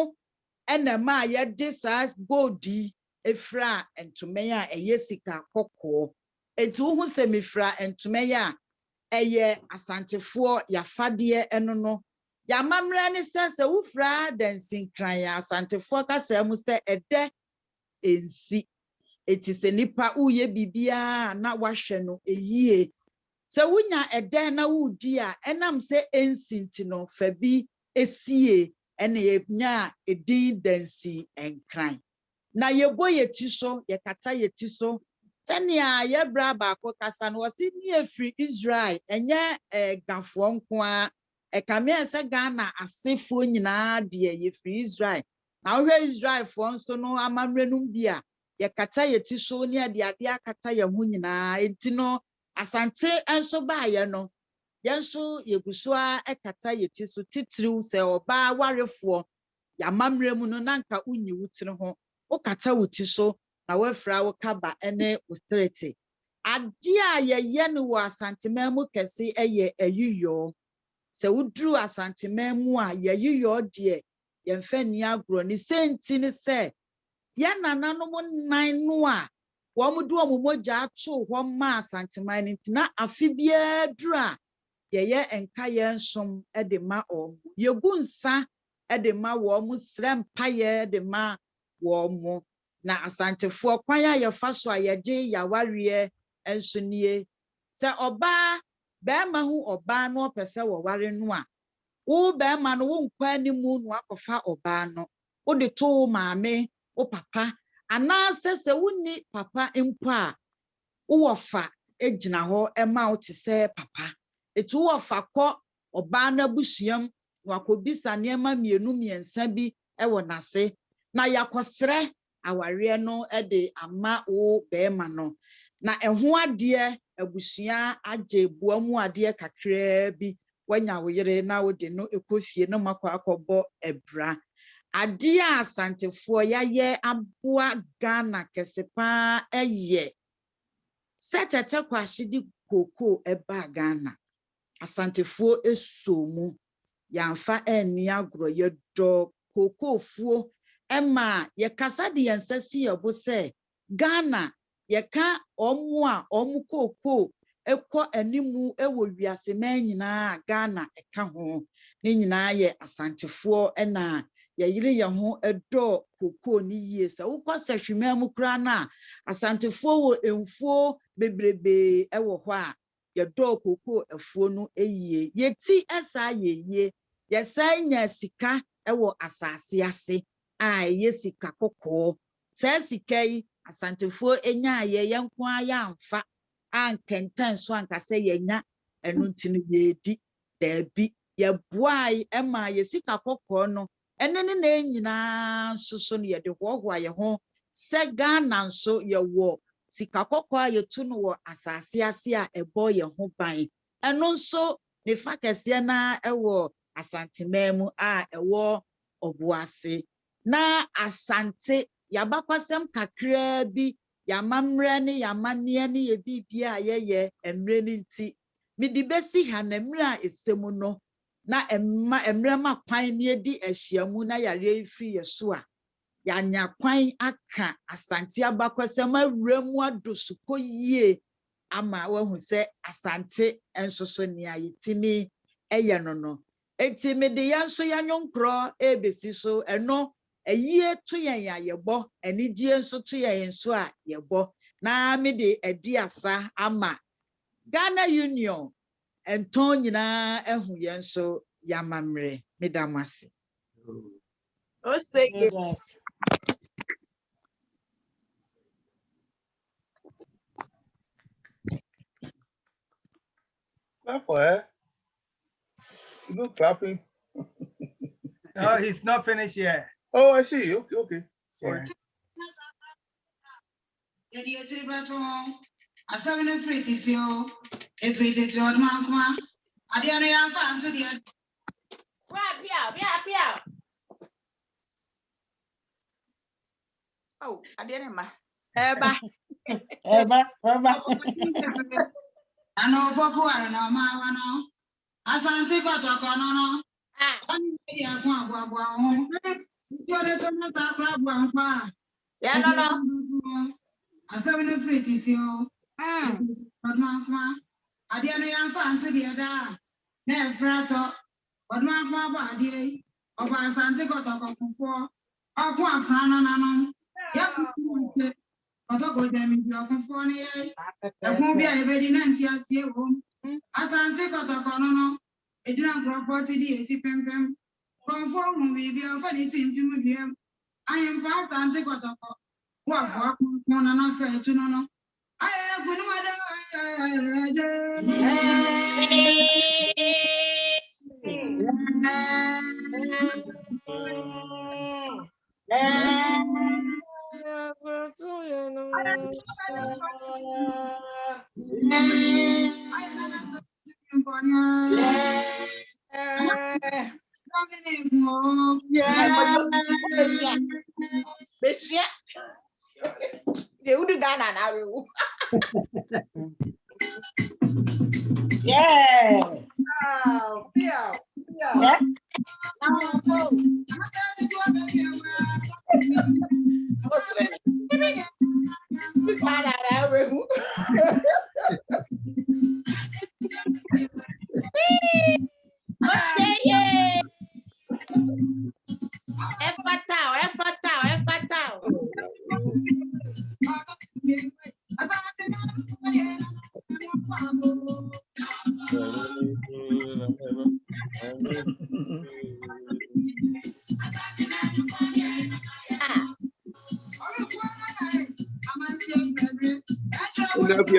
S: ɛna ma yɛde saa gold yi efira ntoman a ɛyɛ sika kɔkɔɔ enti wo ho sɛ mefira ntoman a ɛyɛ asantefoɔ yafadeɛ ɛno no yamammerɛ ne sɛ wofira dansinkran asantefoɔ kasa mu sɛ ɛdɛ ensi eti sɛ nipa woyɛ bibia na wahwɛ no eyie sɛ wonya ɛdɛ na wodi a ɛnam sɛ ensi nti no fa bi esie ɛna yɛnya edin dansi nkran na yɛbɔ yɛti so yɛkata yɛti so sɛnea yɛbra baako kasa no wɔsi ne efiri Israel ɛnyɛ gafoɔ nko a ɛkamea sɛ Ghana asefoɔ nyinaa deɛ yɛfiri Israel na wohwɛ Israelfoɔ nso no amammerɛ no bi a yɛkata yɛti so ne ade akata yɛn ho nyinaa enti no asante nso baayɛ no yɛn nso yɛgu so a ɛkata yɛti so titiriw sɛ ɔbaa warefoɔ yɛamammerɛ mu no nanka wonyi wo tiri ho wokata wo ti so na wafira wo kaba ne wo strete adeɛ a yɛyɛ no wɔ asanteman mu kɛse ɛyɛ ayiyɔ sɛ woduru asanteman mu a yɛyiyɔ deɛ yɛmfa ni agorɔ ne senti ne sɛ yɛn nananom nan no a wɔn de wɔn mogya ato hɔ ma asanteman no nti na afe biara duru a yɛyɛ nka yɛn nsom de ma wɔn yɛgu nsa de ma wɔn srɛ mpayɛ de ma wɔn na asantefoɔ kwan a yɛfa so a yɛgye yawareɛ nso nie sɛ ɔbaa bɛrima ho ɔbaa no ɔpɛ sɛ wɔware no a wo bɛrima no wo nkwa animu no akɔfa ɔbaa no wode to wo maame wo papa anaasɛ sɛ wonni papa mpo a wowɔ fa gyina hɔ ɛma wo te sɛ papa etu wɔ fa kɔ ɔbaa no abusuam na wakɔbisa nneɛma mmienu mmiɛnsa bi ɛwɔ n'ase na yakɔsrɛ awareɛ no de ama wo bɛrima no na ɛho adeɛ abusua agye bua mu adeɛ kakraa bi wanya wo yere na wode no ɛkɔ fie no makɔ akɔbɔ ɛbra adeɛ a asantefoɔ yɛayɛ aboa Ghana kɛse paa ɛyɛ sɛ tɛtɛ kwahye de kookoo ɛbaa Ghana asantefoɔ ɛso mu yɛamfa ɛnni agorɔ yɛdɔ kookoofuo ɛma yɛkasa de yɛn nsa si yɛbo sɛ Ghana yɛka ɔmo a ɔmo kookoo ɛkɔ animu ɛwɔ wiaseman nyinaa Ghana ɛka ho ne nyinaa yɛ asantefoɔ ɛna yɛyere yɛn ho ɛdɔ kookoo ne yie sɛ wokɔ sɛ hwima mu koraa na asantefoɔ wɔ mfuo bebrebe ɛwɔ hɔ a yɛdɔ kookoo afuo no yie yɛti ɛsa yɛyie yɛsan nya sika ɛwɔ asase ase a ɛyɛ sika kɔkɔɔ saa sika yi asantefoɔ enya yɛn nko ayɛ amfa ankɛntɛn so ankasɛ yɛnya ɛno nti no yɛdi daabi yɛboa ɛma yɛ sika kɔkɔɔ no ɛne ne na nyinaa nso so no yɛde hoahoa yɛn ho sɛ Ghana nso yɛwɔ sika kɔkɔɔ a yɛtu no wɔ asase ase a ɛbɔ yɛn ho ban ɛno nso ne fa kɛseɛ na ɛwɔ asanteman mu a ɛwɔ Ɔboase na asante yabakwasɛm kakraa bi yamammerɛ ne yamanneɛ ne yɛbibia a yɛyɛ mmerɛ ne nti mede bɛsi ha na mmerɛ a ɛsɛmu no na mmerɛ ma kwan ne yɛdi ahyiamu na yɛareɛ firi yɛ so a yɛanya kwan aka asante abakwasɛm awura mu ado sukɔ yie ama wahu sɛ asante nso so nea yɛtumi ɛyɛ no no enti mede yɛn nso yɛanyɔnkorɔ ɛbɛsi so ɛno ɛyie to yɛn a yɛbɔ anigye nso to yɛn nso a yɛbɔ na me de adi asa ama Ghana Union ɛntɔn nyinaa ɛho yɛn nso yɛamammerɛ meda mo ase.
B: Clap for her. You know, clapping.
C: Oh, he's not finished yet.
B: Oh, I see. Okay, okay. Sorry.
S: Oh, I didn't ma.
N: Eba.
T: Ano boku ara na ma wa no. Asante ko choko no no. Oni ya kwa agwa ho. Jore to na ta kwa agwa fa.
S: Ya no no.
T: Asabe no free titi o. Odma fa. Ade no ya fa anto de da. Na efra to. Odma fa ba ade. Oba asante ko choko kufo. Okwa afra no na no. Ya ku Otoko demi bi okufo ni ye. Ekun bi ayebedi na nti asie wo. Asante kotoko no no. Edina nkrofo ti di eti pempem. Konfo mu bi bi ofa ni ti mpim biem. Ayem fa asante kotoko. Wo afo akun na no se etu no no. Aye kunu wada
N: Yeah.
S: Oh, yeah.
N: Yeah.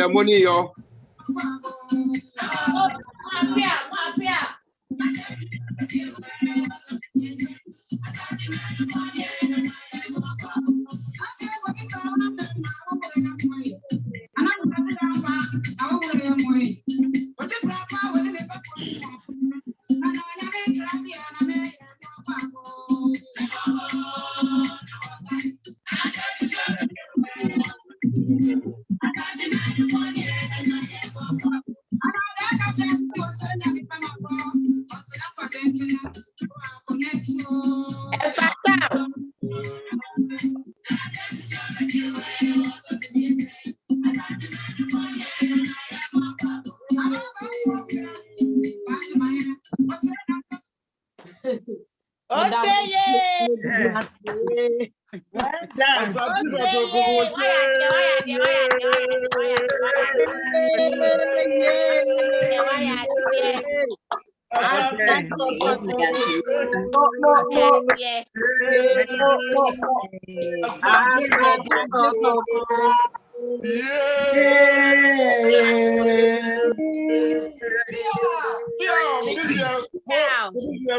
G: Money, yo.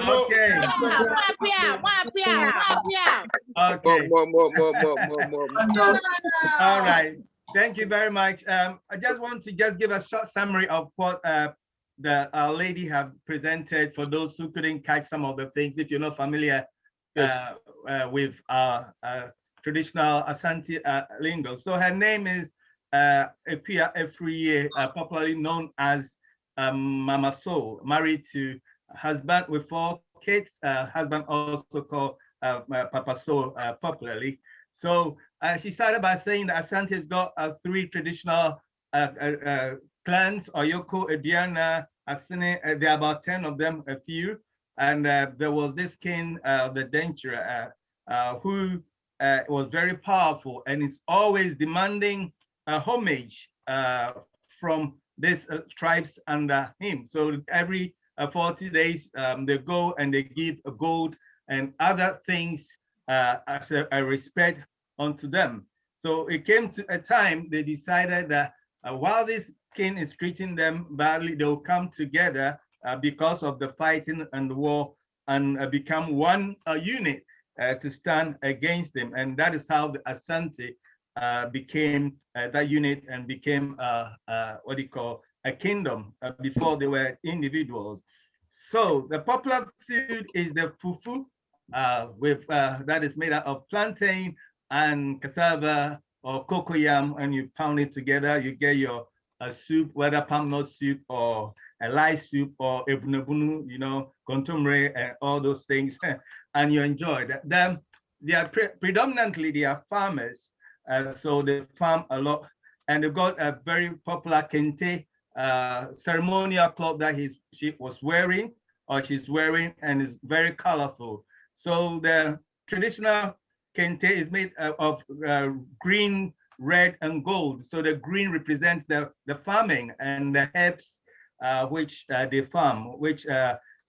C: Okay. All right. Thank you very much. I just want to give a short summary of what the lady have presented for those who couldn't catch some of the things. If you're not familiar with traditional Asante lingo. So her name is Epia Efriye, popularly known as Mama Soul, married to a husband with 4 kids, husband also called Papa Soul popularly. So she started by saying that Asante's got 3 traditional clans: Oyoko, Ediana, Asene. There are about 10 of them, a few. And there was this king, the Denture, who was very powerful and is always demanding homage from these tribes under him. So every 40 days, they go and they give gold and other things as a respect unto them. So it came to a time they decided that while this king is treating them badly, they will come together because of the fighting and the war and become one unit to stand against him. And that is how the Asante became that unit and became what do you call a kingdom. Before they were individuals. So the popular food is the fufu with that is made out of plantain and cassava or cocoyam, and you pound it together. You get your soup, whether palm nut soup or a light soup or ebunebunu, you know, contumely and all those things, and you enjoy that. Then they are predominantly they are farmers, so they farm a lot, and they've got a very popular kente ceremonial cloth that she was wearing or she's wearing, and is very colorful. So the traditional kente is made of green, red, and gold. So the green represents the farming and the herbs which they farm, which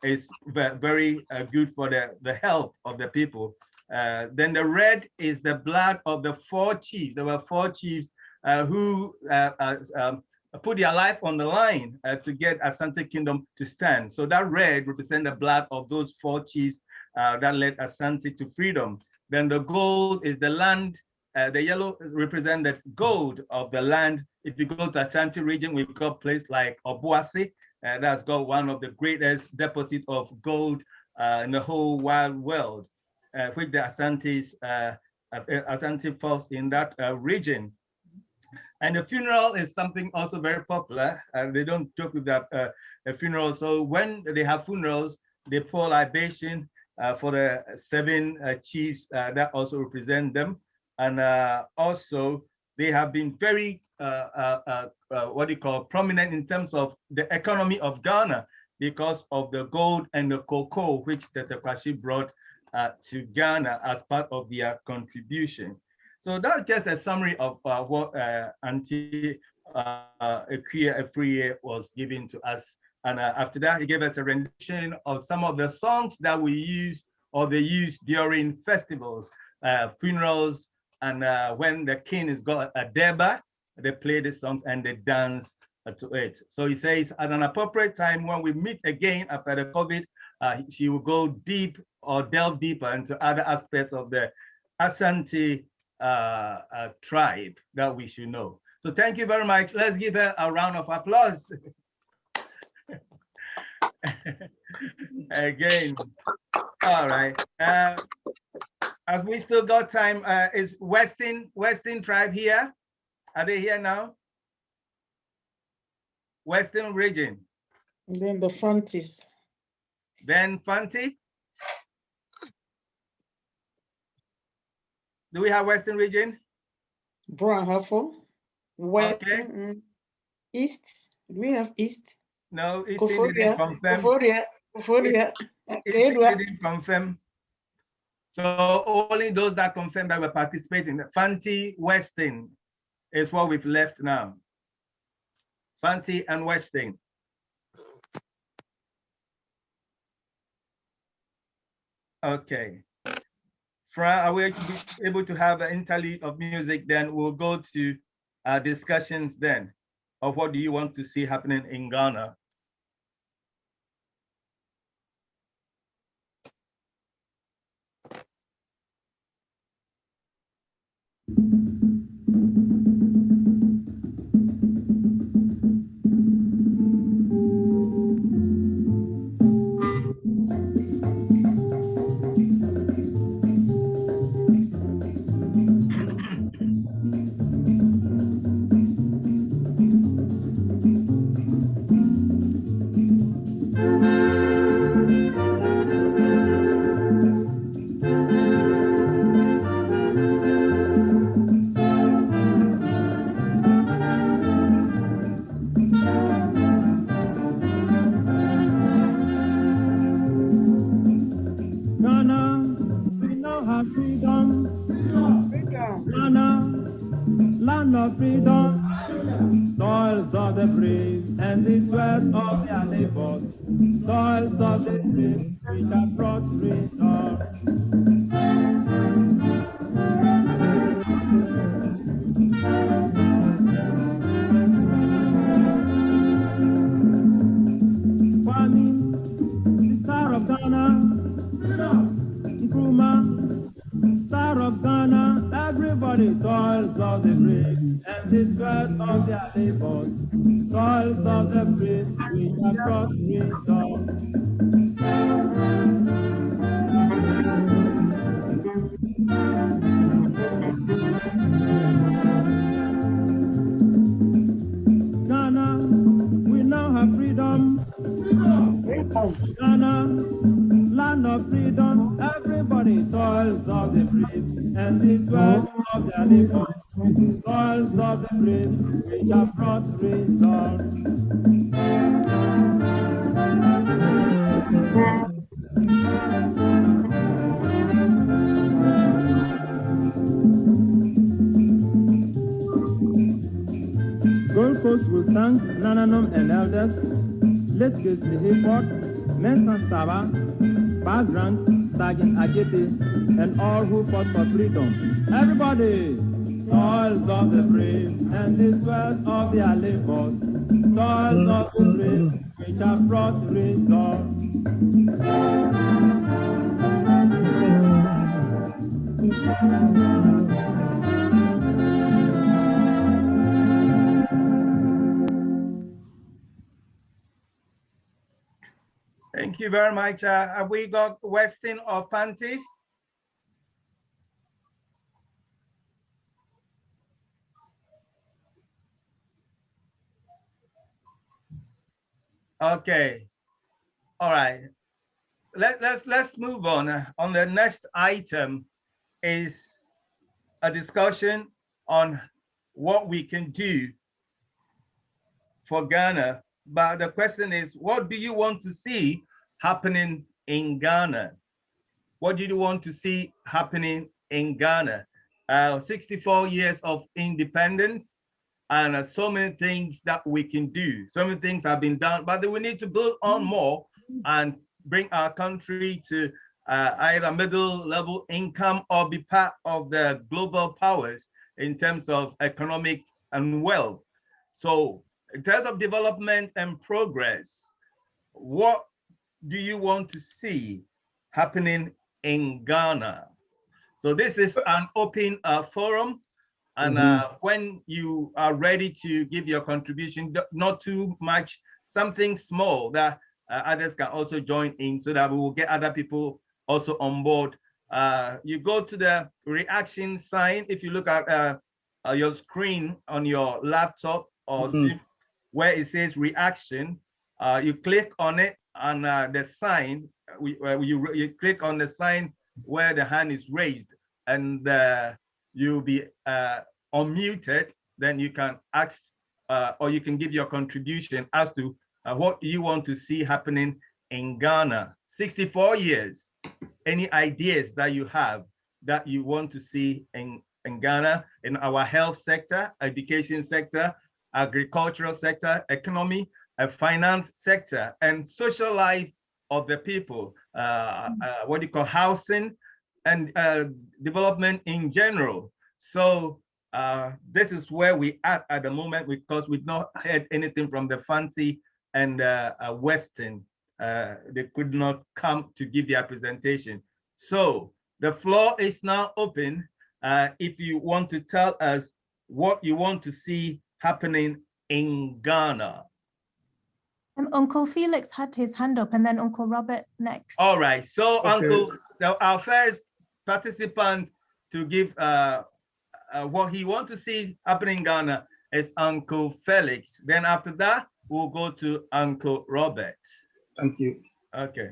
C: is very good for the health of the people. Then the red is the blood of the 4 chiefs. There were 4 chiefs who put their life on the line to get Asante Kingdom to stand. So that red represents the blood of those 4 chiefs that led Asante to freedom. Then the gold is the land. The yellow represents the gold of the land. If you go to Asante region, we've got a place like Obuasi, that's got one of the greatest deposits of gold in the whole wide world, which the Asante falls in that region. And the funeral is something also very popular. They don't joke with that funeral. So when they have funerals, they pour libation for the 7 chiefs that also represent them. And also they have been very, what do you call, prominent in terms of the economy of Ghana because of the gold and the cocoa, which the Tekwashi brought to Ghana as part of their contribution. So that's just a summary of what Auntie Ekria was giving to us. And after that, he gave us a rendition of some of the songs that we use or they use during festivals, funerals, and when the king has got a deba, they play the songs and they dance to it. So he says, at an appropriate time when we meet again after the COVID, she will go deep or delve deeper into other aspects of the Asante tribe that we should know. So thank you very much. Let's give her a round of applause. Again. All right. As we still got time, is Western tribe here? Are they here now? Western region.
N: And then the Fantis.
C: Then Fanti? Do we have Western region?
N: Brown Huffle. West.
C: Okay.
N: East. Do we have East?
C: No, East didn't confirm.
N: Koforia.
C: East didn't confirm. So only those that confirm that were participating. Fanti Western is what we've left now. Fanti and Western. Okay. Are we able to have an interlude of music? Then we'll go to discussions then of what do you want to see happening in Ghana.
D: freedom, toils of the brave, and the sweat of their labors, toils of the brave, which have brought results. Kwame, the star of Ghana, Nkrumah, star of Ghana, everybody toils of the brave, and the sweat of their labors, toils of the brave, which have brought results. Ghana, we now have freedom. Ghana, land of freedom, everybody toils of the brave, and the sweat of their labor, toils of the brave, which have brought results. Gold Coast will thank Nananum and elders, late Gisli Hayford, Mensa Saba, Bar Grant, Sergeant Ajete, and all who fought for freedom. Everybody, toils of the brave, and the sweat of their labors, toils of the brave, which have brought results.
C: Thank you very much. Have we got Weston or Fanti? Okay. All right. Let's move on. On the next item is a discussion on what we can do for Ghana. But the question is, what do you want to see happening in Ghana? What do you want to see happening in Ghana? 64 years of independence, and so many things that we can do. So many things have been done, but we need to build on more and bring our country to either middle level income or be part of the global powers in terms of economic and wealth. So in terms of development and progress, what do you want to see happening in Ghana? So this is an open forum, and when you are ready to give your contribution, not too much, something small that others can also join in, so that we will get other people also on board. You go to the reaction sign. If you look at your screen on your laptop or Zoom, where it says reaction, you click on it, and the sign, you click on the sign where the hand is raised, and you'll be unmuted. Then you can ask, or you can give your contribution as to what you want to see happening in Ghana. 64 years. Any ideas that you have that you want to see in Ghana, in our health sector, education sector, agricultural sector, economy, finance sector, and social life of the people, what do you call housing, and development in general. So this is where we are at the moment, because we've not heard anything from the Fanti and Western. They could not come to give their presentation. So the floor is now open. If you want to tell us what you want to see happening in Ghana.
E: Uncle Felix had his hand up, and then Uncle Robert next.
C: All right, so okay. Our first participant to give what he wants to see happening in Ghana is Uncle Felix. Then after that, we'll go to Uncle Robert.
Q: Thank you.
C: Okay.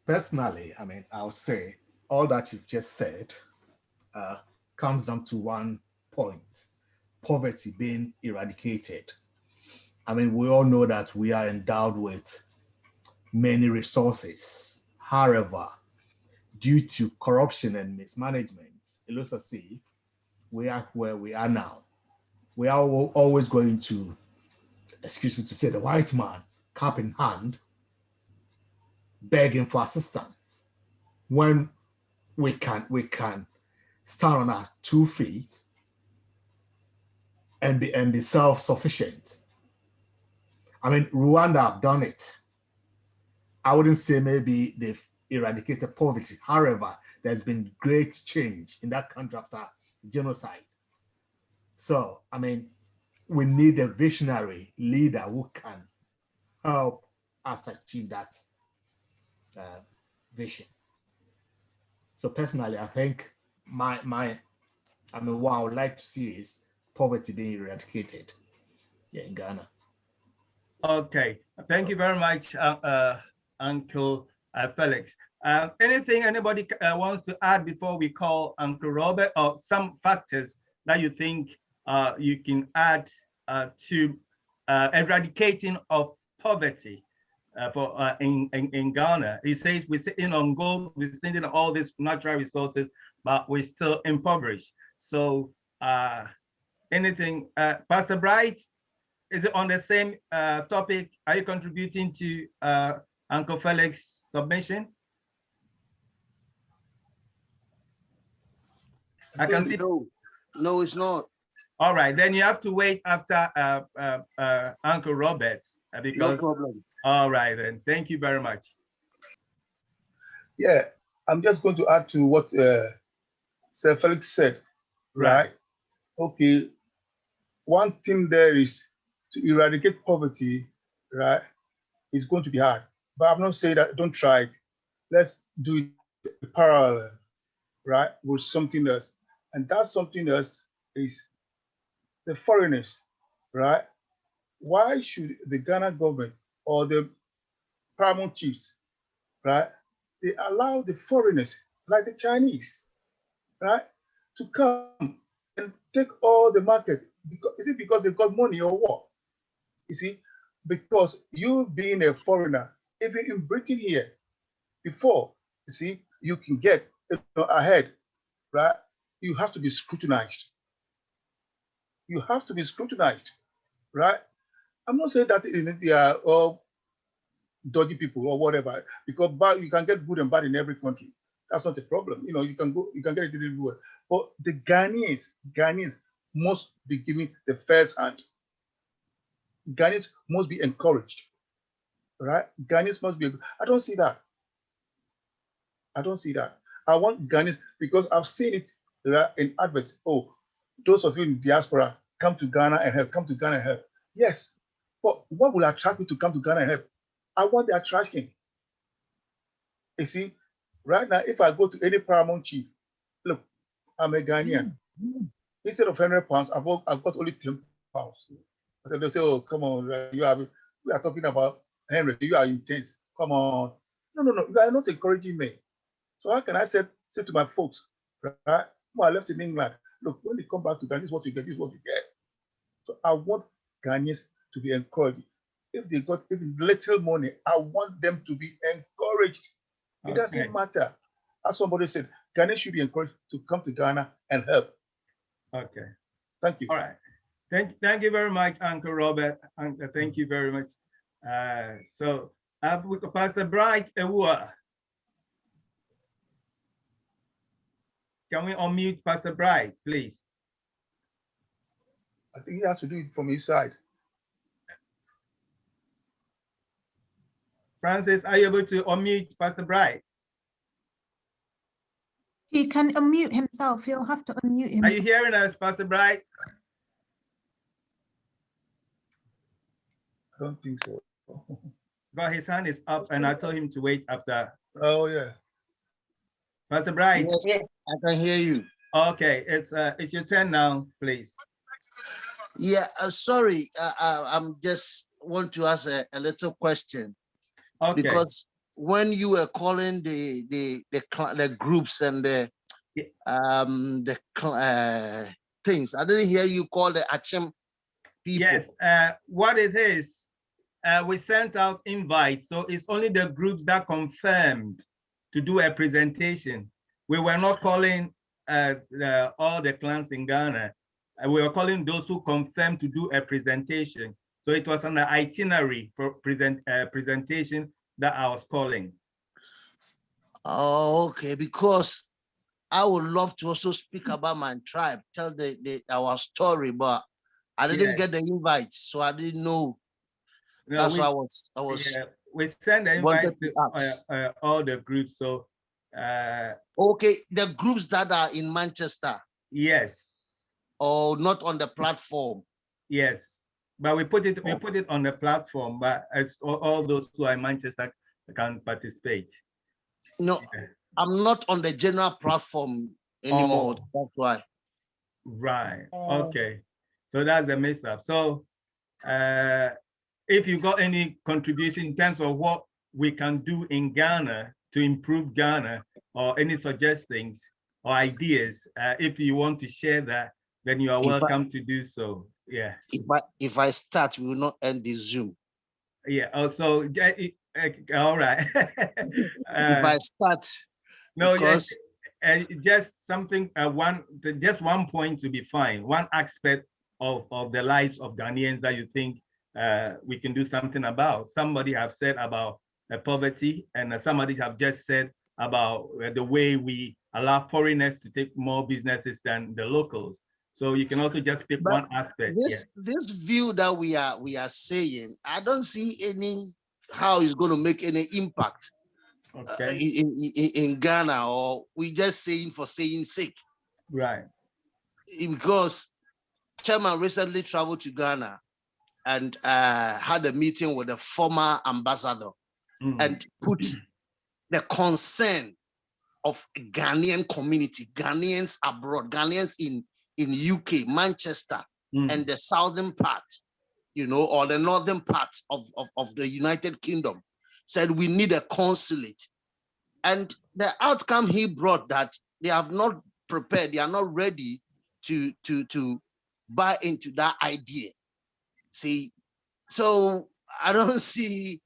Q: Personally, I'll say all that you've just said comes down to one point: poverty being eradicated. We all know that we are endowed with many resources. However, due to corruption and mismanagement, it looks as if we are where we are now. we are always going to, excuse me to say, the white man, cap in hand, begging for assistance when we can stand on our 2 feet and be self-sufficient. I mean, Rwanda have done it. I wouldn't say maybe they've eradicated poverty. However, there's been great change in that country after genocide. So, I mean, we need a visionary leader who can help us achieve that vision. So personally, I think what I would like to see is poverty being eradicated in Ghana.
C: Okay, thank you very much, Uncle Felix. Anything anybody wants to add before we call Uncle Robert, or some factors that you think you can add to eradicating of poverty in Ghana? He says we're sitting on gold, we're sitting on all these natural resources, but we're still impoverished. So anything, Pastor Bright, is it on the same topic? Are you contributing to Uncle Felix's submission? I can see.
U: No, it's not.
C: All right, then you have to wait after Uncle Robert because.
U: No problem.
C: All right, then. Thank you very much.
B: Yeah, I'm just going to add to what Sir Felix said. Right. Okay. One thing there is to eradicate poverty, right? It's going to be hard. But I'm not saying that don't try it. Let's do it parallel, right, with something else. And that something else is the foreigners, right? Why should the Ghana government or the paramount chiefs, right, they allow the foreigners, like the Chinese, right, to come and take all the market? Is it because they've got money or what? You see, because you being a foreigner, even in Britain here, before, you see, you can get ahead, right? You have to be scrutinized. You have to be scrutinized, right? I'm not saying that they are all dodgy people or whatever, because you can get good and bad in every country. That's not a problem. You can get it everywhere. But the Ghanaians must be given the first hand. Ghanaians must be encouraged, right? Ghanaians must be. I don't see that. I don't see that. I want Ghanaians, because I've seen it in adverts. Oh, those of you in diaspora, come to Ghana and help. Come to Ghana and help. Yes, but what will attract me to come to Ghana and help? I want the attraction. You see, right now, if I go to any paramount chief, look, I'm a Ghanaian. Instead of £100, I've got only £10. So they say, oh, come on, we are talking about Henry, you are intense. Come on. No, you are not encouraging me. So how can I say to my folks, right, who are left in England, look, when they come back to Ghana, this is what you get, this is what you get. So I want Ghanaians to be encouraged. If they got even little money, I want them to be encouraged. It doesn't matter. As somebody said, Ghanaians should be encouraged to come to Ghana and help.
C: Okay.
B: Thank you.
C: All right. Thank you very much, Uncle Robert. Thank you very much. So Pastor Bright Ewua. Can we unmute Pastor Bright, please?
B: I think he has to do it from his side.
C: Francis, are you able to unmute Pastor Bright?
E: He can unmute himself. He'll have to unmute himself.
C: Are you hearing us, Pastor Bright?
B: I don't think so.
C: But his hand is up, and I told him to wait after.
B: Oh, yeah.
C: Pastor Bright.
U: Yes, I can hear you.
C: Okay, it's your turn now, please.
U: Yeah, sorry, I'm just want to ask a little question.
C: Okay.
U: Because when you were calling the groups and the things, I didn't hear you call the Achim people.
C: Yes, what it is, we sent out invites, so it's only the groups that confirmed to do a presentation. We were not calling all the clans in Ghana. we were calling those who confirmed to do a presentation. So it was an itinerary for presentation that I was calling.
U: Oh, okay, because I would love to also speak about my tribe, tell our story, but I didn't get the invite, so I didn't know.
C: No,
U: That's why I was.
C: Yeah, we send the invite to all the groups. So.
U: Okay, the groups that are in Manchester.
C: Yes.
U: Oh, not on the platform.
C: Yes, but we put it on the platform, but it's all those who are in Manchester can participate.
U: No, yeah. I'm not on the general platform anymore.
C: Oh.
U: That's why.
C: Right. Okay. So that's the mix up. So if you got any contribution in terms of what we can do in Ghana to improve Ghana, or any suggestions or ideas, if you want to share that, then you are welcome to do so. Yeah.
U: If I start, we will not end the Zoom.
C: Yeah. Also, all right.
U: If I start,
C: no,
U: because
C: just something. Just one point to be fine. One aspect of the lives of Ghanaians that you think we can do something about. Somebody have said about poverty, and somebody have just said about the way we allow foreigners to take more businesses than the locals. So you can also just pick one aspect.
U: This view that we are saying, I don't see how it's going to make any impact in Ghana, or we just saying for saying sake.
C: Right.
U: Because Chairman recently traveled to Ghana and had a meeting with the former ambassador and put the concern of Ghanaian community, Ghanaians abroad, Ghanaians in UK, Manchester, and the southern part, or the northern part of the United Kingdom, said we need a consulate. And the outcome he brought, that they have not prepared, they are not ready to buy into that idea. See, so I don't see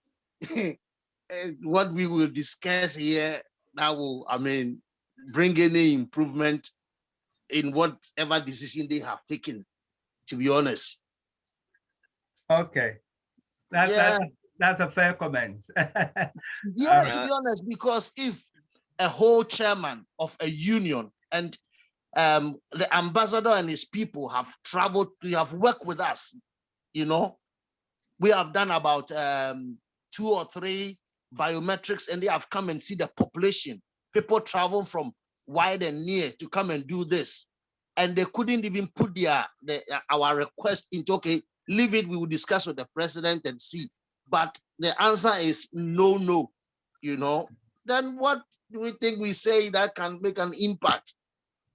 U: what we will discuss here that will, bring any improvement in whatever decision they have taken, to be honest.
C: Okay. That's a fair comment.
U: Yeah, to be honest, because if a whole chairman of a union and the ambassador and his people have traveled, they have worked with us, we have done about 2 or 3 biometrics, and they have come and see the population. People travel from wide and near to come and do this. And they couldn't even put our request into, okay, leave it, we will discuss with the president and see. But the answer is no, Then what do we think we say that can make an impact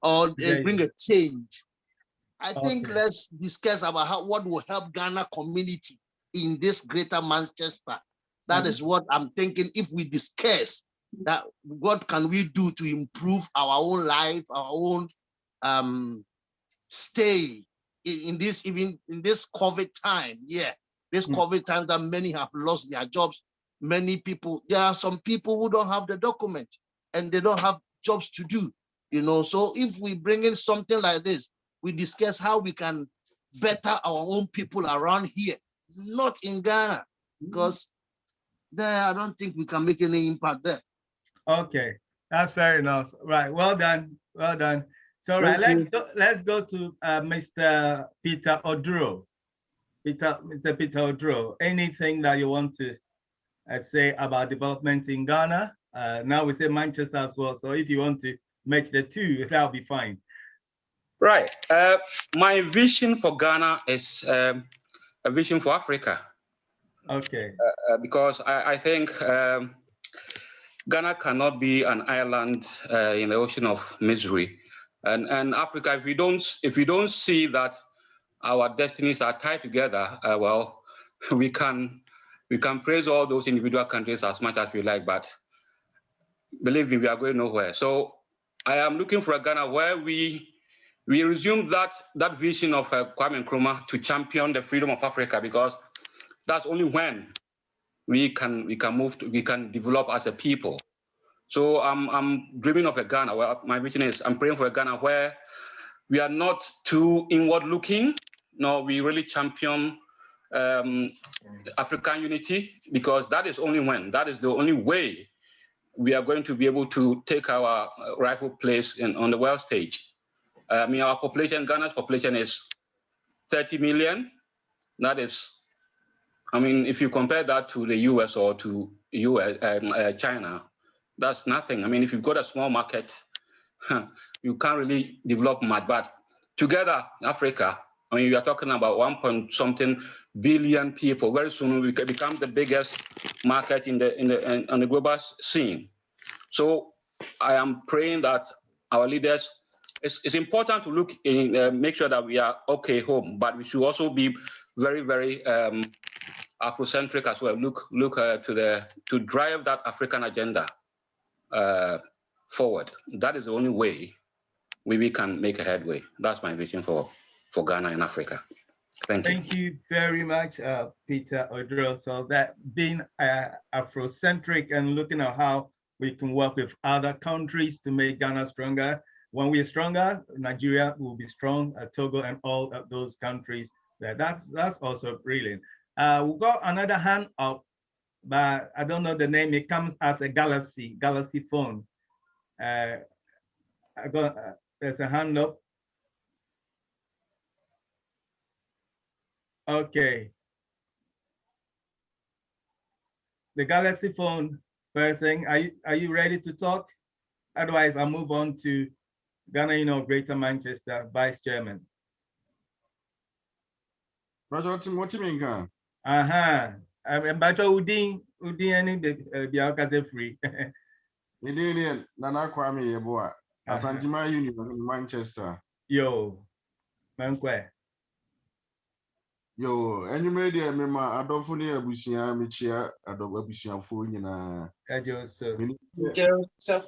U: or bring a change? I think let's discuss about what will help Ghana community in this greater Manchester. That is what I'm thinking. If we discuss that, what can we do to improve our own life, our own stay in this, even in this COVID time? Yeah, this COVID time that many have lost their jobs. Many people, there are some people who don't have the document and they don't have jobs to do, So if we bring in something like this, we discuss how we can better our own people around here, not in Ghana, because there I don't think we can make any impact there.
C: Okay, that's fair enough. Right, well done, well done. So right, let's go to Mr. Peter Oduro. Mr. Peter Oduro, anything that you want to say about development in Ghana? Now we say Manchester as well, so if you want to match the two, that'll be fine.
I: Right. My vision for Ghana is a vision for Africa.
C: Okay.
I: Because I think Ghana cannot be an island in the ocean of misery, and Africa, if we don't see that our destinies are tied together, well, we can praise all those individual countries as much as we like, but believe me, we are going nowhere. So I am looking for a Ghana where we resume that vision of Kwame Nkrumah to champion the freedom of Africa, because that's only when we can develop as a people. So I'm dreaming of a Ghana where my vision is, I'm praying for a Ghana where we are not too inward looking. No, we really champion African unity, because that is the only way we are going to be able to take our rightful place on the world stage. I mean, our population, Ghana's population is 30 million. That is, I mean, if you compare that to the US or to China, that's nothing. I mean, if you've got a small market, you can't really develop much. But together, Africa, I mean, we are talking about 1.something billion people. Very soon, we can become the biggest market on the global scene. So I am praying that our leaders, it's important to look in, make sure that we are okay home, but we should also be very, very Afrocentric as well. Look to drive that African agenda forward. That is the only way we can make a headway. That's my vision for Ghana and Africa.
C: Thank you very much, Peter Odro. So that being Afrocentric and looking at how we can work with other countries to make Ghana stronger. When we are stronger, Nigeria will be strong, Togo and all of those countries. That's also brilliant. We've got another hand up, but I don't know the name. It comes as a Galaxy phone. There's a hand up. Okay. The Galaxy phone person, are you ready to talk? Otherwise, I'll move on to Ghana, Greater Manchester Vice Chairman.
L: Roger Timothy Minka.
C: I'm Bacho Udin any the free.
L: Indian Nana Kwame Yeboa, Asantima Union in Manchester.
C: Yo, Manque.
L: Yo, any media, Mima, Adolfoni Abusia, Michia, Adobabusia Funa.
N: Joseph.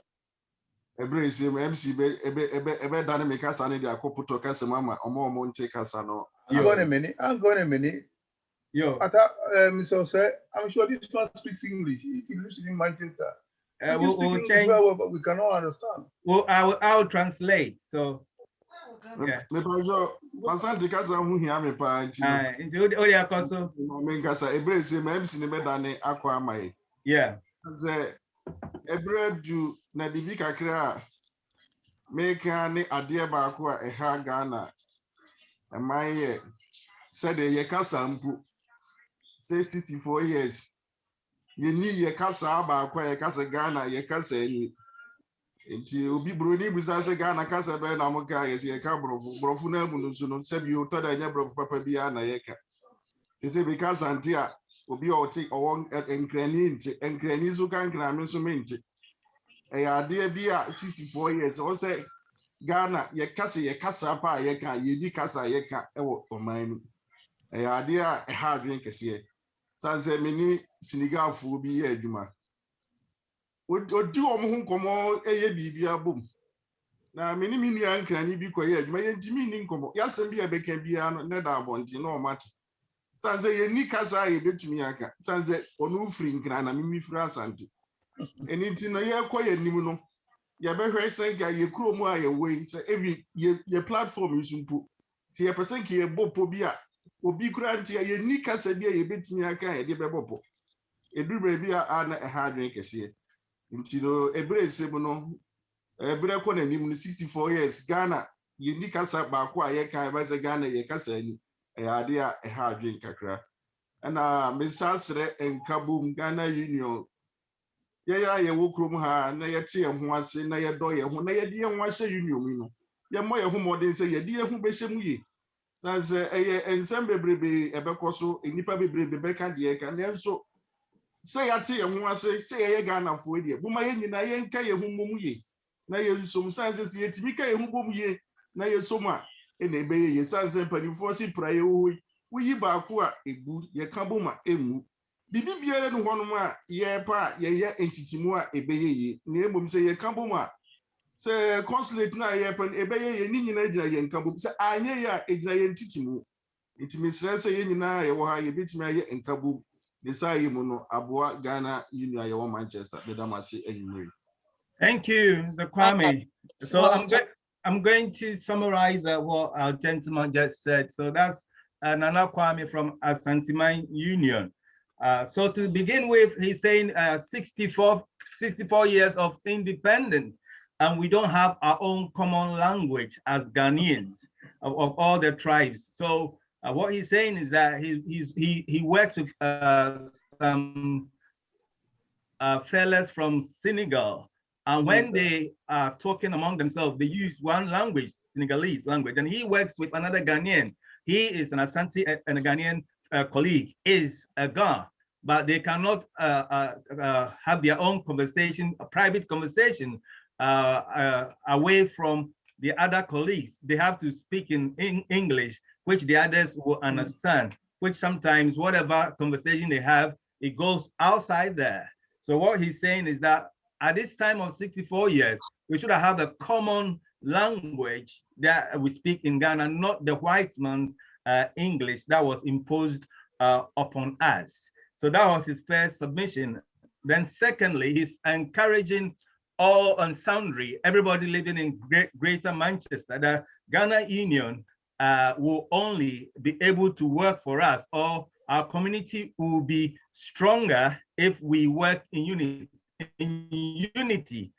L: Every same MC, Ebe Dynamic Asani, the Akoputo Casamama, or more Monte Casano.
B: I'm going a minute.
C: Yo,
B: I thought, so sir, I'm sure this man speaks English. If he lives in Manchester,
C: we'll change.
B: Well, but we cannot understand.
C: Well, I'll translate. So,
L: yeah.
C: Yeah.
L: Ebredu na bibi kakra meka ne ade ba ko a eha Ghana amaye said ye kasa mpu say 64 years ye ni ye kasa ba ko ye kasa Ghana ye kasa ni enti obi broni busa se Ghana kasa be na mo ka ye ka brofu na bu no so no se bi o to da nya brofu papa bi na ye ka te se bi kasa ntia obi o ti o enkrani zo kan kra me so menti ade bi a 64 years o say Ghana ye kasa pa ye ka ye di kasa ye ka e wo oman ni ade a ha adwen kese sanse meni Senegal fu bi ye adwuma odi o mo nkomo eye bibia bom na meni mi nua nkrani bi koye adwuma ye ntimi ni nkomo yasem bi e beka bia no ne da abonti no mate sanse ye ni kasa ye betumi aka sanse onu firi nkran na mimi firi asante eni no ye koye nim no ye behwe senka ye kromu a ye we se every ye platform isumpu ti ye person ki ye bopo bi a obi kura nti ye ni kasa bi ye betumi aka ye de bebopo edurbe bi a na ha adwen kese nti no ebre sebo no ebre ko na nim 64 years Ghana ye ni kasa ba ko a ye kan ba se Ghana ye kasa ni ade a ha adwen kakra na mesasre enkabum Ghana Union ye wokrom ha na ye te ho ase na ye do ye ho na ye de ye ho ase union mi no ye mo ye ho modern se ye de ye ho be hyem ye sanse eye ensem bebrebe ebekoso enipa bebrebe beka de ye ka na nso se ya te ye ho ase se ye Ghana fo de buma ye nyina ye nka ye ho mom ye na ye nsom sanse se ye timi ka ye ho bom ye na ye soma e na ebe ye sanse panifo si praye wo yi ba ko a ebu ye ka boma emu bibi biere no hono a ye pa ye entitimu a ebeyeye na emom se ye kambom a se consulate na ye pa ebeyeye ni nyina gina ye nkambom se anye ye a egina ye entitimu intimi srese ye nyina ye wo ha ye betimi aye nkambom de sai ye mu no aboa Ghana Union ye wo Manchester be damase enyimre.
C: Thank you, the Kwame. So I'm going to summarize what our gentleman just said. So that's Nana Kwame from Asanteman Union. So to begin with, he's saying 64 years of independence, and we don't have our own common language as Ghanaians of all the tribes. So what he's saying is that he works with some fellas from Senegal, and when they are talking among themselves, they use one language, Senegalese language, and he works with another Ghanaian. He is an Asante and a Ghanaian colleague, is a Ga, but they cannot have their own conversation, a private conversation away from the other colleagues. They have to speak in English, which the others will understand, which sometimes whatever conversation they have, it goes outside there. So what he's saying is that at this time of 64 years, we should have a common language that we speak in Ghana, not the white man's English that was imposed upon us. So that was his first submission. Then secondly, he's encouraging all and sundry, everybody living in Greater Manchester, the Ghana Union will only be able to work for us, or our community will be stronger if we work in unity.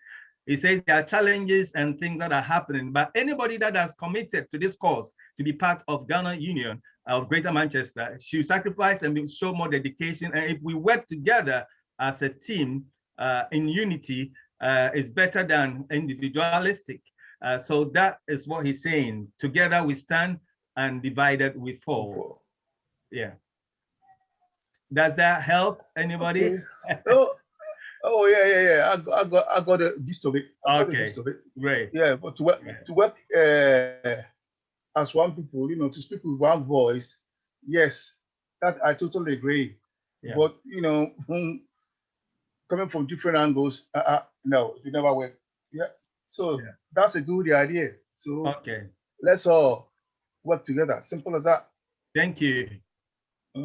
C: He says there are challenges and things that are happening, but anybody that has committed to this cause to be part of Ghana Union of Greater Manchester should sacrifice and show more dedication. And if we work together as a team in unity, it's better than individualistic. So that is what he's saying. Together we stand, and divided we fall. Yeah. Does that help anybody?
B: Okay. Oh yeah. I got the gist of it.
C: Okay, great.
B: Yeah, but to work as one people, to speak with one voice, yes, that I totally agree.
C: Yeah.
B: But coming from different angles, no, it never work. Yeah. So that's a good idea. So
C: okay,
B: let's all work together. Simple as that.
C: Thank you.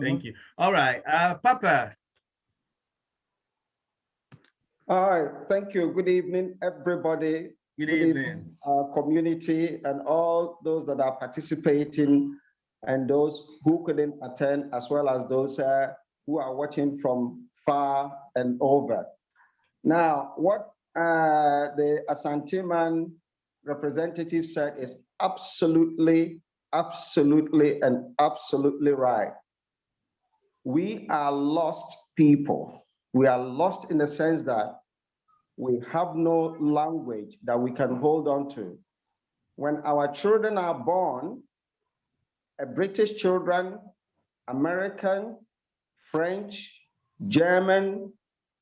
C: Thank you. All right, Papa.
F: All right, thank you. Good evening, everybody.
C: Good evening.
F: Our community and all those that are participating and those who couldn't attend, as well as those who are watching from far and over. Now, what the Asanteman representative said is absolutely right. We are lost people. We are lost in the sense that we have no language that we can hold on to. When our children are born, British children, American, French, German,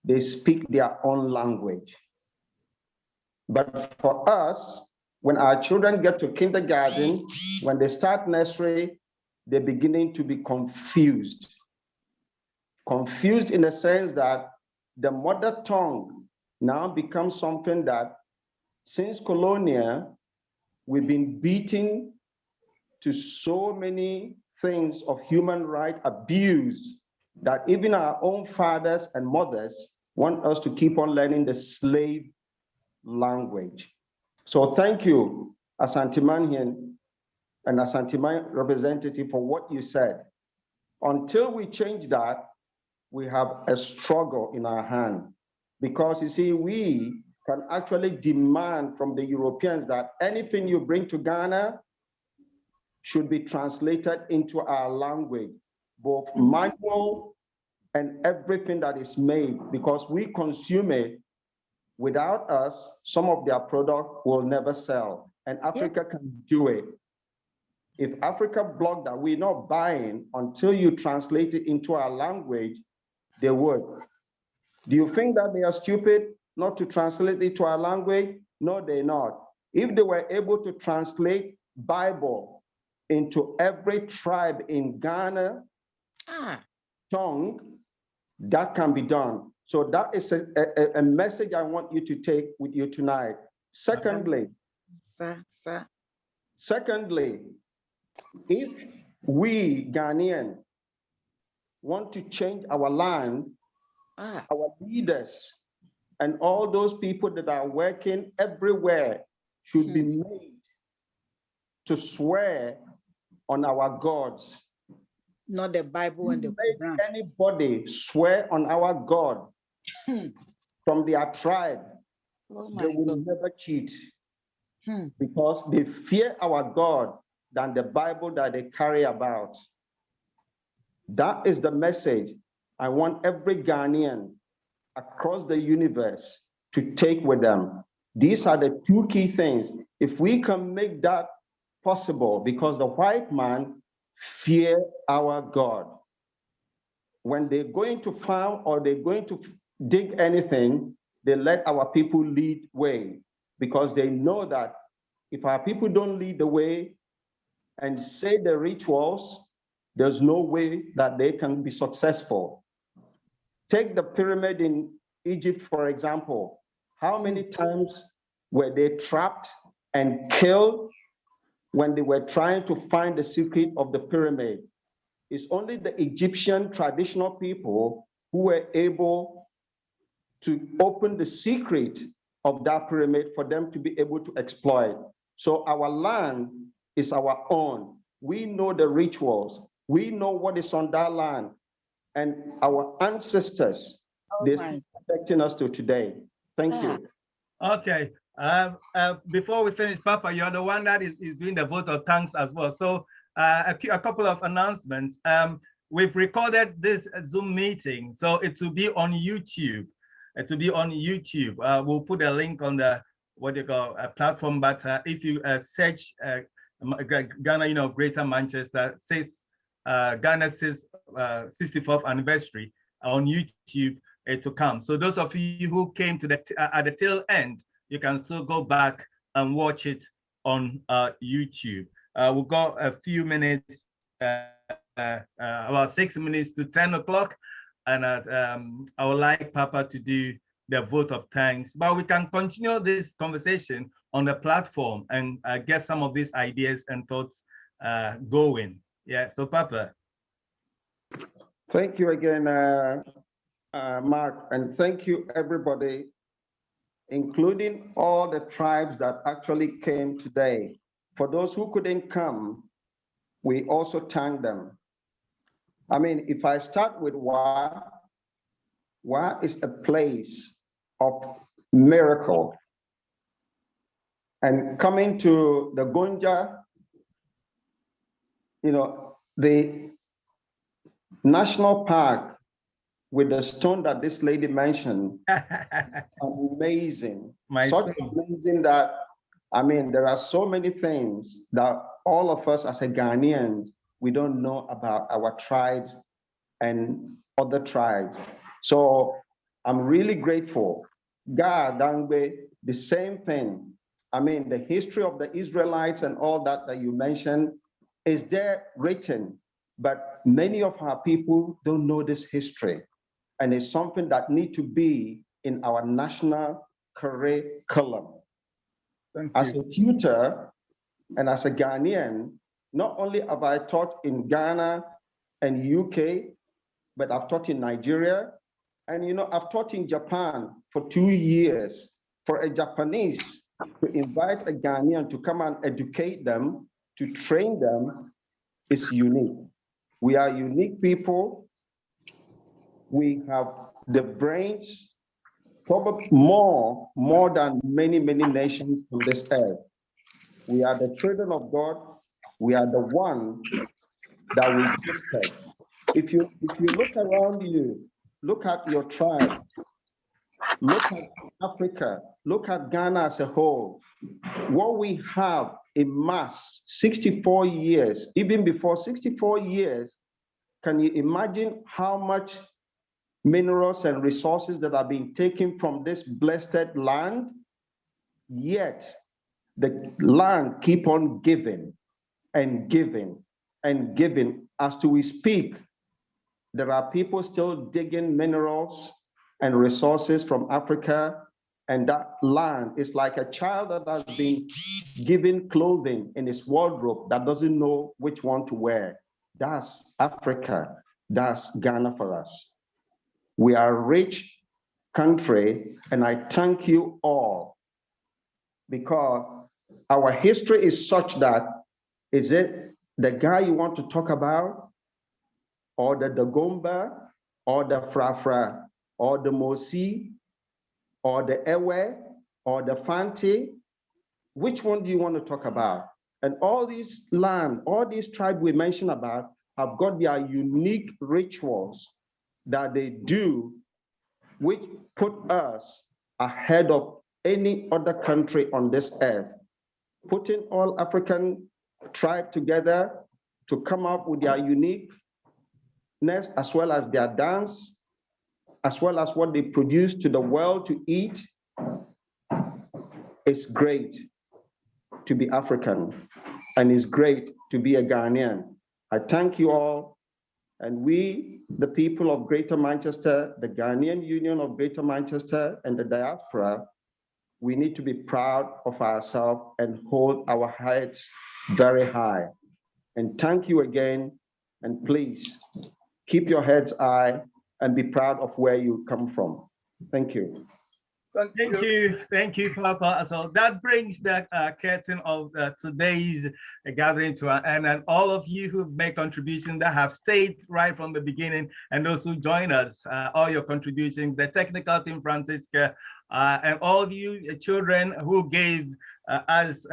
F: they speak their own language. But for us, when our children get to kindergarten, when they start nursery, they're beginning to be confused. Confused in the sense that the mother tongue now becomes something that, since colonial, we've been beaten to so many things of human right abuse that even our own fathers and mothers want us to keep on learning the slave language. So thank you, Asanteman and Asanteman representative, for what you said. Until we change that, we have a struggle in our hand. Because you see, we can actually demand from the Europeans that anything you bring to Ghana should be translated into our language, both manual and everything that is made, because we consume it. Without us, some of their product will never sell, and Africa can do it. If Africa blocked that we're not buying until you translate it into our language, they would. Do you think that they are stupid not to translate it to our language? No, they're not. If they were able to translate Bible into every tribe in Ghana tongue, that can be done. So that is a message I want you to take with you tonight. Secondly, if we Ghanaian want to change our land, our leaders and all those people that are working everywhere should be made to swear on our gods.
S: Not the Bible and the Quran.
F: Anybody swear on our God from their tribe, they will never cheat because they fear our God than the Bible that they carry about. That is the message I want every Ghanaian across the universe to take with them. These are the two key things. If we can make that possible, because the white man fear our God. When they're going to farm or they're going to dig anything, they let our people lead way, because they know that if our people don't lead the way and say the rituals, there's no way that they can be successful. Take the pyramid in Egypt, for example. How many times were they trapped and killed when they were trying to find the secret of the pyramid? It's only the Egyptian traditional people who were able to open the secret of that pyramid for them to be able to exploit. So our land is our own. We know the rituals. We know what is on that land. And our ancestors, they're still protecting us to today. Thank you.
C: Okay. Before we finish, Papa, you're the one that is doing the vote of thanks as well. So a couple of announcements. We've recorded this Zoom meeting, so it will be on YouTube. It will be on YouTube. We'll put a link on the platform. But if you search Ghana, Greater Manchester, says Ghana's 64th anniversary on YouTube, to come. So those of you who came to at the tail end, you can still go back and watch it on YouTube. We've got a few minutes, about 6 minutes to 10 o'clock, and I would like Papa to do the vote of thanks. But we can continue this conversation on the platform and get some of these ideas and thoughts going. Yeah, so Papa.
F: Thank you again, Mark, and thank you everybody, including all the tribes that actually came today. For those who couldn't come, we also thank them. I mean, if I start with Wa is a place of miracle. And coming to the Gonja, the national park with the stone that this lady mentioned, amazing. Such amazing that, I mean, there are so many things that all of us as a Ghanaians, we don't know about our tribes and other tribes. So I'm really grateful. God, Dangbe, the same thing. I mean, the history of the Israelites and all that you mentioned is there written, but many of our people don't know this history. And it's something that needs to be in our national curriculum. As a tutor and as a Ghanaian, not only have I taught in Ghana and UK, but I've taught in Nigeria. And I've taught in Japan for 2 years. For a Japanese to invite a Ghanaian to come and educate them, to train them, is unique. We are unique people. We have the brains, probably more than many nations on this earth. We are the children of God. We are the one that we gifted. If you look around you, look at your tribe, look at Africa, look at Ghana as a whole. What we have in mass, 64 years, even before 64 years, can you imagine how much minerals and resources that are being taken from this blessed land? Yet the land keep on giving and giving and giving. As to we speak, there are people still digging minerals and resources from Africa, and that land is like a child that has been given clothing in his wardrobe that doesn't know which one to wear. That's Africa. That's Ghana for us. We are a rich country, and I thank you all, because our history is such that Is it the guy you want to talk about, or the Dagomba, or the Frafra, or the Mosi, or the Ewe, or the Fanti? Which one do you want to talk about? And all these land, all these tribes we mentioned about have got their unique rituals that they do, which put us ahead of any other country on this earth. Putting all African tribes together to come up with their uniqueness, as well as their dance, as well as what they produce to the world to eat. It's great to be African, and it's great to be a Ghanaian. I thank you all, and we, the people of Greater Manchester, the Ghanaian Union of Greater Manchester, and the diaspora, we need to be proud of ourselves and hold our heads very high. And thank you again, and please keep your heads high and be proud of where you come from. Thank you.
C: Thank you, Papa. So that brings that curtain of today's gathering to an end, and all of you who make contributions that have stayed right from the beginning, and those who join us, all your contributions, the technical team, Francisca, and all of you children who gave us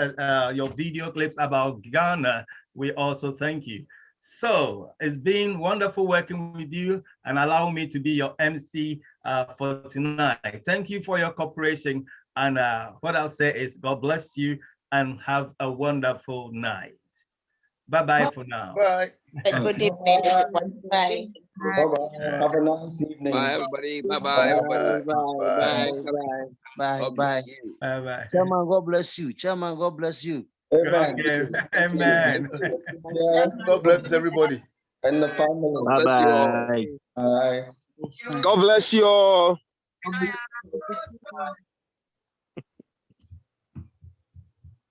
C: your video clips about Ghana, we also thank you. So it's been wonderful working with you, and allow me to be your MC for tonight. Thank you for your cooperation. And what I'll say is God bless you and have a wonderful night. Bye-bye for now.
U: Bye.
A: Good evening. Bye.
F: Bye-bye. Have a nice evening.
G: Bye, everybody. Bye-bye, everybody.
U: Bye. Bye.
G: God
U: Bye.
G: bless you.
C: Bye-bye.
U: Chairman, God bless you. Chairman, God bless you.
F: Amen.
C: Okay. Amen.
F: Yes.
B: God bless everybody.
F: And the family.
G: God bless you all.
F: Bye.
H: God bless you all.